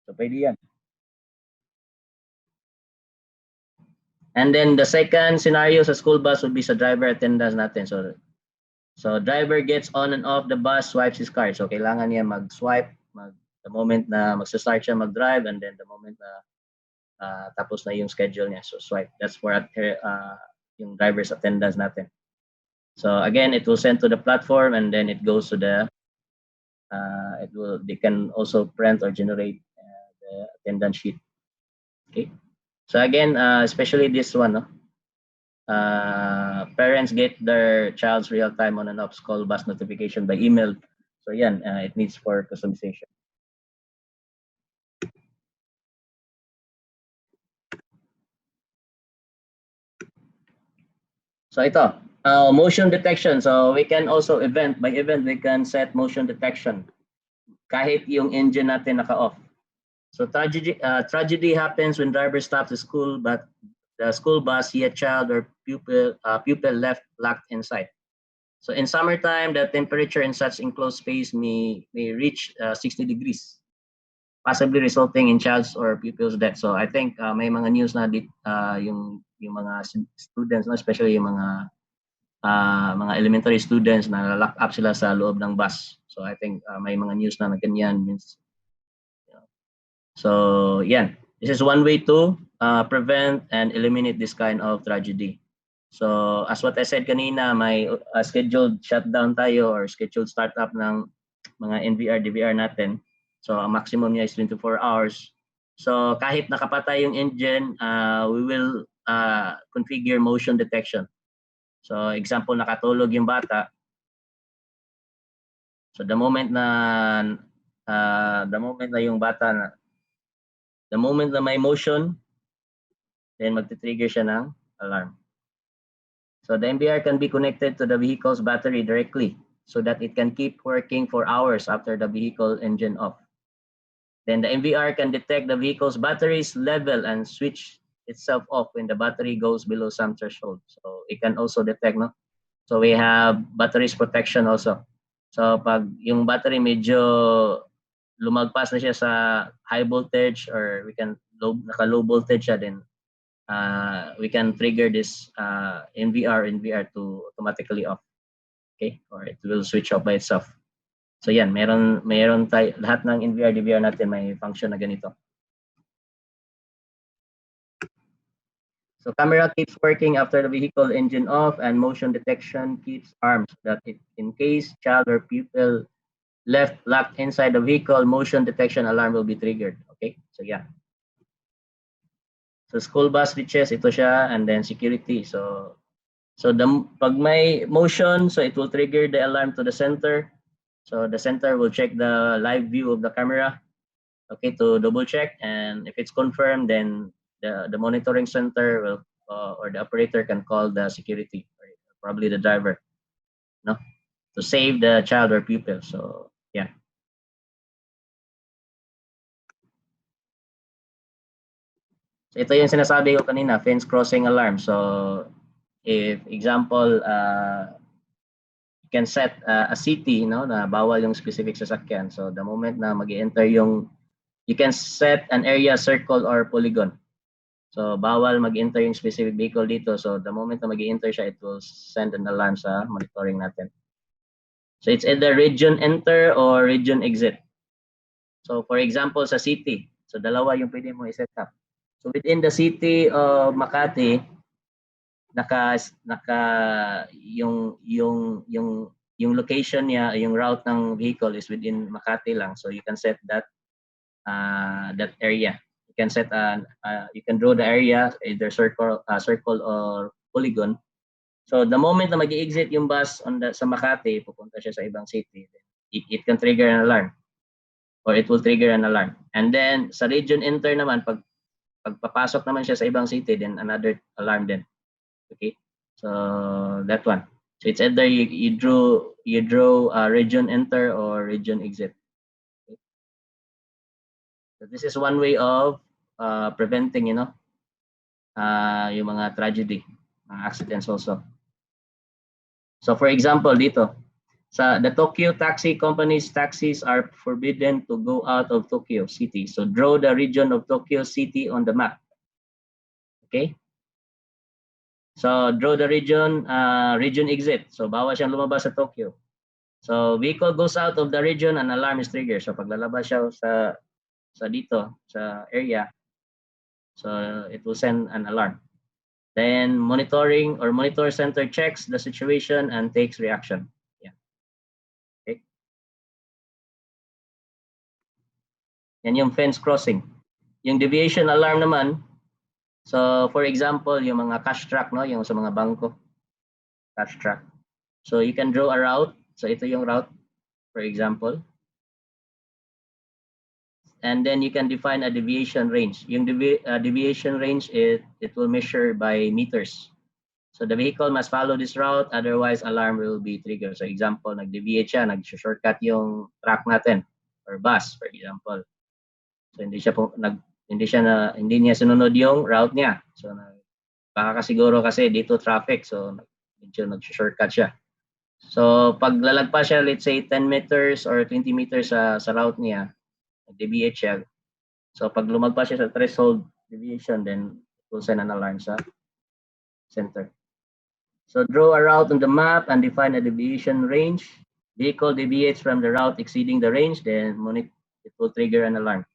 So pwede yan. And then the second scenario sa school bus would be sa driver attendance natin. So driver gets on and off the bus, swipes his card. So kailangan niya mag-swipe the moment na magsa-start siya mag-drive, and then the moment na tapos na yung schedule niya. So swipe. That's for yung driver's attendance natin. So again, it will send to the platform, and then it goes to the they can also print or generate the attendance sheet. Okay. So again, especially this one, parents get their child's real-time on and off school bus notification by email. So yan, it needs for customization. So ito, motion detection. So we can also by event, we can set motion detection kahit yung engine natin naka-off. So tragedy happens when driver stops the school, but the school bus see a child or pupil left locked inside. So in summertime, the temperature in such enclosed space may reach 60 degrees, possibly resulting in child's or pupil's death. So I think may mga news na yung mga students, especially yung mga elementary students na lock up sila sa loob ng bus. So I think may mga news na ganyan means. So yan, this is one way to prevent and eliminate this kind of tragedy. So as what I said kanina, may scheduled shutdown tayo or scheduled startup ng mga NVR, DVR natin. So ang maximum niya is 24 hours. So kahit nakapatay yung engine, we will configure motion detection. So example, nakatulog yung bata. So the moment na yung bata the moment na may motion, then magti-trigger siya ng alarm. So the NVR can be connected to the vehicle's battery directly so that it can keep working for hours after the vehicle engine off. Then the NVR can detect the vehicle's battery's level and switch itself off when the battery goes below some threshold. So it can also detect, no? So we have batteries protection also. So pag yung battery medyo lumagpas na siya sa high voltage or naka-low voltage siya, then we can trigger this NVR to automatically off. Okay? Or it will switch off by itself. So yan, meron tayo, lahat ng NVR, DVR natin may function na ganito. So camera keeps working after the vehicle engine off, and motion detection keeps armed so that in case child or pupil left locked inside the vehicle, motion detection alarm will be triggered. Okay, so yeah. So school bus switches, ito siya, and then security. So pag may motion, so it will trigger the alarm to the center. So the center will check the live view of the camera, okay, to double check, and if it's confirmed, then the monitoring center will or the operator can call the security, or probably the driver, no, to save the child or pupil. So yeah. So ito yung sinasabi ko kanina, fence crossing alarm. So if example, you can set a city, no, na bawal yung specific sasakyan. So the moment na mag-enter you can set an area, circle, or polygon. So bawal mag-enter yung specific vehicle dito. So the moment na mag-enter siya, it will send an alarm sa monitoring natin. So it's either region enter or region exit. So for example, sa city, so dalawa yung pwede mo i-set up. So within the city of Makati, yung location niya, yung route ng vehicle is within Makati lang. So you can set that area. You can set you can draw the area, either circle or polygon. So the moment na mag-exit yung bus sa Makati, pupunta siya sa ibang city, it can trigger an alarm, or it will trigger an alarm. And then sa region enter naman, pagpapasok naman siya sa ibang city, then another alarm din. Okay, so that one. So it's either you draw region enter or region exit. Okay. So this is one way of preventing, yung mga tragedy, accidents also. So for example, dito, the Tokyo taxi company's taxis are forbidden to go out of Tokyo City. So draw the region of Tokyo City on the map. Okay? So draw the region exit. So bawal siyang lumabas sa Tokyo. So vehicle goes out of the region, an alarm is triggered. So pag lalabas siya sa dito, sa area, so it will send an alarm. Then monitor center checks the situation and takes reaction. Yeah. Okay. Yan yung fence crossing. Yung deviation alarm naman, So for example, yung mga cash track, no, yung sa mga bangko, cash track. So you can draw a route. So ito yung route, for example. And then you can define a deviation range. Yung deviation range, it will measure by meters. So the vehicle must follow this route, otherwise alarm will be triggered. So example, nag-deviate siya, nag-shortcut yung track natin or bus, for example. So hindi niya sununod yung route niya. So baka siguro kasi dito traffic, so medyo nag-shortcut siya. So pag lalagpas siya, let's say 10 meters or 20 meters sa route niya, deviate siya. So pag lumagpas siya sa threshold deviation, then it will send an alarm sa center. So draw a route on the map and define a deviation range. Vehicle deviates from the route exceeding the range, then it will trigger an alarm.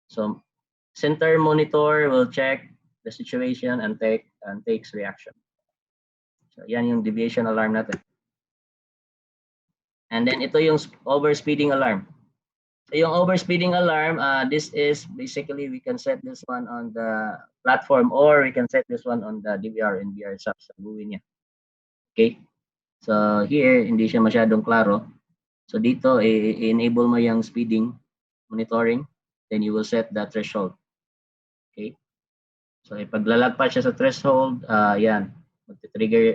So center monitor will check the situation and takes reaction. So yan yung deviation alarm natin. And then ito yung overspeeding alarm. So yung overspeeding alarm, this is basically we can set this one on the platform or we can set this one on the DVR and VR subs sa GUI niya. Okay? So here, hindi siya masyadong klaro. So dito, i-enable mo yung speeding monitoring. Then you will set the threshold. Okay? So ipaglalagpas siya sa threshold, yan.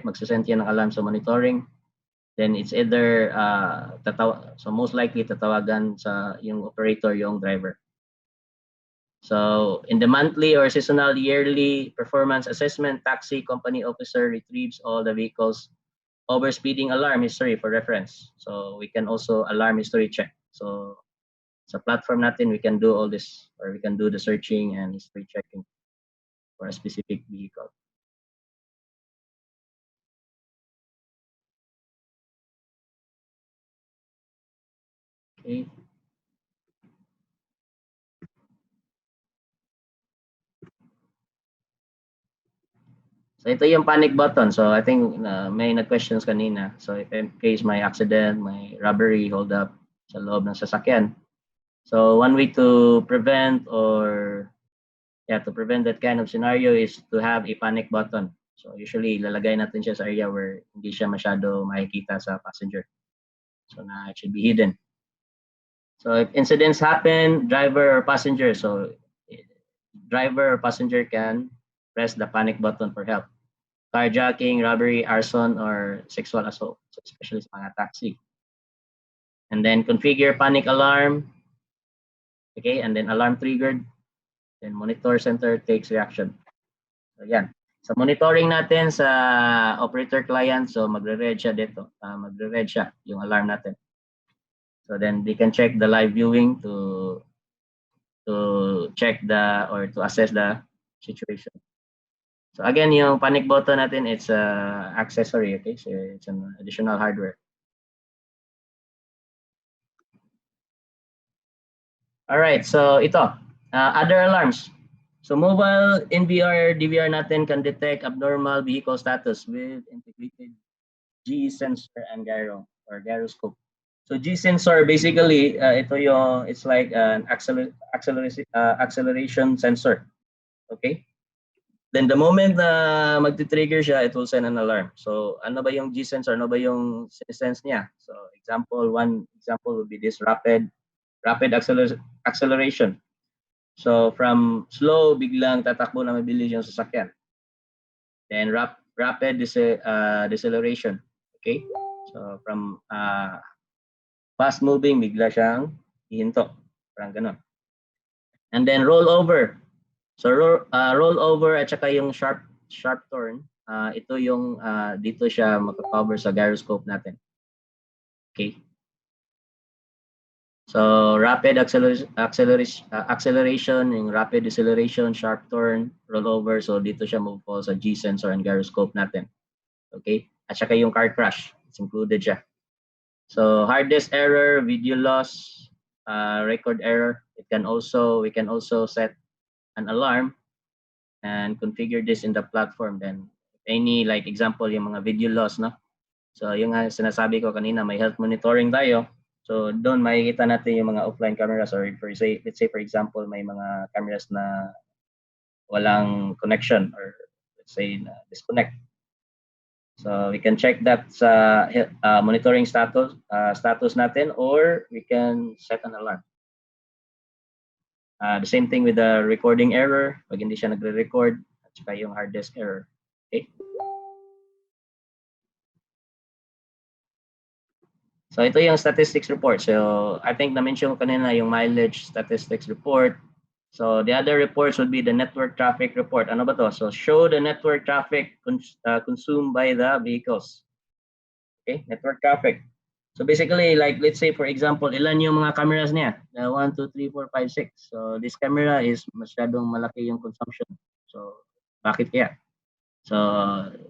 Magsasend yan ng alarm sa monitoring. Then it's either, so most likely tatawagan sa yung operator, yung driver. So in the monthly or seasonal yearly performance assessment, taxi company officer retrieves all the vehicles overspeeding alarm history for reference. So we can also alarm history check. So sa platform natin, we can do all this, or we can do the searching and history checking for a specific vehicle. Okay. So ito yung panic button. So I think may nag-questions kanina. So if in case may accident, may robbery, hold up sa loob ng sasakyan. So one way to prevent that kind of scenario is to have a panic button. So usually lalagay natin siya sa area where hindi siya masyado makikita sa passenger. So it should be hidden. So if incidents happen, driver or passenger can press the panic button for help. Carjacking, robbery, arson, or sexual assault, so especially sa mga taxi. And then configure panic alarm. Okay, and then alarm triggered. Then monitor center takes reaction. So yan. Sa monitoring natin sa operator client, so magre-red siya dito. Magre-red siya yung alarm natin. So then they can check the live viewing to check or to assess the situation. So again, yung panic button natin, it's accessory, okay? So it's an additional hardware. All right, so ito, other alarms. So mobile NVR, DVR natin can detect abnormal vehicle status with integrated G sensor and gyroscope. So G sensor basically it's like an acceleration sensor. Okay? Then the moment na magti-trigger siya, it will send an alarm. So ano ba yung G sensor? Ano ba yung sense niya? So one example would be this rapid acceleration. So from slow, biglang tatakbo na mabilis yung sasakyan. Then rapid deceleration. Okay? So from fast moving, bigla siyang hihinto. Parang ganun. And then roll over. So roll over at saka yung sharp turn, ito yung dito siya makakover sa gyroscope natin. Okay. So rapid acceleration, yung rapid deceleration, sharp turn, roll over, so dito siya mag-fall sa G sensor and gyroscope natin. Okay? At saka yung car crash, it's included siya. So hard disk error, video loss, record error, we can also set an alarm and configure this in the platform. Then any, like example, yung mga video loss, no? So yung sinasabi ko kanina, may health monitoring tayo. So doon makikita natin yung mga offline cameras, or let's say for example, may mga cameras na walang connection or let's say disconnect. So we can check that sa monitoring status natin, or we can set an alarm. The same thing with the recording error, pag hindi siya nagre-record, at saka yung hard disk error. Okay? So ito yung statistics report. So I think na-mention ko kanina yung mileage statistics report. So the other reports would be the network traffic report. Ano ba to? So show the network traffic consumed by the vehicles. Okay, network traffic. So basically, like let's say for example, ilan yung mga cameras niya? 1, 2, 3, 4, 5, 6. So this camera is masyadong malaki yung consumption. So bakit kaya? So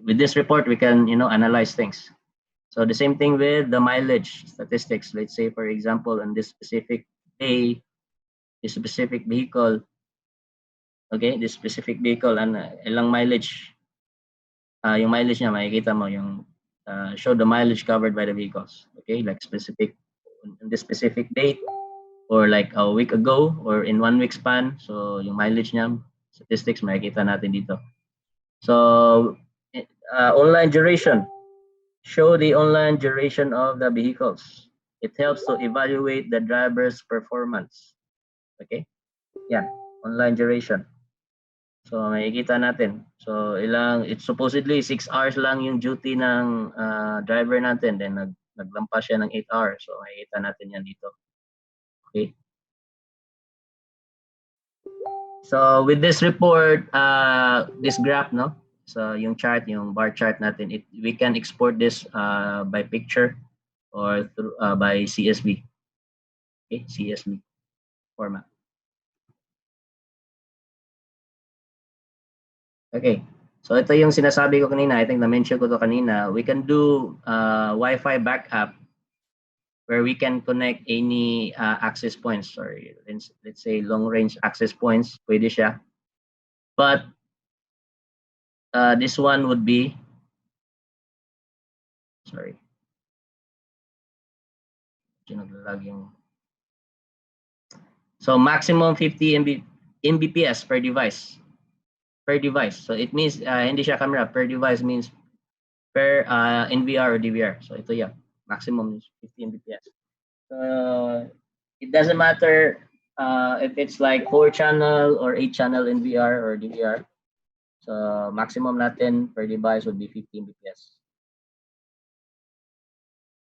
with this report, we can analyze things. So the same thing with the mileage statistics. Let's say for example, on this specific day, this specific vehicle, okay, this specific vehicle, ilang mileage? Yung mileage niya, makikita mo yung show the mileage covered by the vehicles. Okay, like specific in this specific date, or like a week ago, or in 1 week span. So yung mileage niya, statistics, makikita natin dito. So online duration. Show the online duration of the vehicles. It helps to evaluate the driver's performance. Okay? Yan, online duration. So makikita natin. So it's supposedly 6 hours lang yung duty ng driver natin, then naglampas siya ng 8 hours. So makikita natin yan dito. Okay? So with this report, this graph, no? So yung chart, yung bar chart natin, we can export this by picture or through, by CSV. Okay, CSV format. Okay, so ito yung sinasabi ko kanina. I think na-mention ko to kanina. We can do Wi-Fi backup where we can connect any access points, or let's say long-range access points. Pwede siya. But this one would be, sorry. So maximum 50 Mbps per device. Per device. So it means hindi siya camera. Per device means per NVR or DVR. So ito yan. Maximum is 50 Mbps. So it doesn't matter if it's like 4-channel or 8-channel NVR or DVR. So maximum natin per device would be 50 Mbps.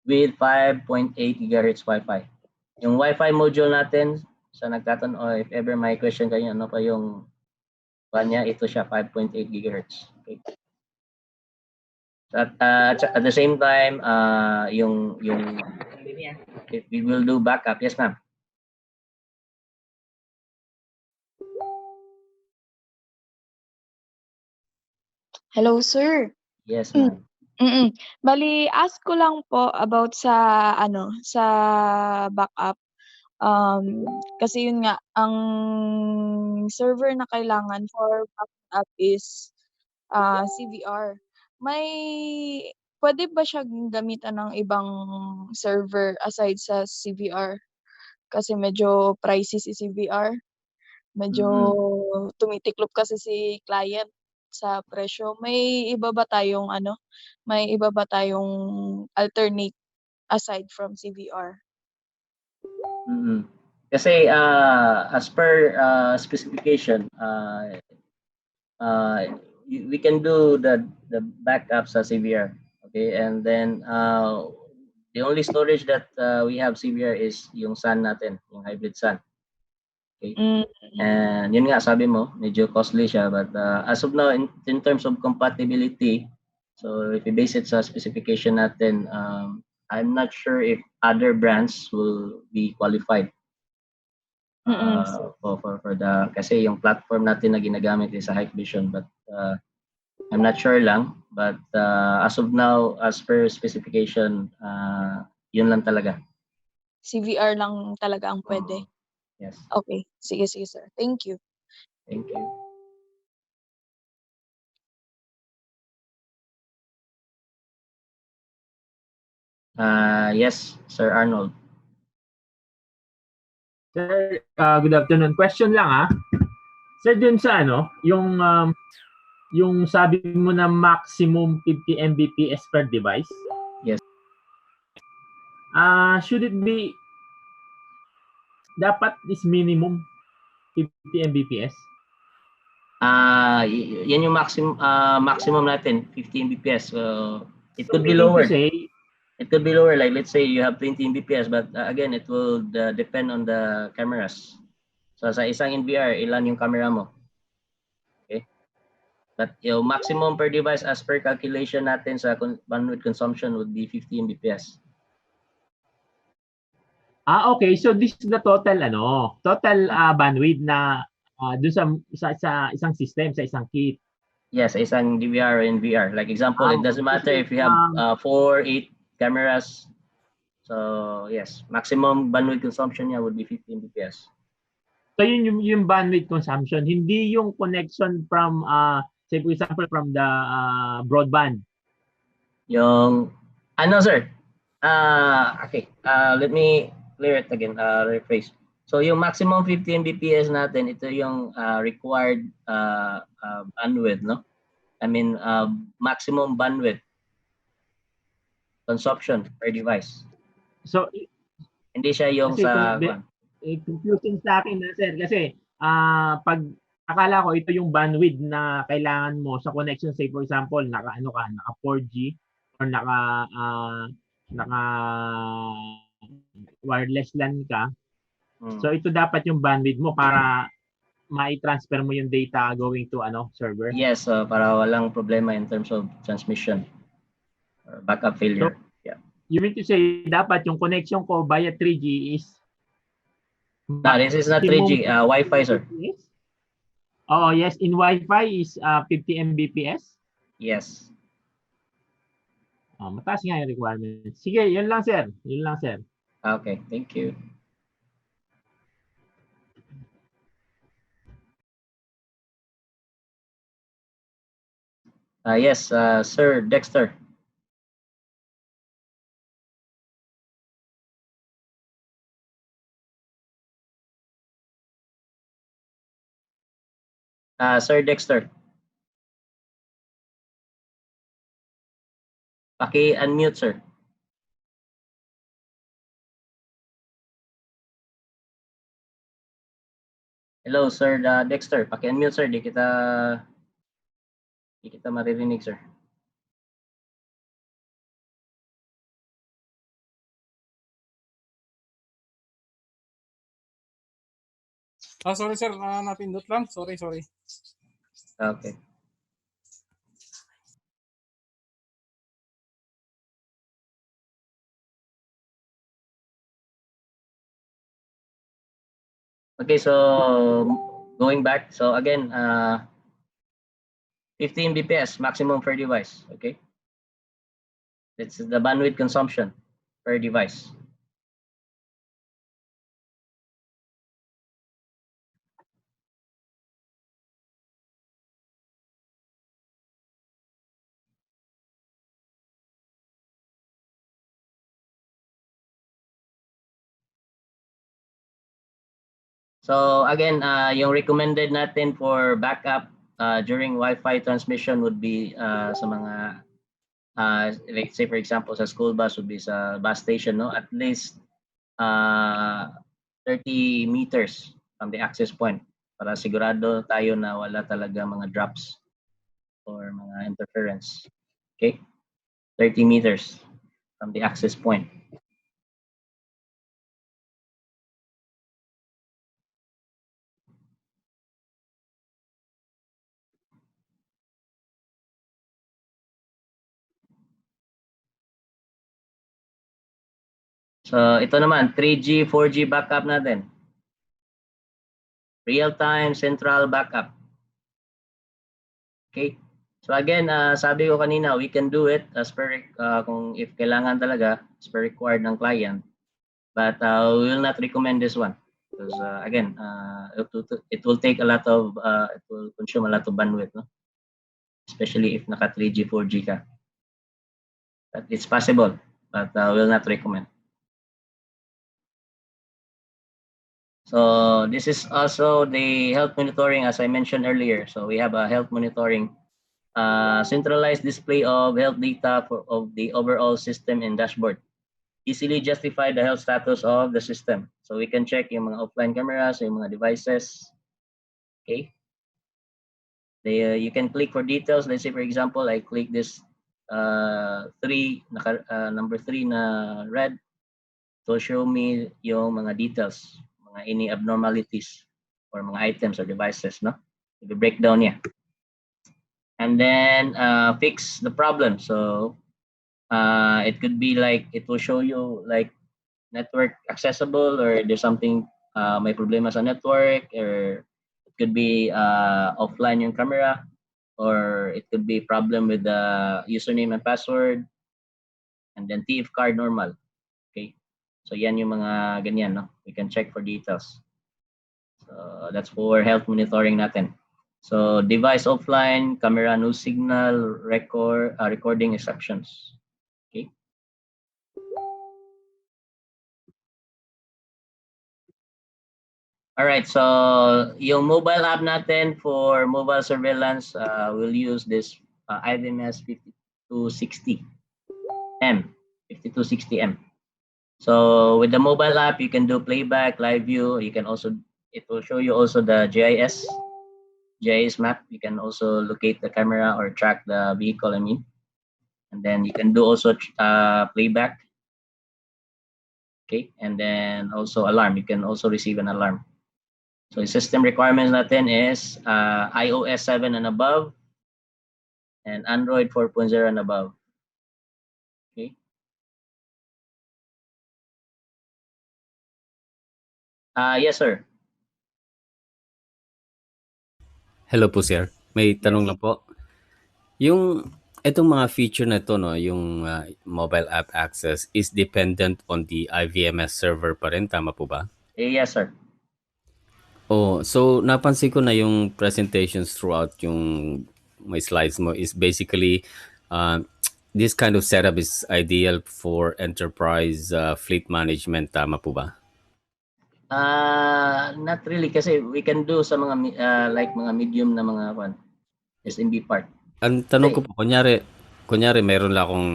With 5.8 GHz Wi-Fi. Yung Wi-Fi module natin, sa nagtatanong, if ever may question kayo, ano pa yung kanya, ito siya, 5.8 GHz. Okay. So at the same time, if we will do backup, yes ma'am. Hello, sir. Yes, ma'am. Bali, ask ko lang po about sa backup. Kasi yun nga, ang server na kailangan for backup is CVR. Pwede ba siya gamitan ng ibang server aside sa CVR? Kasi medyo pricey si CVR. Medyo tumitiklop kasi si client sa presyo. May iba ba tayong alternate aside from CVR? Kasi as per specification, we can do the backup sa CVR. Okay, and then the only storage that we have CVR is yung SAN natin, yung hybrid SAN. Okay. And yun nga, sabi mo, medyo costly siya, but as of now, in terms of compatibility, so if you base it sa specification natin, I'm not sure if other brands will be qualified for the, kasi yung platform natin na ginagamit is sa Hikvision, but I'm not sure lang, but as of now, as per specification, yun lang talaga. CVR lang talaga ang pwede? Yes. Okay. Sige, sir. Thank you. Thank you. Yes, Sir Arnold. Sir, good afternoon. Question lang Sir, dun sa ano, yung sabi mo na maximum 50 Mbps per device? Yes. Should it be, dapat is minimum 50 Mbps? Yan yung maximum natin, 50 Mbps. It could be Meaning lower. to say, it could be lower, like let's say you have 20 Mbps, but again, it will depend on the cameras. So sa isang NVR, ilan yung camera mo? Okay. But yung maximum per device as per calculation natin sa bandwidth consumption would be 50 Mbps. Okay. So this is the total bandwidth na dun sa isang system, sa isang kit. Yes, isang DVR or NVR. Like example, it doesn't matter if you have 4, 8 cameras. So yes, maximum bandwidth consumption niya would be 50 Mbps. So yun yung bandwidth consumption, hindi yung connection from say for example from the broadband. Yung ano sir? Okay. Let me clear it again, rephrase. So yung maximum 50 Mbps natin, ito yung required bandwidth, no? I mean maximum bandwidth consumption per device. So hindi siya yung sa confusing sa akin na sir kasi pag akala ko ito yung bandwidth na kailangan mo sa connection, say for example naka 4G or naka wireless LAN ka. So ito dapat yung bandwidth mo para mai-transfer mo yung data going to server. Yes, para walang problema in terms of transmission or backup failure. So, you mean to say dapat yung connection ko via 3G is no, this is not 3G, Wi-Fi, sir. Oh, yes. In Wi-Fi is 50 Mbps? Yes. Mataas nga yung requirement. Sige, yun lang, sir. Yun lang, sir. Okay, thank you. Yes, Sir Dexter. Sir Dexter. Paki-unmute, sir. Hello, Sir Dexter. Paki-unmute, sir. Di kita maririnig, sir. Sorry sir, napindot lang. Sorry. Okay. Okay, so going back. So again, 15 Mbps maximum per device. Okay. It's the bandwidth consumption per device. So again, yung recommended natin for backup during Wi-Fi transmission would be sa mga like say for example sa school bus would be sa bus station, no? At least 30 meters from the access point para sigurado tayo na wala talaga mga drops or mga interference. Okay? 30 meters from the access point. So ito naman, 3G, 4G backup natin. Real-time central backup. Okay. So again, sabi ko kanina, we can do it as per kung if kailangan talaga, as per required ng client. But we will not recommend this one because again, it will take a lot of it will consume a lot of bandwidth, no? Especially if naka 3G, 4G ka. But it's possible, but will not recommend. So this is also the health monitoring, as I mentioned earlier. So we have a health monitoring, centralized display of health data of the overall system and dashboard. Easily justify the health status of the system. So we can check yung mga offline cameras, yung mga devices. Okay. You can click for details. Let's say, for example, I click this number 3 na red. To show me yung mga details, mga any abnormalities or mga items or devices, no? I-breakdown niya. And then fix the problem. So it could be like, it will show you like network accessible, or there's something may problema sa network, or it could be offline yung camera, or it could be problem with the username and password, and then TF card normal. Okay. So yan yung mga ganyan, no? We can check for details. So that's for health monitoring natin. So device offline, camera no signal, recording exceptions. Okay. All right, so yung mobile app natin for mobile surveillance, we'll use this IVMS 5260M. 5260M. So with the mobile app, you can do playback, live view. You can also, it will show you also the GIS map. You can also locate the camera or track the vehicle, I mean. And then you can do also playback. Okay, and then also alarm. You can also receive an alarm. So the system requirements natin is iOS 7 and above, and Android 4.0 and above. Okay. Yes, sir. Hello po, sir. May tanong Yes. lang po. Yung itong mga feature na to, no, yung mobile app access is dependent on the IVMS server pa rin, tama po ba? Yes, sir. Oh, so napansin ko na yung presentations throughout yung my slides mo is basically this kind of setup is ideal for enterprise fleet management, tama po ba? Not really, kasi we can do sa mga like mga medium na mga SMB part. Ang tanong ko po, kunyari meron lang akong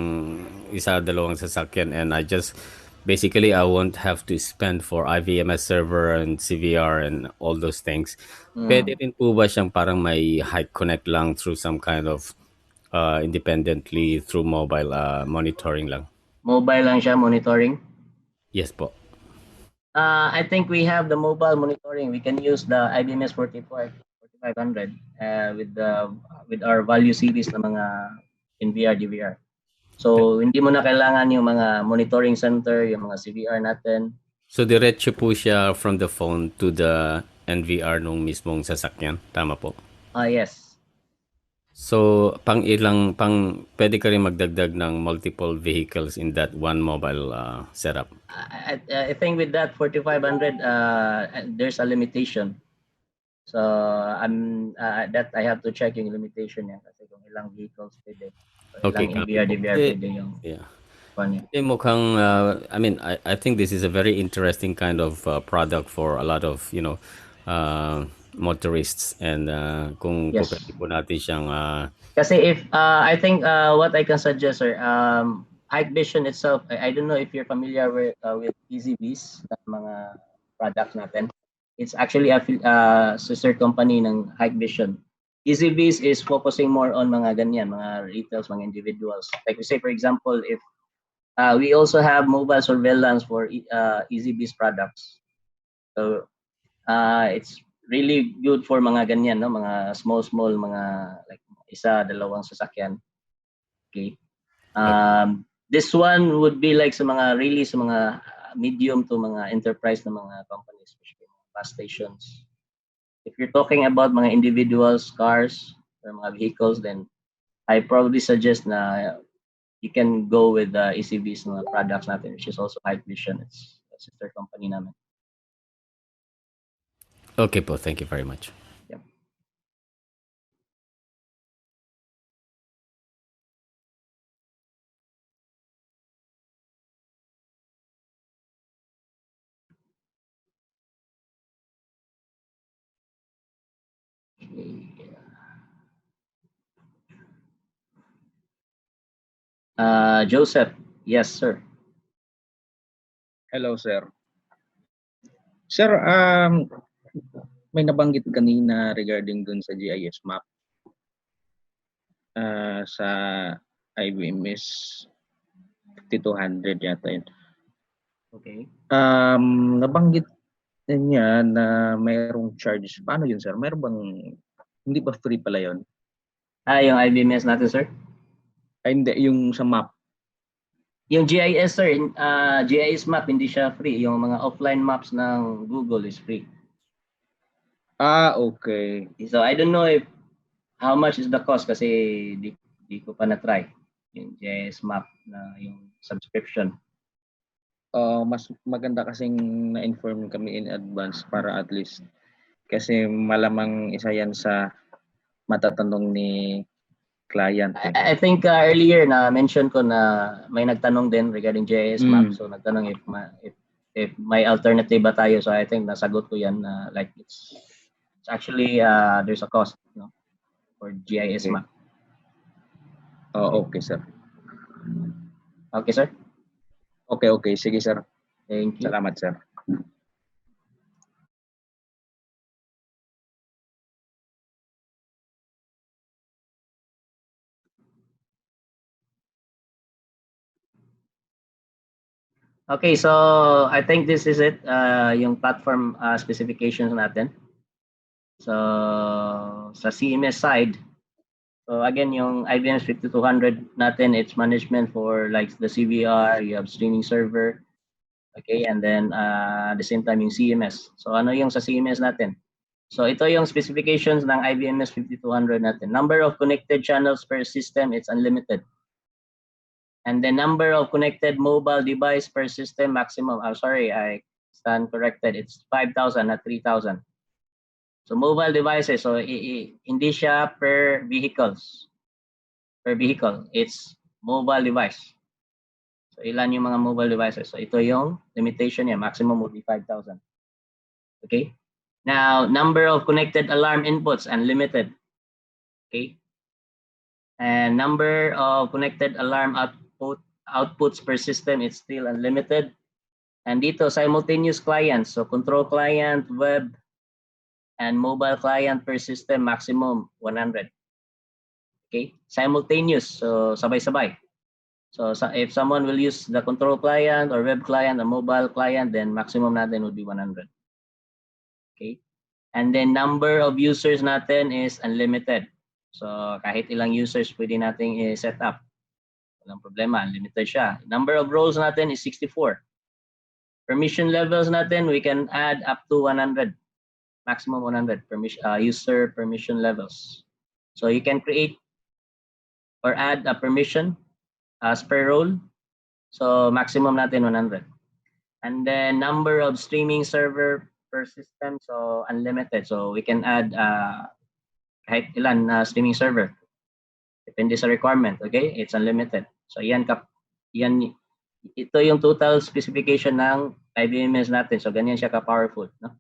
isa, dalawang sasakyan, and I just basically I won't have to spend for IVMS server and CVR and all those things. Pwede rin po ba siyang parang may high connect lang through some kind of independently through mobile monitoring lang? Mobile lang siya, monitoring? Yes po. I think we have the mobile monitoring. We can use the IBMS 4500 with our value series na mga NVR, DVR. So hindi mo na kailangan yung mga monitoring center, yung mga CVR natin. So diretso po siya from the phone to the NVR nung mismong sasakyan, tama po? Yes. So pwede ka rin magdagdag ng multiple vehicles in that one mobile setup? I think with that 4500, there's a limitation. So that I have to check yung limitation niya, kasi kung ilang vehicles pwede. So, Okay, ilang NVR, DVR pwede yung mukhang I mean I think this is a very interesting kind of product for a lot of motorists, and kung Yes. pwede po natin siyang kasi if I think what I can suggest, sir, Hikvision itself, I don't know if you're familiar with EasyBees, mga products natin. It's actually a sister company ng Hikvision. EasyBees is focusing more on mga ganyan, mga retails, mga individuals. Like we say, for example, if we also have mobile surveillance for EasyBees products. So it's really good for mga ganyan, no, mga small mga like isa, dalawang sasakyan. Okay. This one would be like sa mga really sa mga medium to mga enterprise na mga companies, especially mga bus stations. If you're talking about mga individuals, cars, or mga vehicles, then I probably suggest na you can go with the ECV's mga products natin, which is also Hikvision. It's a sister company namin. Okay po, thank you very much. Joseph, yes sir. Hello, sir. Sir, may nabanggit kanina regarding dun sa GIS map sa IBMS 5200 yata yun. Okay. Nabanggit niya na mayroong charge. Paano yun, sir? Mayroon bang, hindi ba free pala yun? Yung IBMS natin, sir? Ay, hindi. Yung sa map. Yung GIS, sir, GIS map, hindi siya free. Yung mga offline maps ng Google is free. Okay. So, I don't know if how much is the cost kasi di ko pa na-try yung GIS map na yung subscription. Mas maganda kasing na-inform kami in advance para at least kasi malamang isa yan sa matatanong ni client. I think earlier na mention ko na may nagtanong din regarding GIS map. So nagtanong if may alternative ba tayo. So I think nasagot ko yan like it's actually there's a cost, no, for GIS map. Okay, sir. Okay, sir. Okay. Sige, sir. Thank you. Salamat, sir. Okay, so I think this is it, yung platform specifications natin. So sa CMS side, so again, yung IBMS 5200 natin, it's management for like the CVR, you have streaming server, okay, and then at the same time yung CMS. So ano yung sa CMS natin? So ito yung specifications ng IBMS 5200 natin. Number of connected channels per system, it's unlimited. And the number of connected mobile device per system maximum, I'm sorry, I stand corrected, it's 5,000 not 3,000. So mobile devices, so hindi siya per vehicles. Per vehicle, it's mobile device. So ilan yung mga mobile devices? So ito yung limitation niya, maximum will be 5,000. Okay? Now, number of connected alarm inputs, unlimited. Okay? And number of connected alarm outputs per system, it's still unlimited. And dito, simultaneous clients. So control client, web, and mobile client per system, maximum 100. Okay? Simultaneous. So sabay-sabay. So if someone will use the control client or web client or mobile client, then maximum natin would be 100. Okay? And then number of users natin is unlimited. So kahit ilang users pwede nating i-set up. Walang problema, unlimited siya. Number of roles natin is 64. Permission levels natin, we can add up to 100. Maximum 100 user permission levels. So you can create or add a permission as per role. So maximum natin 100. And then number of streaming server per system, so unlimited. So we can add kahit ilan streaming server. Depende sa requirement, okay? It's unlimited. So ito yung total specification ng IBMS natin. So ganyan siya ka-powerful, no?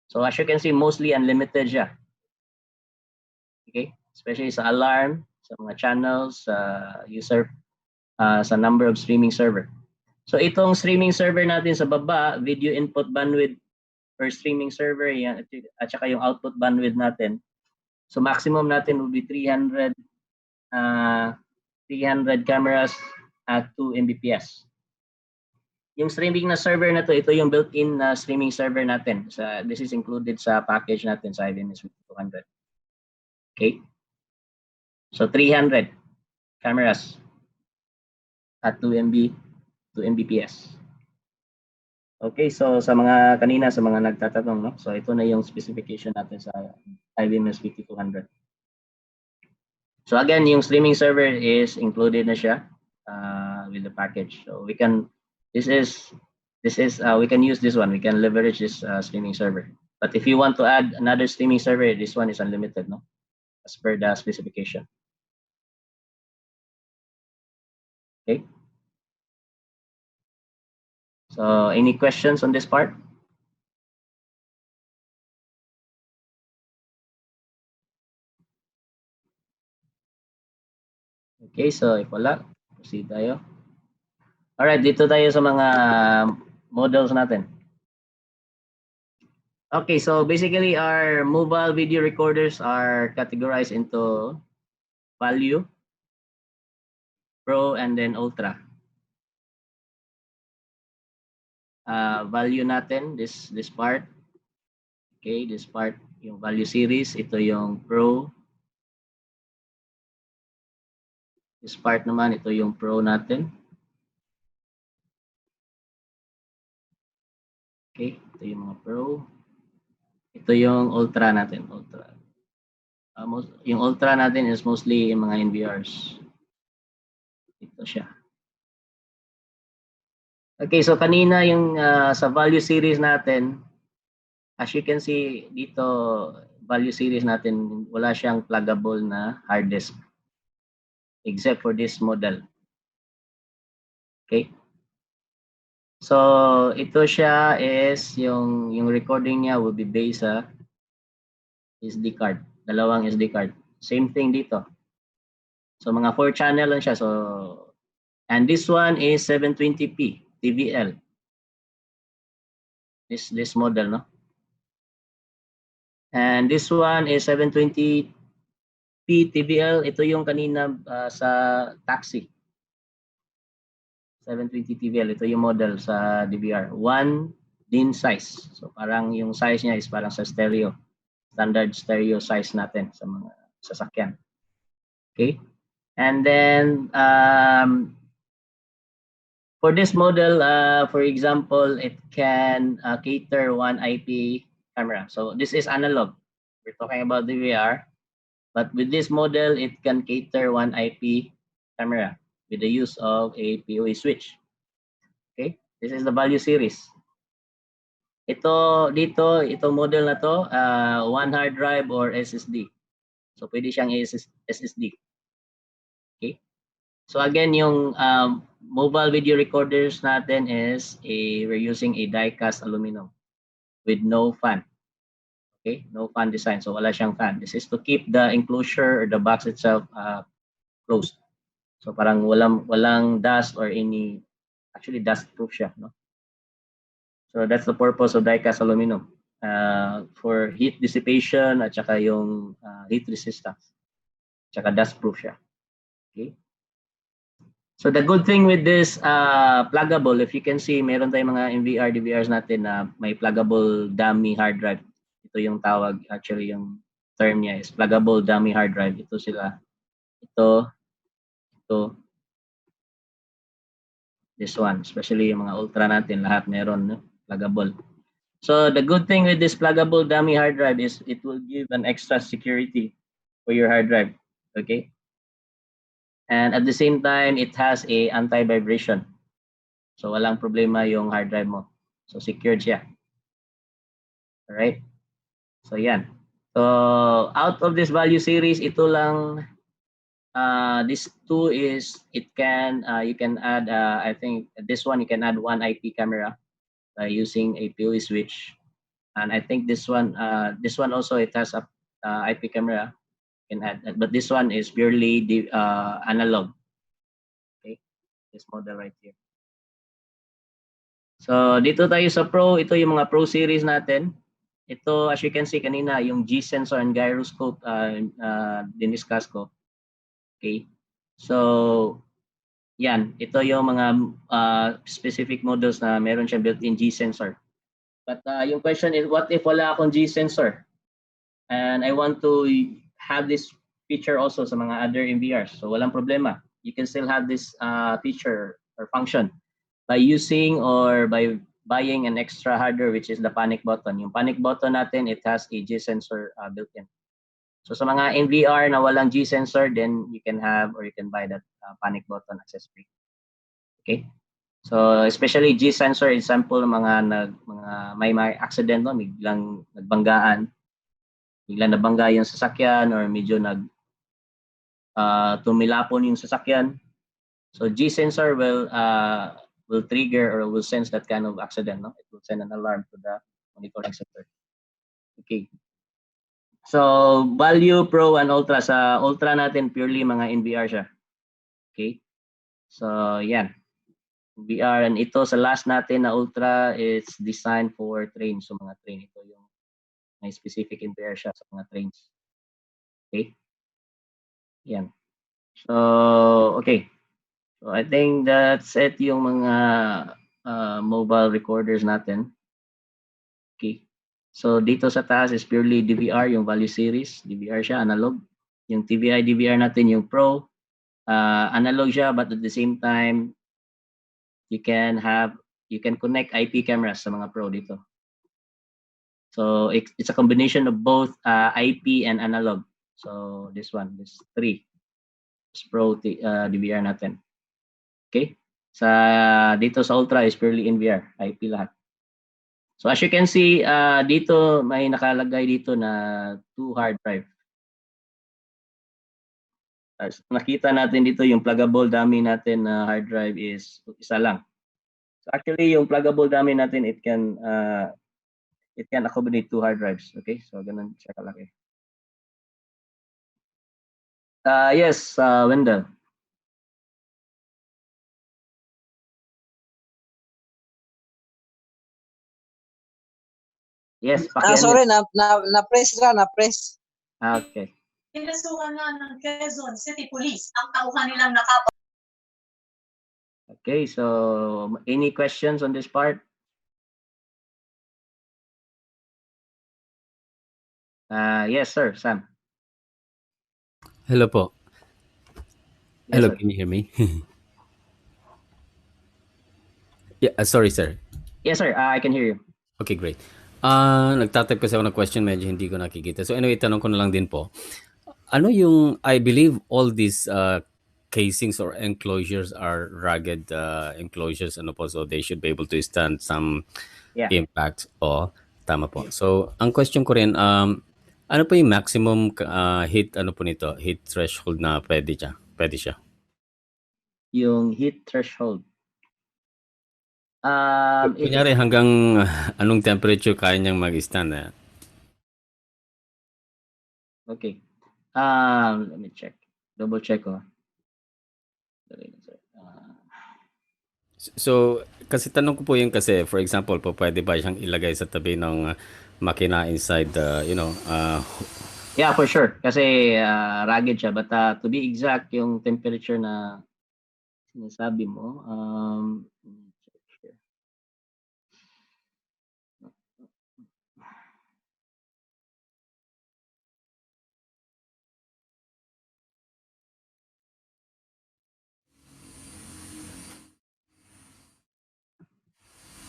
So as you can see, mostly unlimited siya. Okay? Especially sa alarm, sa mga channels, user, sa number of streaming server. So itong streaming server natin sa baba, video input bandwidth per streaming server, yan, at saka yung output bandwidth natin. So maximum natin will be 300 cameras at 2 Mbps. Yung streaming na server na to, ito yung built-in na streaming server natin. This is included sa package natin sa IBMS 5200. Okay? So 300 cameras at 2 Mbps. Okay, so sa mga kanina, sa mga nagtatanong, no? So ito na yung specification natin sa IBMS 5200. So again, yung streaming server is included na siya with the package. So we can we can use this one. We can leverage this streaming server. But if you want to add another streaming server, this one is unlimited, no? As per the specification. Okay. So any questions on this part? Okay, so if wala, Proceed tayo. Alright, dito tayo sa mga models natin. Okay, so basically our mobile video recorders are categorized into value, pro, and then ultra. Value natin, this part. Okay, this part, yung value series, ito yung pro. This part naman, ito yung pro natin. Okay, ito yung mga pro. Ito yung ultra natin, ultra. Yung ultra natin is mostly yung mga NVRs. Ito siya. Okay, so kanina yung sa value series natin, as you can see dito, value series natin, wala siyang pluggable na hard disk. Except for this model. Okay. So, ito siya is yung recording niya will be based sa SD card. Dalawang SD card. Same thing dito. So, mga 4 channel lang siya. So, and this one is 720p TVL. This model, no? And this one is 720p TVL. Ito yung kanina sa taxi. 720 TVL. Ito yung model sa DVR. 1 DIN size. So parang yung size niya is parang sa stereo. Standard stereo size natin sa mga sasakyan. Okay? And then for this model, for example, it can cater 1 IP camera. So this is analog. We're talking about DVR. But with this model, it can cater 1 IP camera with the use of a PoE switch. Okay, this is the value series. Ito dito, itong model na to, 1 hard drive or SSD. So pwede siyang SSD. Okay. So again, yung mobile video recorders natin is we're using a die-cast aluminum with no fan. Okay, no fan design. So wala siyang fan. This is to keep the enclosure or the box itself closed. So parang walang dust or any, actually dust proof siya, no? So that's the purpose of die-cast aluminum, for heat dissipation at saka yung heat resistance. At saka dust proof siya. Okay? So the good thing with this pluggable, if you can see, meron tayong mga NVR, DVRs natin na may pluggable dummy hard drive. Ito yung tawag, actually yung term niya is pluggable dummy hard drive. Ito sila. Ito, this one, especially yung mga ultra natin, lahat meron, no? Pluggable. So the good thing with this pluggable dummy hard drive is it will give an extra security for your hard drive. Okay? And at the same time, it has a anti-vibration. So walang problema yung hard drive mo. So secured siya. Alright? So yan. So out of this value series, ito lang, this two is, it can, you can add, I think this one, you can add 1 IP camera by using a PoE switch. And I think this one also, it has a IP camera, you can add that. But this one is purely analog. Okay, this model right here. So dito tayo sa Pro, ito yung mga Pro series natin. Ito, as you can see kanina, yung G-sensor and gyroscope diniscuss ko. Okay, so yan, ito yung mga specific models na meron siya built-in G-sensor. But yung question is, what if wala akong G-sensor? And I want to have this feature also sa mga other NVRs. So walang problema. You can still have this feature or function by using or by buying an extra hardware, which is the panic button. Yung panic button natin, it has a G-sensor built-in. So sa mga NVR na walang G-sensor, then you can have or you can buy that panic button accessory. Okay? So especially G-sensor, example mga may accident, no, biglang nagbanggaan, biglang nabangga yung sasakyan or medyo tumilapon yung sasakyan. So G-sensor will trigger or will sense that kind of accident, no? It will send an alarm to the monitoring center. Okay. So value, Pro, and Ultra. Sa Ultra natin purely mga NVR siya. Okay. So, yan. VR, and ito sa last natin na Ultra is designed for trains. So, mga train. Ito yung may specific NVR siya sa mga trains. Okay? Yan. So, okay. So, I think that's it yung mga mobile recorders natin. Okay. So, dito sa taas is purely DVR, yung value series. DVR siya, analog. Yung TVI DVR natin, yung Pro. Analog siya, but at the same time, you can connect IP cameras sa mga Pro dito. So, it's a combination of both IP and analog. So, this three. This Pro DVR natin. Okay? Dito sa Ultra is purely NVR, IP lahat. So as you can see, dito may nakalagay dito na 2 hard drive. As nakita natin dito yung pluggable dummy natin na hard drive is isa lang. So actually yung pluggable dummy natin it can accommodate 2 hard drives. Okay? So ganun siya kalaki. Yes, Wendell. Yes, sorry, na-press. Okay. Pinasukan nga ng Quezon City Police ang tauhan nilang nakapa. Okay, so any questions on this part? Yes, sir, Sam. Hello po. Yes, Hello, sir. can you hear me? Yeah, sorry, sir. Yes, sir, I can hear you. Okay, great. Nagtatype kasi ako ng question, medyo hindi ko nakikita. So anyway, tanong ko na lang din po. Ano yung, I believe all these casings or enclosures are rugged enclosures, ano po, so they should be able to stand some impact. O, tama po. So, ang question ko rin, ano po yung maximum heat, ano po nito, heat threshold na pwede siya? Yung heat threshold. Kunyari hanggang anong temperature kaya niyang mag-stand? Okay. Let me check. Double check ko. So, kasi tanong ko po yun kasi, for example, po pwede ba siyang ilagay sa tabi ng makina inside the, Yeah, for sure. Kasi rugged siya. But to be exact, yung temperature na sinasabi mo,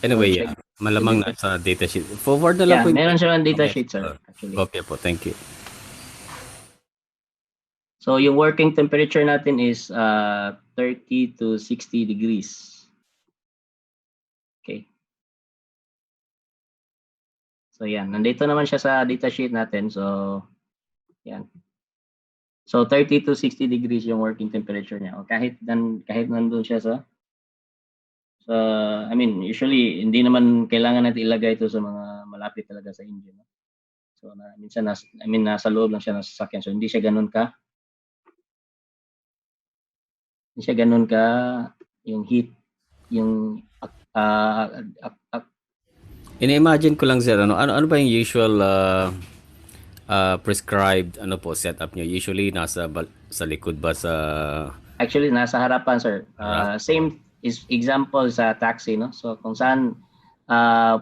anyway, malamang nasa datasheet. Forward na lang po. Meron siya ng datasheet, sir. Actually. Okay po, thank you. So, yung working temperature natin is 30 to 60 degrees. Okay. So, yan. Nandito naman siya sa datasheet natin. So, yan. So, 30 to 60 degrees yung working temperature niya. O kahit nandun siya I mean, usually, hindi naman kailangan natin ilagay ito sa mga malapit talaga sa engine. No? So, minsan, nasa loob lang siya ng sasakyan. So, hindi siya ganun ka yung heat, yung Ina-imagine ko lang, sir, ano ba yung usual prescribed setup niyo? Usually nasa sa likod ba sa Actually nasa harapan, sir. Same is example sa taxi, no? So kung saan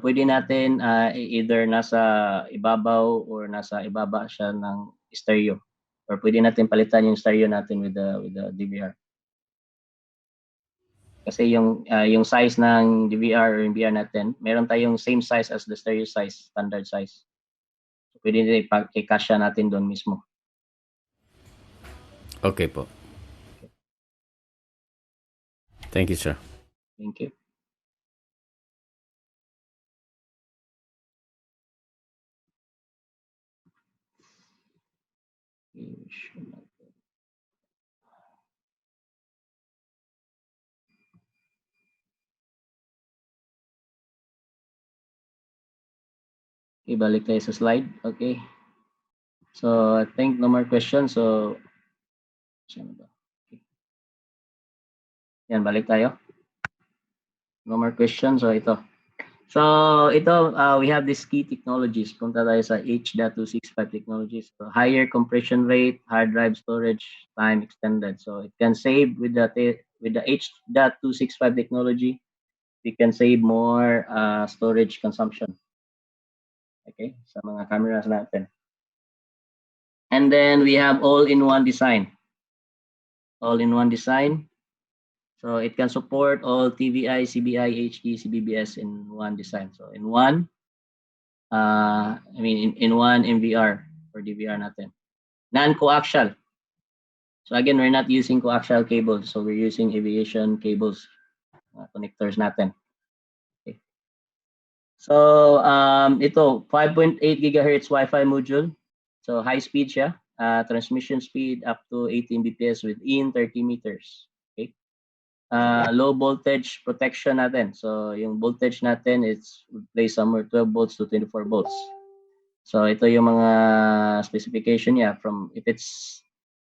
pwede natin either nasa ibabaw or nasa ibaba siya ng stereo, or pwede natin palitan yung stereo natin with the DVR. Kasi yung size ng DVR or NVR natin, meron tayong same size as the stereo size, standard size. So, pwede din i-cache natin doon mismo. Okay po. Thank you, sir. Thank you. Okay, balik tayo sa slide. Okay. So, I think no more questions. So, Yan, balik tayo. No more questions. So ito, we have these key technologies. Punta tayo sa H.265 technologies. So higher compression rate, hard drive storage time extended. So it can save with the H.265 technology. We can save more storage consumption. Okay, sa mga cameras natin. And then we have all-in-one design. All-in-one design. So it can support all TVI, CBI, HD, CBBS in one design. So in one, in one MVR or DVR natin. Non-coaxial. So again, we're not using coaxial cables. So we're using aviation cables, connectors natin. Okay. So ito, 5.8 gigahertz Wi-Fi module. So high speed siya. Transmission speed up to 18 Bps within 30 meters. Okay. Low voltage protection natin. So yung voltage natin is play somewhere 12 volts to 24 volts. So ito yung mga specification niya from if it's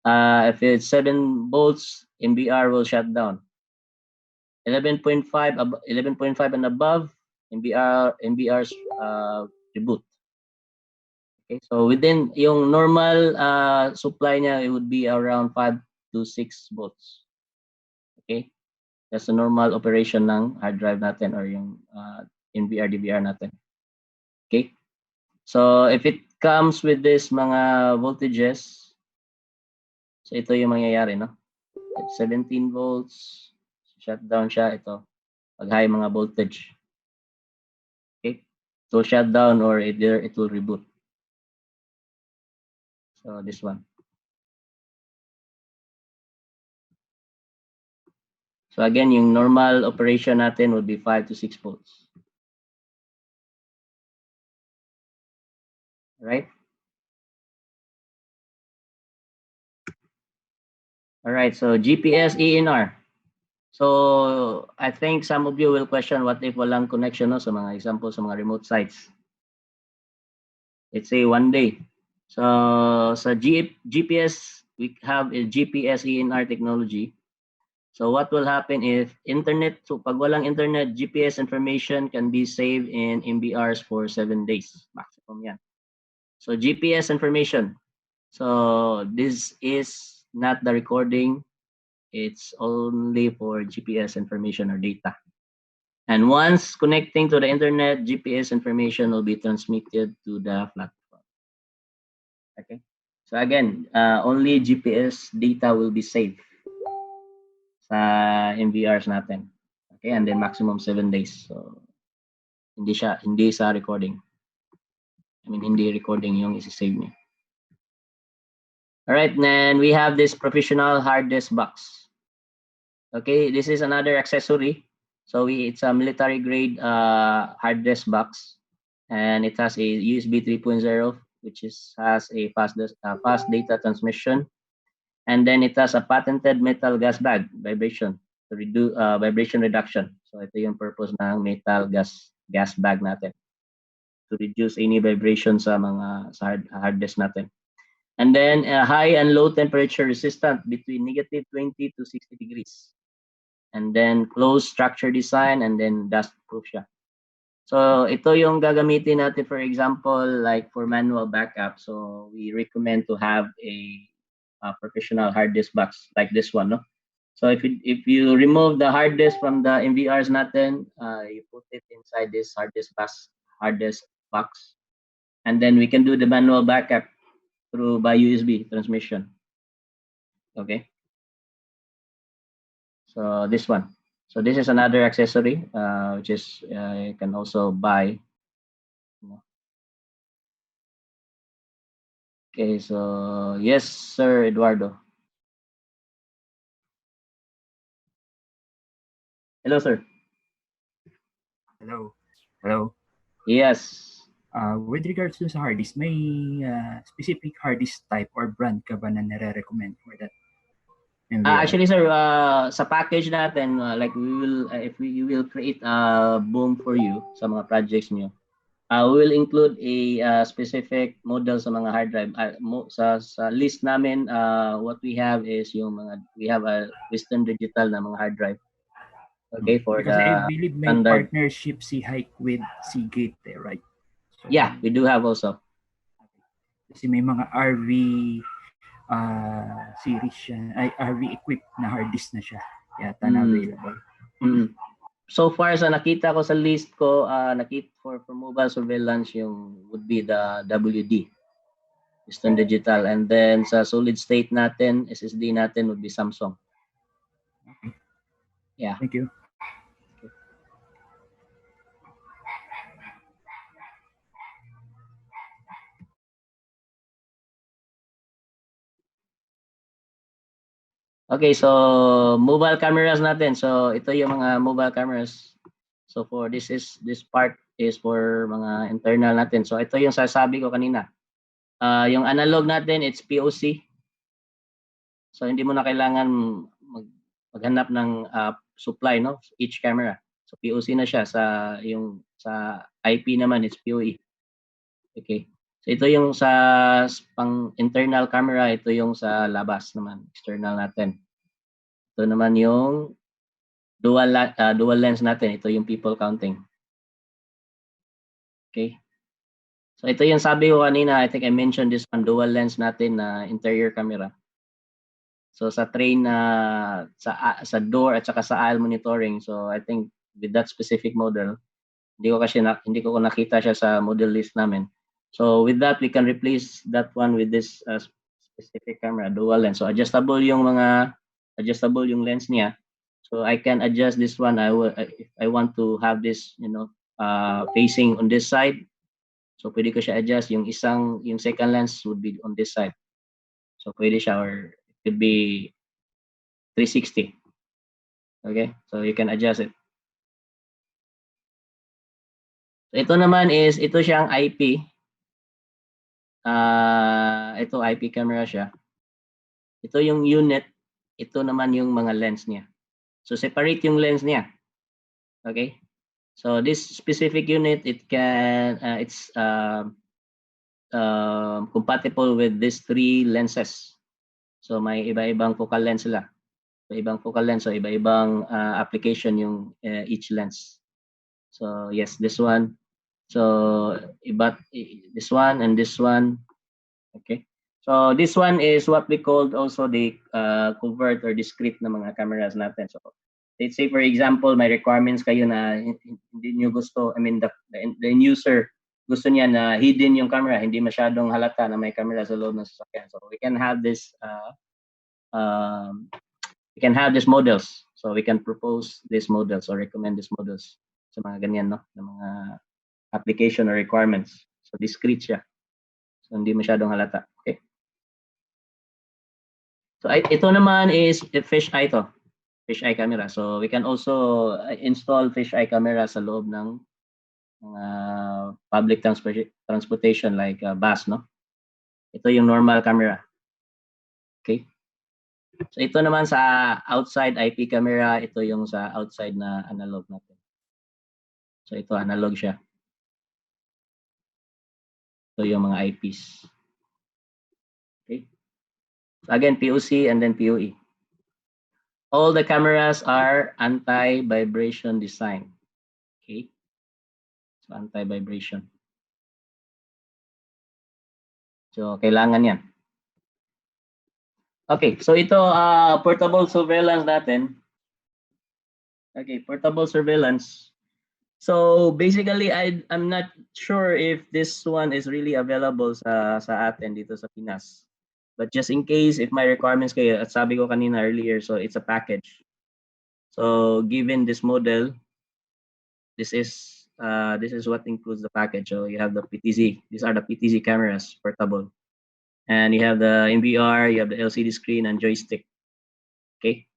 7 volts, MBR will shut down. 11.5 and above, MBR's reboot. Okay, so within yung normal supply niya, it would be around 5 to 6 volts. Okay, that's the normal operation ng hard drive natin or yung NVR, DVR natin. Okay, so if it comes with this mga voltages, so ito yung mangyayari, no? At 17 volts, shut down siya, ito. Pag high mga voltage. Okay, so shut down or either it will reboot. So this one. So again, yung normal operation natin would be 5 to 6 volts. Right? All right, so GPS ENR. So I think some of you will question what if walang connection, no, sa mga example sa mga remote sites. Let's say one day. So sa GPS, we have a GPS ENR technology. So what will happen if internet, so pag walang internet, GPS information can be saved in MBRs for 7 days. Maximum yan. So GPS information. So this is not the recording. It's only for GPS information or data. And once connecting to the internet, GPS information will be transmitted to the platform. Okay. So again, only GPS data will be saved sa MVRs natin. Okay, and then maximum 7 days. So hindi sa recording. Hindi recording yung isi-save niya. All right, then we have this professional hard disk box. Okay, this is another accessory. So it's a military grade hard disk box, and it has a USB 3.0, which has a fast data transmission. And then it has a patented metal gas bag vibration to reduce vibration reduction. So ito yung purpose ng metal gas bag natin to reduce any vibration sa mga hard disk natin. And then high and low temperature resistant between negative 20 to 60 degrees. And then closed structure design and then dust proof siya. So ito yung gagamitin natin, for example, like for manual backup. So we recommend to have a professional hard disk box like this one, no? So if you remove the hard disk from the MVRs natin, you put it inside this hard disk box, and then we can do the manual backup by USB transmission. Okay. So this one. So this is another accessory, which is you can also buy. Okay, so yes, Sir Eduardo. Hello, sir. Hello. Hello. Yes. With regards to sa hard disk, may specific hard disk type or brand ka ba na nare-recommend for that? Actually, sir, sa package natin, like we will create a boom for you sa mga projects niyo. We will include a specific model sa mga hard drive. Sa list namin, what we have is we have a Western Digital na mga hard drive. Okay, for because I the believe may standard. partnership si Hike with Seagate right? So, yeah, we do have also. Kasi may mga RV series siya, ay RV equipped na hard disk na siya. Yata na available. So far sa nakita ko sa list ko, nakita for mobile surveillance yung would be the WD, Western Digital, and then sa solid state natin, SSD natin would be Samsung. Okay. Yeah. Thank you. Okay, so mobile cameras natin. So ito yung mga mobile cameras. So for this part is for mga internal natin. So ito yung sasabi ko kanina. Yung analog natin, it's POC. So hindi mo na kailangan maghanap ng supply, no? Each camera. So POC na siya sa IP naman, it's PoE. Okay. So ito yung sa pang internal camera, ito yung sa labas naman, external natin. Ito naman yung dual lens natin, ito yung people counting. Okay. So ito yung sabi ko kanina, I think I mentioned this one, dual lens natin na interior camera. So sa train sa door at saka sa aisle monitoring, so I think with that specific model, hindi ko nakita siya sa model list namin. So with that, we can replace that one with this specific camera, dual lens. So adjustable yung lens niya. So I can adjust this one. If I want to have this, facing on this side. So pwede ko siya adjust. Yung second lens would be on this side. So pwede siya, or it could be 360. Okay, so you can adjust it. So ito naman ito siyang IP. Ito IP camera siya. Ito yung unit. Ito naman yung mga lens niya. So separate yung lens niya. Okay. So this specific unit, it's compatible with these 3 lenses. So may iba-ibang focal lens sila. So ibang focal lens, so iba-ibang application yung each lens. So yes, this one. So this one and this one. Okay. So this one is what we called also the covert or discrete na mga cameras natin. So let's say for example, may requirements kayo na hindi niyo gusto, I mean the user gusto niya na hidden yung camera, hindi masyadong halata na may camera sa loob ng sasakyan. So we can have this models. So we can propose these models or recommend these models sa mga ganyan, no? Na mga application or requirements. So discrete siya. So hindi masyadong halata. Okay. So ito naman is fisheye to. Fisheye camera. So we can also install fisheye camera sa loob ng public transportation like bus, no? Ito yung normal camera. Okay. So ito naman sa outside IP camera, ito yung sa outside na analog natin. So ito analog siya. Ito yung mga IPs. Okay. So again, POC and then PoE. All the cameras are anti-vibration design. Okay. So anti-vibration. So kailangan yan. Okay, so ito portable surveillance natin. Okay, portable surveillance. So basically, I'm not sure if this one is really available sa atin dito sa Pinas. But just in case, if my requirements kayo, at sabi ko kanina earlier, so it's a package. So given this model, this is what includes the package. So you have the PTZ. These are the PTZ cameras, portable. And you have the NVR, you have the LCD screen and joystick. Okay.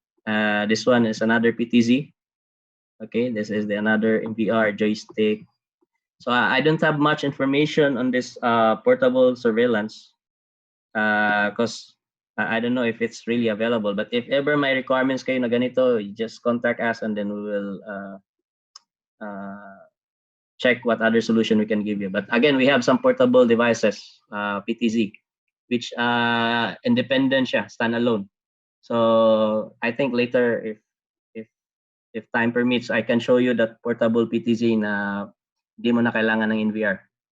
This one is another PTZ. Okay, this is another NVR joystick. So I don't have much information on this portable surveillance because I don't know if it's really available. But if ever my requirements kayo na ganito, you just contact us and then we will check what other solution we can give you. But again, we have some portable devices, PTZ, which independent siya, standalone. So I think later if if time permits, I can show you that portable PTZ na hindi mo na kailangan ng NVR.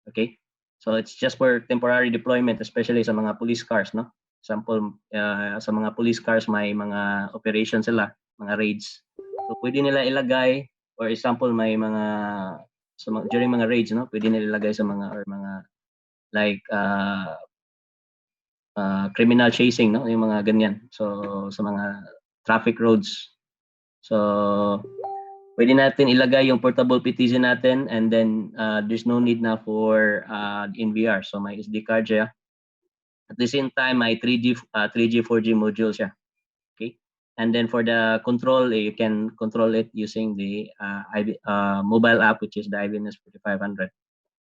Okay? So it's just for temporary deployment, especially sa mga police cars, no? Example, sa mga police cars, may mga operations sila, mga raids. So pwede nila ilagay, or example, may mga, during mga raids, no? Pwede nila ilagay sa mga, or mga, like, criminal chasing, no? Yung mga ganyan. So, sa mga traffic roads. So, pwede natin ilagay yung portable PTZ natin, and then there's no need na for NVR. So, may SD card siya. At the same time, may 3G, 4G module siya. Okay? And then for the control, you can control it using the mobile app, which is the IBNS 4500.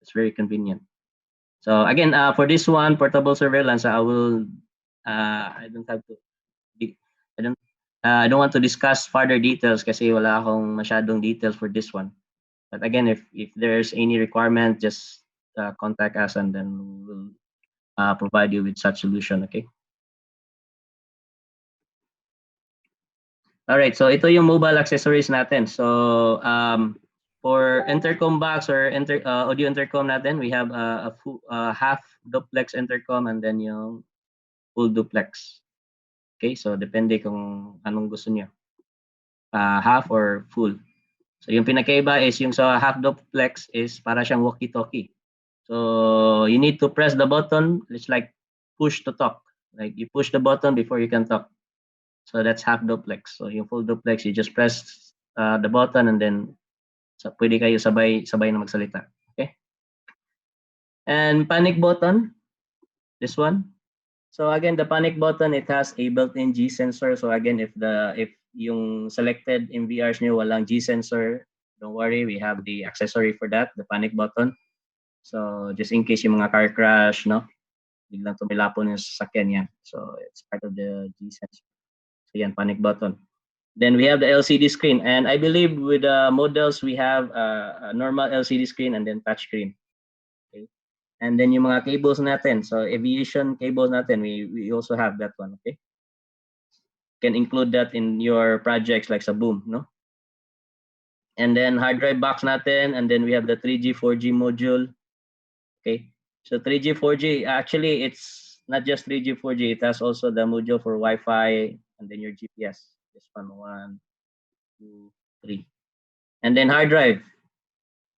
It's very convenient. So again, for this one, portable surveillance, I will, I don't have to, I don't want to discuss further details kasi wala akong masyadong details for this one. But again, if there's any requirement, just contact us and then we'll provide you with such solution, okay? All right, so ito yung mobile accessories natin. So for intercom box or audio intercom natin, we have a half duplex intercom and then yung full duplex. Okay, so depende kung anong gusto niyo. Half or full. So yung pinakaiba is yung sa half duplex is para siyang walkie-talkie. So you need to press the button. It's like push to talk. Like you push the button before you can talk. So that's half duplex. So yung full duplex, you just press the button and then pwede kayo sabay na magsalita. Okay? And panic button, this one. So again, the panic button, it has a built-in G sensor. So again, if yung selected MVRs niyo walang G sensor, don't worry, we have the accessory for that, the panic button. So just in case yung mga car crash, no? Biglang tumilapon yung sasakyan yan. So it's part of the G sensor. So yan, panic button. Then we have the LCD screen. And I believe with the models, we have a normal LCD screen and then touch screen. Okay. And then yung mga cables natin. So aviation cables natin, we also have that one. Okay. Can include that in your projects like sa boom, no? And then hard drive box natin. And then we have the 3G, 4G module. Okay. So 3G, 4G, actually it's not just 3G, 4G. It has also the module for Wi-Fi and then your GPS. This one, 1, 2, 3. And then hard drive.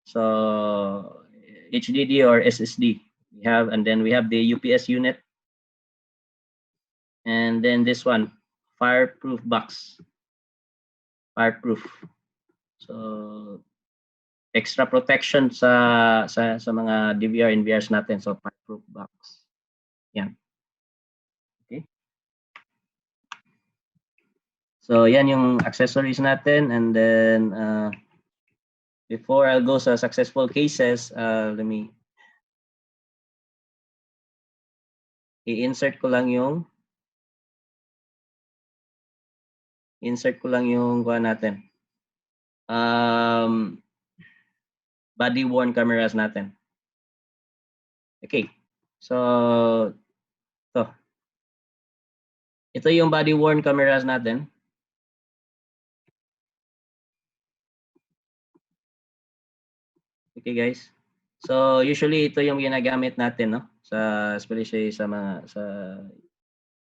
So HDD or SSD we have, and then we have the UPS unit. And then this one, fireproof box. Fireproof. So extra protection sa mga DVR and NVRs natin. So fireproof box. Yan. Okay. So yan yung accessories natin, and then before I'll go sa successful cases, let me i-insert ko lang yung kuha natin. Body worn cameras natin. Okay. So ito yung body worn cameras natin. Okay guys. So usually ito yung ginagamit natin, no? Especially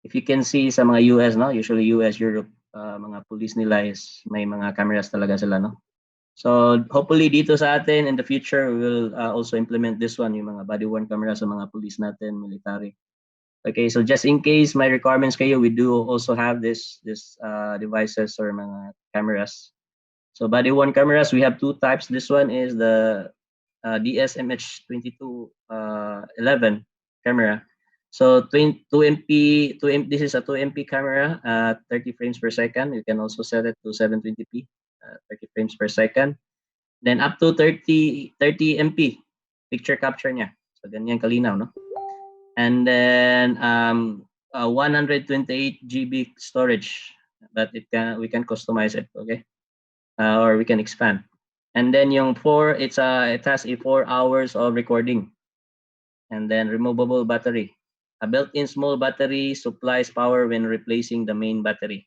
if you can see sa mga US, no? Usually US, Europe, mga police nila is may mga cameras talaga sila, no? So hopefully dito sa atin in the future we will also implement this one, yung mga body worn cameras sa mga police natin, military. Okay, so just in case my requirements kayo, we do also have this devices or mga cameras. So body worn cameras, we have two types. This one is the DSMH2211 camera. So 2MP, this is a 2MP camera, 30 frames per second. You can also set it to 720p, 30 frames per second. Then up to 30 MP picture capture niya. So ganyan kalinaw, no? And then 128 GB storage, but we can customize it, okay? Or we can expand. And then yung it has a 4 hours of recording. And then removable battery. A built-in small battery supplies power when replacing the main battery.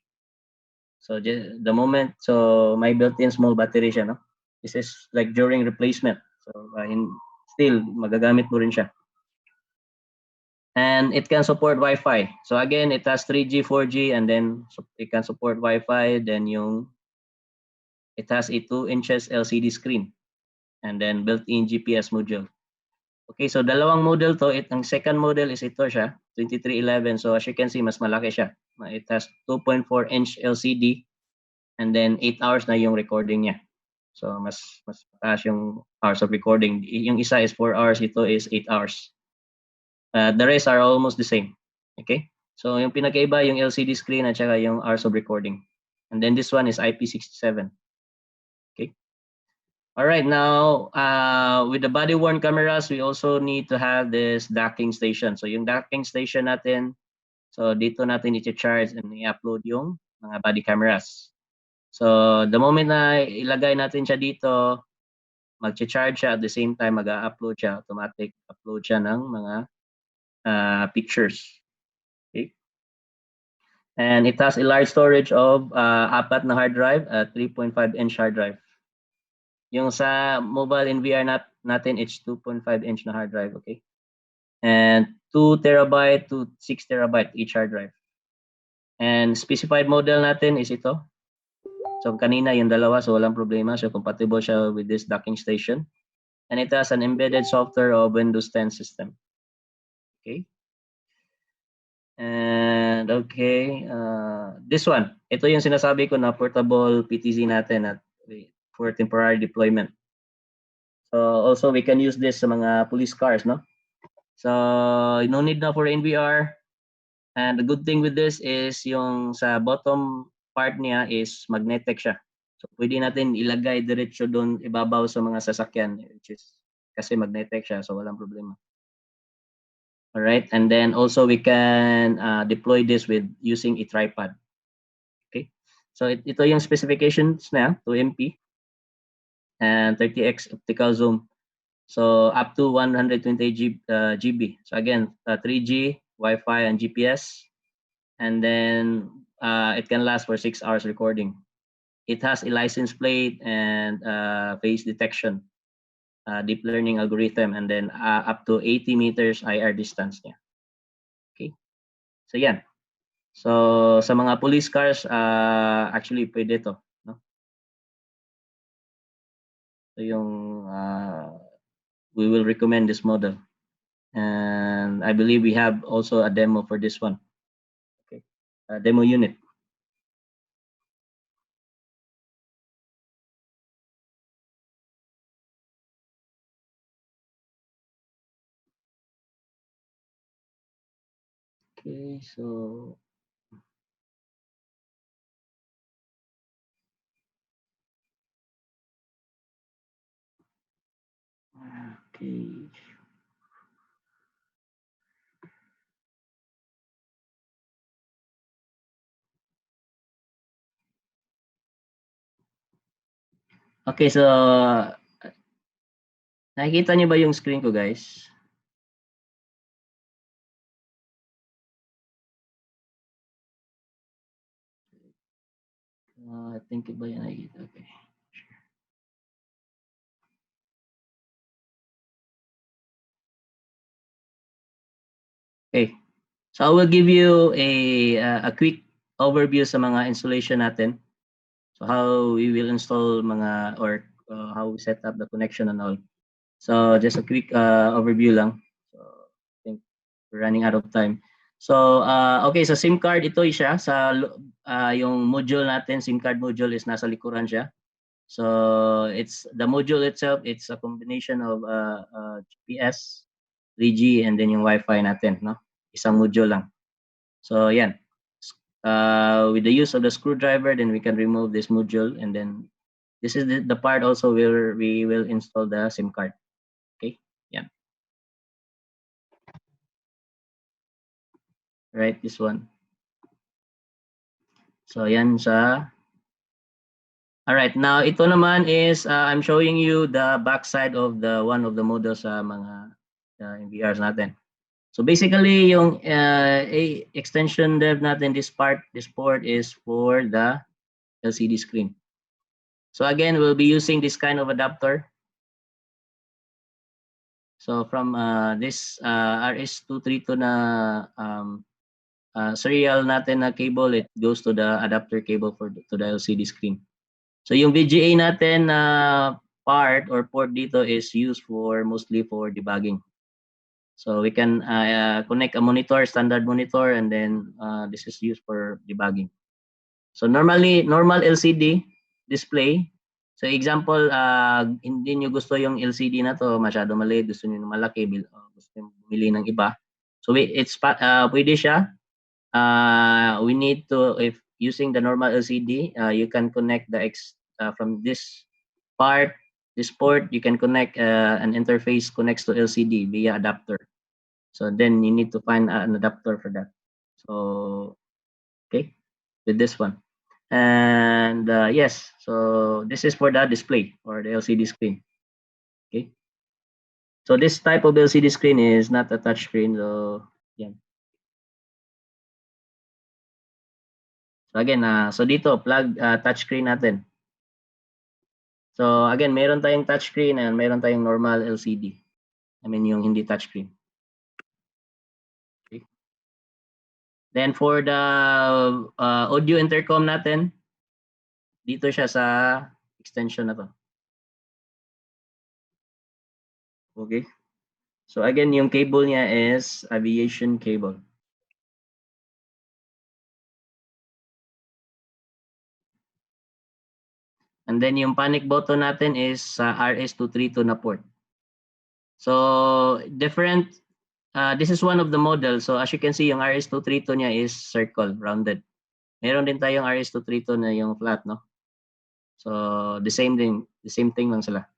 So the moment, so may built-in small battery siya, no? This is like during replacement. So still, magagamit mo rin siya. And it can support Wi-Fi. So again, it has 3G, 4G, and then it can support Wi-Fi. Then it has a 2 inches LCD screen, and then built-in GPS module. Okay, so dalawang model to. Ang second model is ito siya, 2311. So as you can see, mas malaki siya. It has 2.4 inch LCD, and then 8 hours na yung recording niya. So mas mataas yung hours of recording. Yung isa is 4 hours, ito is 8 hours. The rest are almost the same. Okay? So yung pinakaiba yung LCD screen at saka yung hours of recording. And then this one is IP67. Okay? All right, now with the body-worn cameras, we also need to have this docking station. So yung docking station natin, so dito natin i-charge and i-upload yung mga body cameras. So the moment na ilagay natin siya dito, mag-charge siya at the same time mag-upload siya, automatic upload siya ng mga pictures. Okay. And it has a large storage of 4 na hard drive, 3.5 inch hard drive. Yung sa mobile in VR natin, it's 2.5 inch na hard drive, okay? And 2 terabyte to 6 terabyte each hard drive. And specified model natin is ito. So kanina yung dalawa, so walang problema. So compatible siya with this docking station. And it has an embedded software of Windows 10 system. Okay. And okay, this one, ito yung sinasabi ko na portable PTZ natin at for temporary deployment. So also we can use this sa mga police cars, no? So no need na for NVR. And the good thing with this is yung sa bottom part niya is magnetic siya. So pwede natin ilagay diretso doon ibabaw sa mga sasakyan, which is kasi magnetic siya, so walang problema. All right, and then also we can deploy this with using a tripod. Okay, so ito yung specifications na 2MP and 30x optical zoom. So up to 120 GB. So again, 3G, Wi-Fi, and GPS, and then it can last for 6 hours recording. It has a license plate and face detection, deep learning algorithm, and then up to 80 meters IR distance niya. Okay. So yan. So sa mga police cars, actually pwede to, no? So yung we will recommend this model. And I believe we have also a demo for this one. Okay. A demo unit. Okay, so okay. Okay, so nakikita niyo ba yung screen ko, guys? I think iba yan nakikita. Okay. Okay. So I will give you a quick overview sa mga installation natin. So how we will install mga or how we set up the connection and all. So just a quick overview lang. So I think we're running out of time. So okay, so SIM card ito siya sa yung module natin, SIM card module is nasa likuran siya. So it's the module itself, it's a combination of GPS, 3G, and then yung Wi-Fi natin, no? Isang module lang. So yan. With the use of the screwdriver, then we can remove this module, and then this is the part also where we will install the SIM card. Okay, yeah. Right, this one. So yan sa. All right, now ito naman is I'm showing you the backside of the one of the models sa mga NVRs natin. So basically, yung extension dev natin, this port is for the LCD screen. So again, we'll be using this kind of adapter. So from this RS232 na serial natin na cable, it goes to the adapter cable to the LCD screen. So yung VGA natin na part or port dito is used mostly for debugging. So we can connect a monitor, standard monitor, and then this is used for debugging. So normal LCD display. So example, hindi nyo gusto yung LCD na to, masyado maliit, gusto nyo malaki, gusto nyo bumili ng iba. So pwede siya. We need to, if using the normal LCD, you can connect from this part, this port, you can connect an interface connects to LCD via adapter. So then you need to find an adapter for that. So, okay, with this one. And yes, so this is for the display or the LCD screen. Okay. So this type of LCD screen is not a touch screen. So, yeah. So again, so dito, plug touch screen natin. So again, meron tayong touchscreen and meron tayong normal LCD. I mean yung hindi touchscreen. Okay. Then for the audio intercom natin, dito siya sa extension na to. Okay. So again, yung cable niya is aviation cable. And then yung panic button natin is sa RS232 na port. So different, this is one of the models. So as you can see, yung RS232 niya is circle, rounded. Meron din tayong RS232 na yung flat, no? So the same thing lang sila.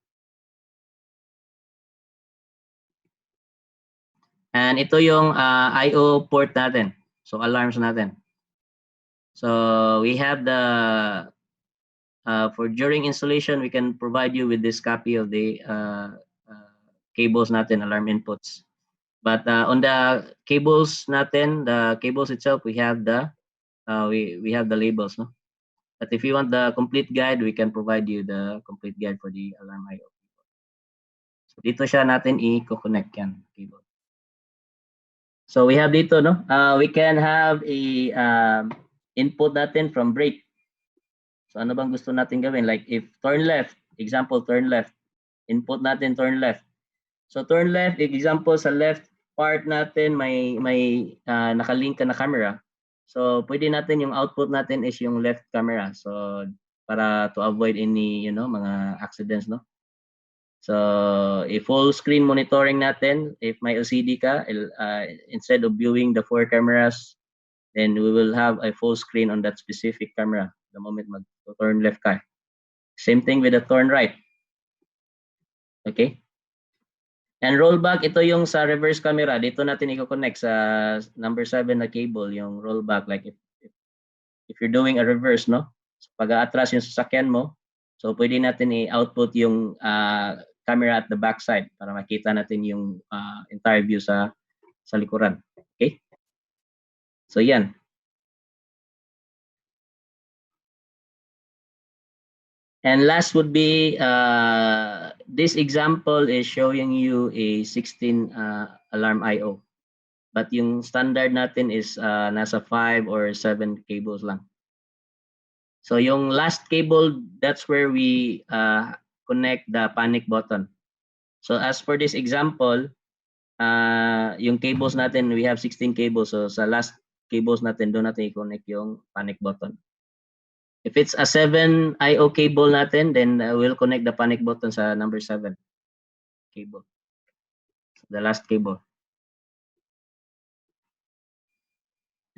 And ito yung I/O port natin. So alarms natin. So we have the for during installation, we can provide you with this copy of the cables natin, alarm inputs. But on the cables natin, the cables itself, we have the labels, no? But if you want the complete guide, we can provide you the complete guide for the alarm I/O. So dito siya natin i-connect yan cable. So we have dito, no? We can have a input natin from brake. So ano bang gusto natin gawin? Like if turn left, example turn left, input natin turn left. So turn left, example sa left part natin may nakalink na camera. So pwede natin yung output natin is yung left camera. So para to avoid any, mga accidents, no? So if full screen monitoring natin, if may LCD ka, instead of viewing the 4 cameras, then we will have a full screen on that specific camera the moment mag-turn left ka. Same thing with the turn right. Okay? And rollback, ito yung sa reverse camera. Dito natin i-connect sa number 7 na cable, yung rollback. Like if you're doing a reverse, no? So pag-aatras yung sasakyan mo, so pwede natin i-output yung camera at the back side para makita natin yung entire view sa likuran. Okay? So yan. And last would be, this example is showing you a 16 alarm I/O. But yung standard natin is nasa 5 or 7 cables lang. So yung last cable, that's where we connect the panic button. So as for this example, yung cables natin, we have 16 cables. So sa last cables natin, doon natin i-connect yung panic button. If it's a 7 I/O cable natin, then we'll connect the panic button sa number 7 cable. The last cable.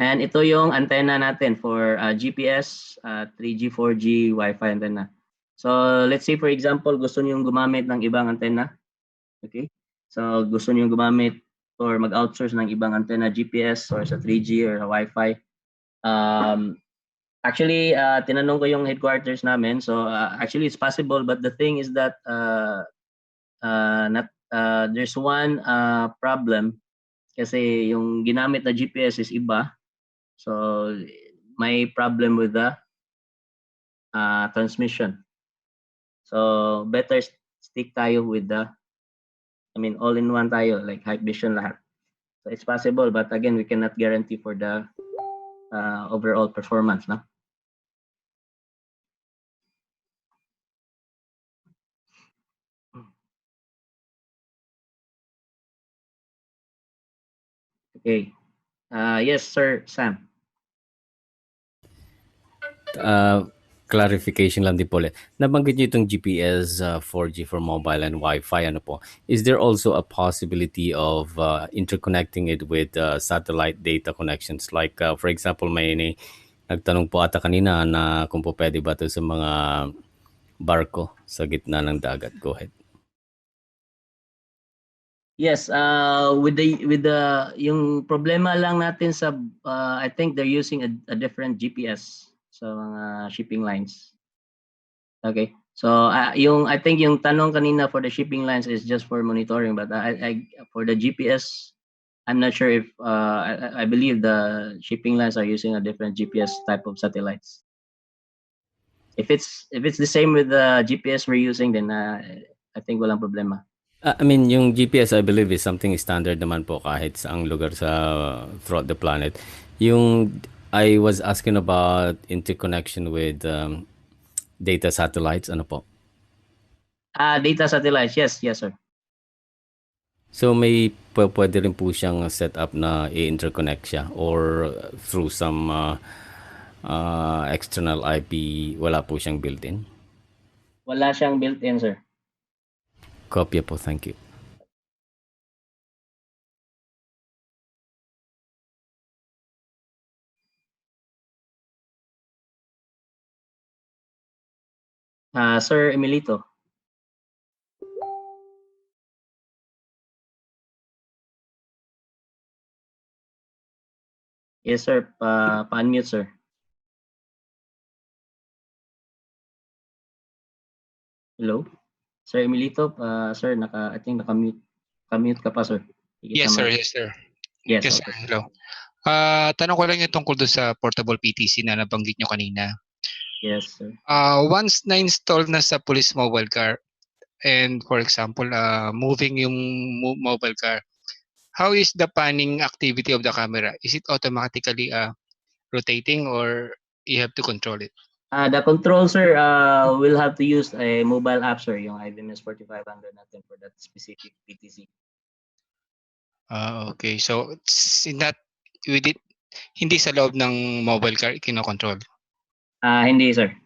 And ito yung antenna natin for GPS, 3G, 4G, Wi-Fi antenna. So let's say for example, gusto niyo gumamit ng ibang antenna. Okay? So gusto niyo gumamit or mag-outsource ng ibang antenna, GPS or sa 3G or sa Wi-Fi. Actually, tinanong ko yung headquarters namin. So actually, it's possible, but the thing is that there's one problem kasi yung ginamit na GPS is iba. So may problem with the transmission. So better stick tayo with the, all-in-one tayo, like Hikvision lahat. So it's possible, but again, we cannot guarantee for the overall performance, no? Okay. Yes, sir, Sam. Clarification lang din po ulit. Nabanggit niyo itong GPS 4G for mobile and Wi-Fi. Ano po? Is there also a possibility of interconnecting it with satellite data connections? Like, for example, may nagtanong po ata kanina na kung po pwede ba ito sa mga barko sa gitna ng dagat. Go ahead. Yes, with the yung problema lang natin sa I think they're using a different GPS sa mga shipping lines. Okay. So I think yung tanong kanina for the shipping lines is just for monitoring, but I for the GPS I'm not sure if I believe the shipping lines are using a different GPS type of satellites. If it's the same with the GPS we're using, then I think walang problema. Yung GPS, I believe, is something standard naman po kahit saang lugar sa throughout the planet. Yung I was asking about interconnection with data satellites, ano po? Data satellites, yes, sir. So may pwede rin po siyang set up na i-interconnect siya or through some external IP, wala po siyang built-in? Wala siyang built-in, sir. Kopya po, thank you. Sir Emilito. Yes, sir. Pa-unmute, sir. Hello? Sir Emilito, sir, I think naka-mute ka pa, sir. Yes, sir. Yes, sir. Yes, Yes, okay. sir. Hello. Tanong ko lang yung tungkol doon sa portable PTC na nabanggit nyo kanina. Yes, sir. Once na-install na sa police mobile car, and for example, moving yung mobile car, how is the panning activity of the camera? Is it automatically rotating or you have to control it? The control, sir, will have to use a mobile app, sir, yung IBMS 4500 natin for that specific PTC. Okay. So, it's not with it, hindi sa loob ng mobile car kino-control? Hindi, sir.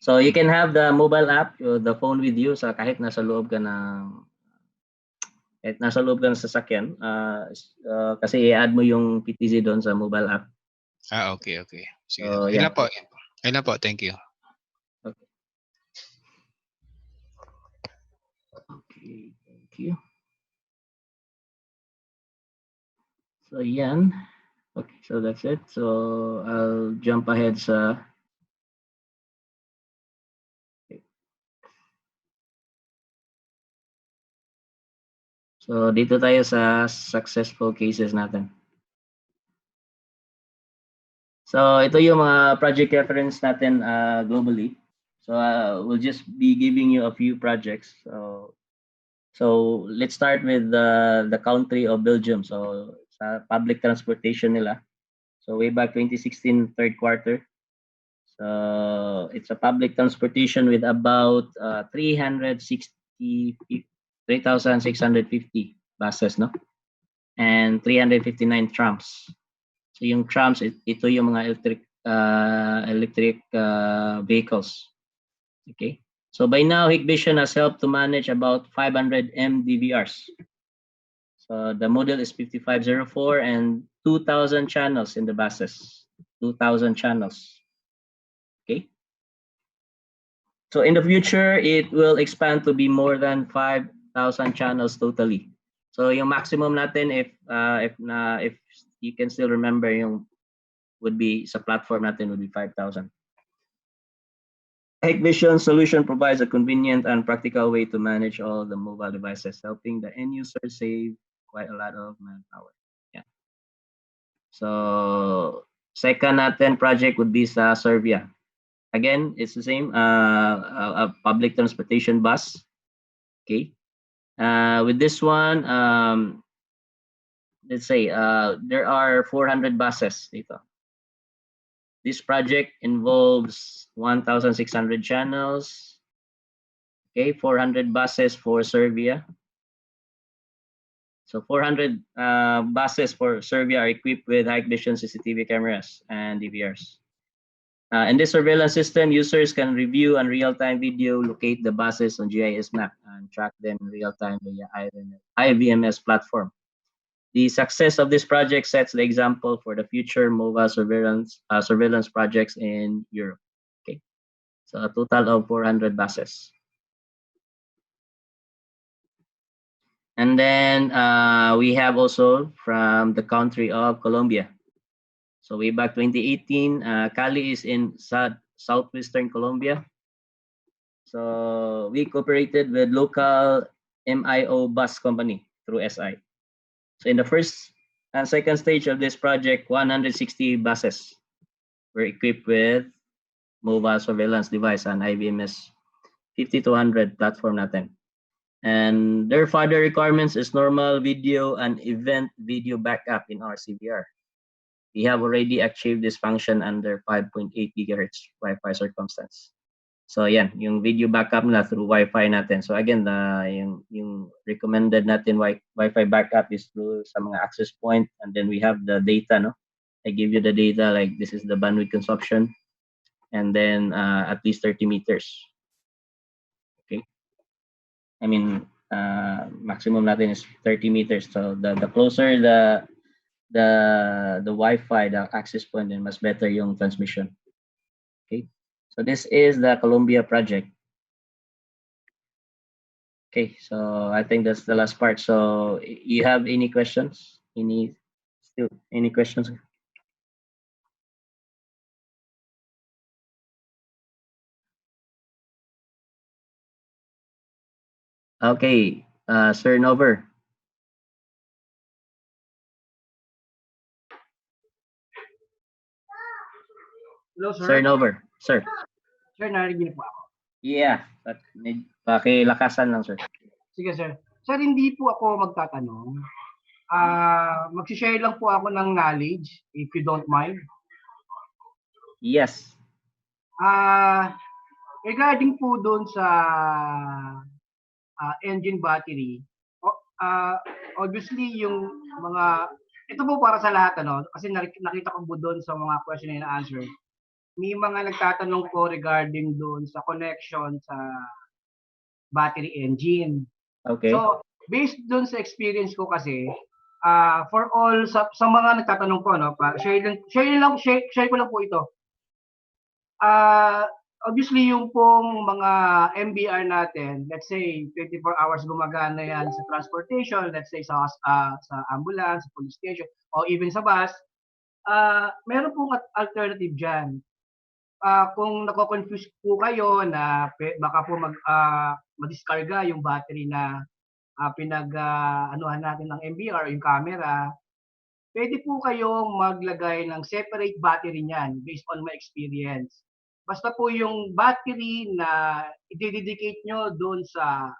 So, you can have the mobile app, the phone with you, sa kahit nasa loob ka ng sasakyan, kasi i-add mo yung PTC doon sa mobile app. Okay. Sige. So, Yun yeah. lang po. Yun lang po. Thank you. Okay. Okay, thank you. So, yan. Okay, so that's it. So, I'll jump ahead sa... So, dito tayo sa successful cases natin. So, ito yung mga project reference natin globally. So, we'll just be giving you a few projects. So let's start with the country of Belgium. So, sa public transportation nila. So, way back 2016, third quarter. So, it's a public transportation with about 3,650 buses, no? And 359 trams. So, yung trams, ito yung mga electric vehicles. Okay. So, by now, Hikvision has helped to manage about 500 MDVRs. So, the model is 5504 and 2,000 channels in the buses. 2,000 channels. Okay. So in the future, it will expand to be more than 5,000 channels totally. So yung maximum natin, if you can still remember, yung would be sa platform natin would be 5,000. Hikvision solution provides a convenient and practical way to manage all the mobile devices, helping the end user save quite a lot of manpower. Yeah. So second natin project would be sa Serbia. again, it's the same. A public transportation bus. Okay. With this one, let's say there are 400 buses dito. This project involves 1,600 channels. Okay, 400 buses for Serbia. So 400 buses for Serbia are equipped with Hikvision CCTV cameras and DVRs. In this surveillance system, users can review and real-time video locate the buses on GIS map and track them in real-time via IVMS platform. The success of this project sets the example for the future mobile surveillance projects in Europe. Okay, so a total of 400 buses. And then we have also from the country of Colombia. So way back 2018, Cali is in southwestern Colombia. So we cooperated with local MIO bus company through SI. So in the first and second stage of this project, 160 buses were equipped with mobile surveillance device and IVMS 5200 platform natin. And their further requirements is normal video and event video backup in our CVR. We have already achieved this function under 5.8 gigahertz Wi-Fi circumstance. So yan, yung video backup na through Wi-Fi natin. So again, yung recommended natin Wi-Fi backup is through sa mga access point, and then we have the data, no? I give you the data like this is the bandwidth consumption, and then at least 30 meters. Okay. I mean, maximum natin is 30 meters. So the closer the Wi-Fi, the access point, then mas better yung transmission. Okay. So this is the Colombia project. Okay, so I think that's the last part. So you have any questions? Any questions? Okay, Sir Nover. Hello, sir. Sir Nover, sir. Sir, narinig po ako. Yeah, pakilakasan lang, sir. Sige, sir. Sir, hindi po ako magtatanong. Mag-share lang po ako ng knowledge, if you don't mind. Yes. Regarding po doon sa engine battery, obviously yung mga, ito po para sa lahat, ano, kasi nakita ko po doon sa mga question and answer, may mga nagtatanong po regarding doon sa connection sa battery engine. Okay. So, based doon sa experience ko kasi, for all sa mga nagtatanong po, no, share ko lang po ito. Obviously yung pong mga MBR natin, let's say 24 hours gumagana yan sa transportation, let's say sa ambulance, sa police station, or even sa bus, meron pong alternative dyan. Kung nako-confuse po kayo na baka po madiskarga yung battery na anuhan natin ng MBR, yung camera, pwede po kayong maglagay ng separate battery niyan based on my experience. Basta po yung battery na i-dedicate nyo doon sa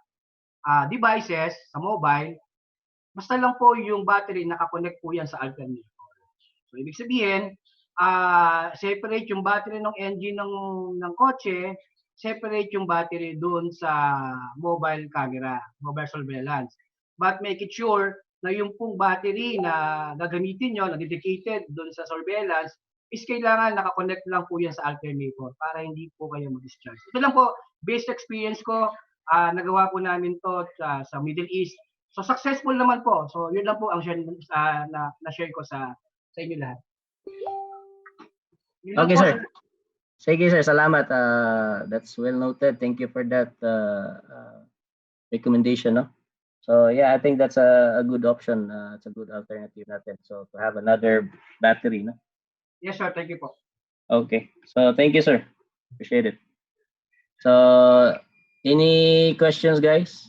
devices, sa mobile, basta lang po yung battery nakakonect po yan sa alternator. So, ibig sabihin, separate yung battery ng engine ng kotse, separate yung battery doon sa mobile camera, mobile surveillance. But make it sure na yung pong battery na gagamitin nyo, na dedicated doon sa surveillance, is kailangan nakakonect lang po yan sa alternator para hindi po kayo mag-discharge. Ito lang po, based experience ko, nagawa po namin to sa Middle East. So successful naman po. So yun lang po ang share, na-share ko sa inyo lahat. Okay, sir. Sige, sir. Salamat. That's well noted. Thank you for that recommendation. No? So, yeah, I think that's a good option. It's a good alternative natin. So, to have another battery. No? Yes, sir. Thank you po. Okay. So, thank you, sir. Appreciate it. So, any questions, guys?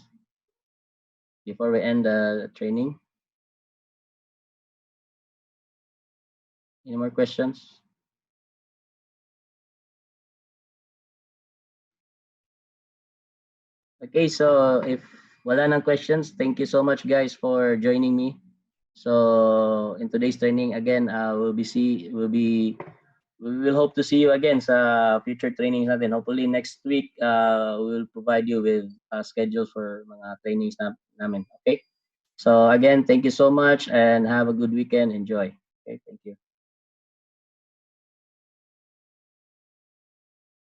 Before we end the training? Any more questions? Okay, so if wala nang questions, thank you so much guys for joining me. So in today's training again, we will hope to see you again sa future trainings natin. Hopefully next week we will provide you with schedules for mga trainings namin. Okay? So again, thank you so much and have a good weekend. Enjoy. Okay, thank you.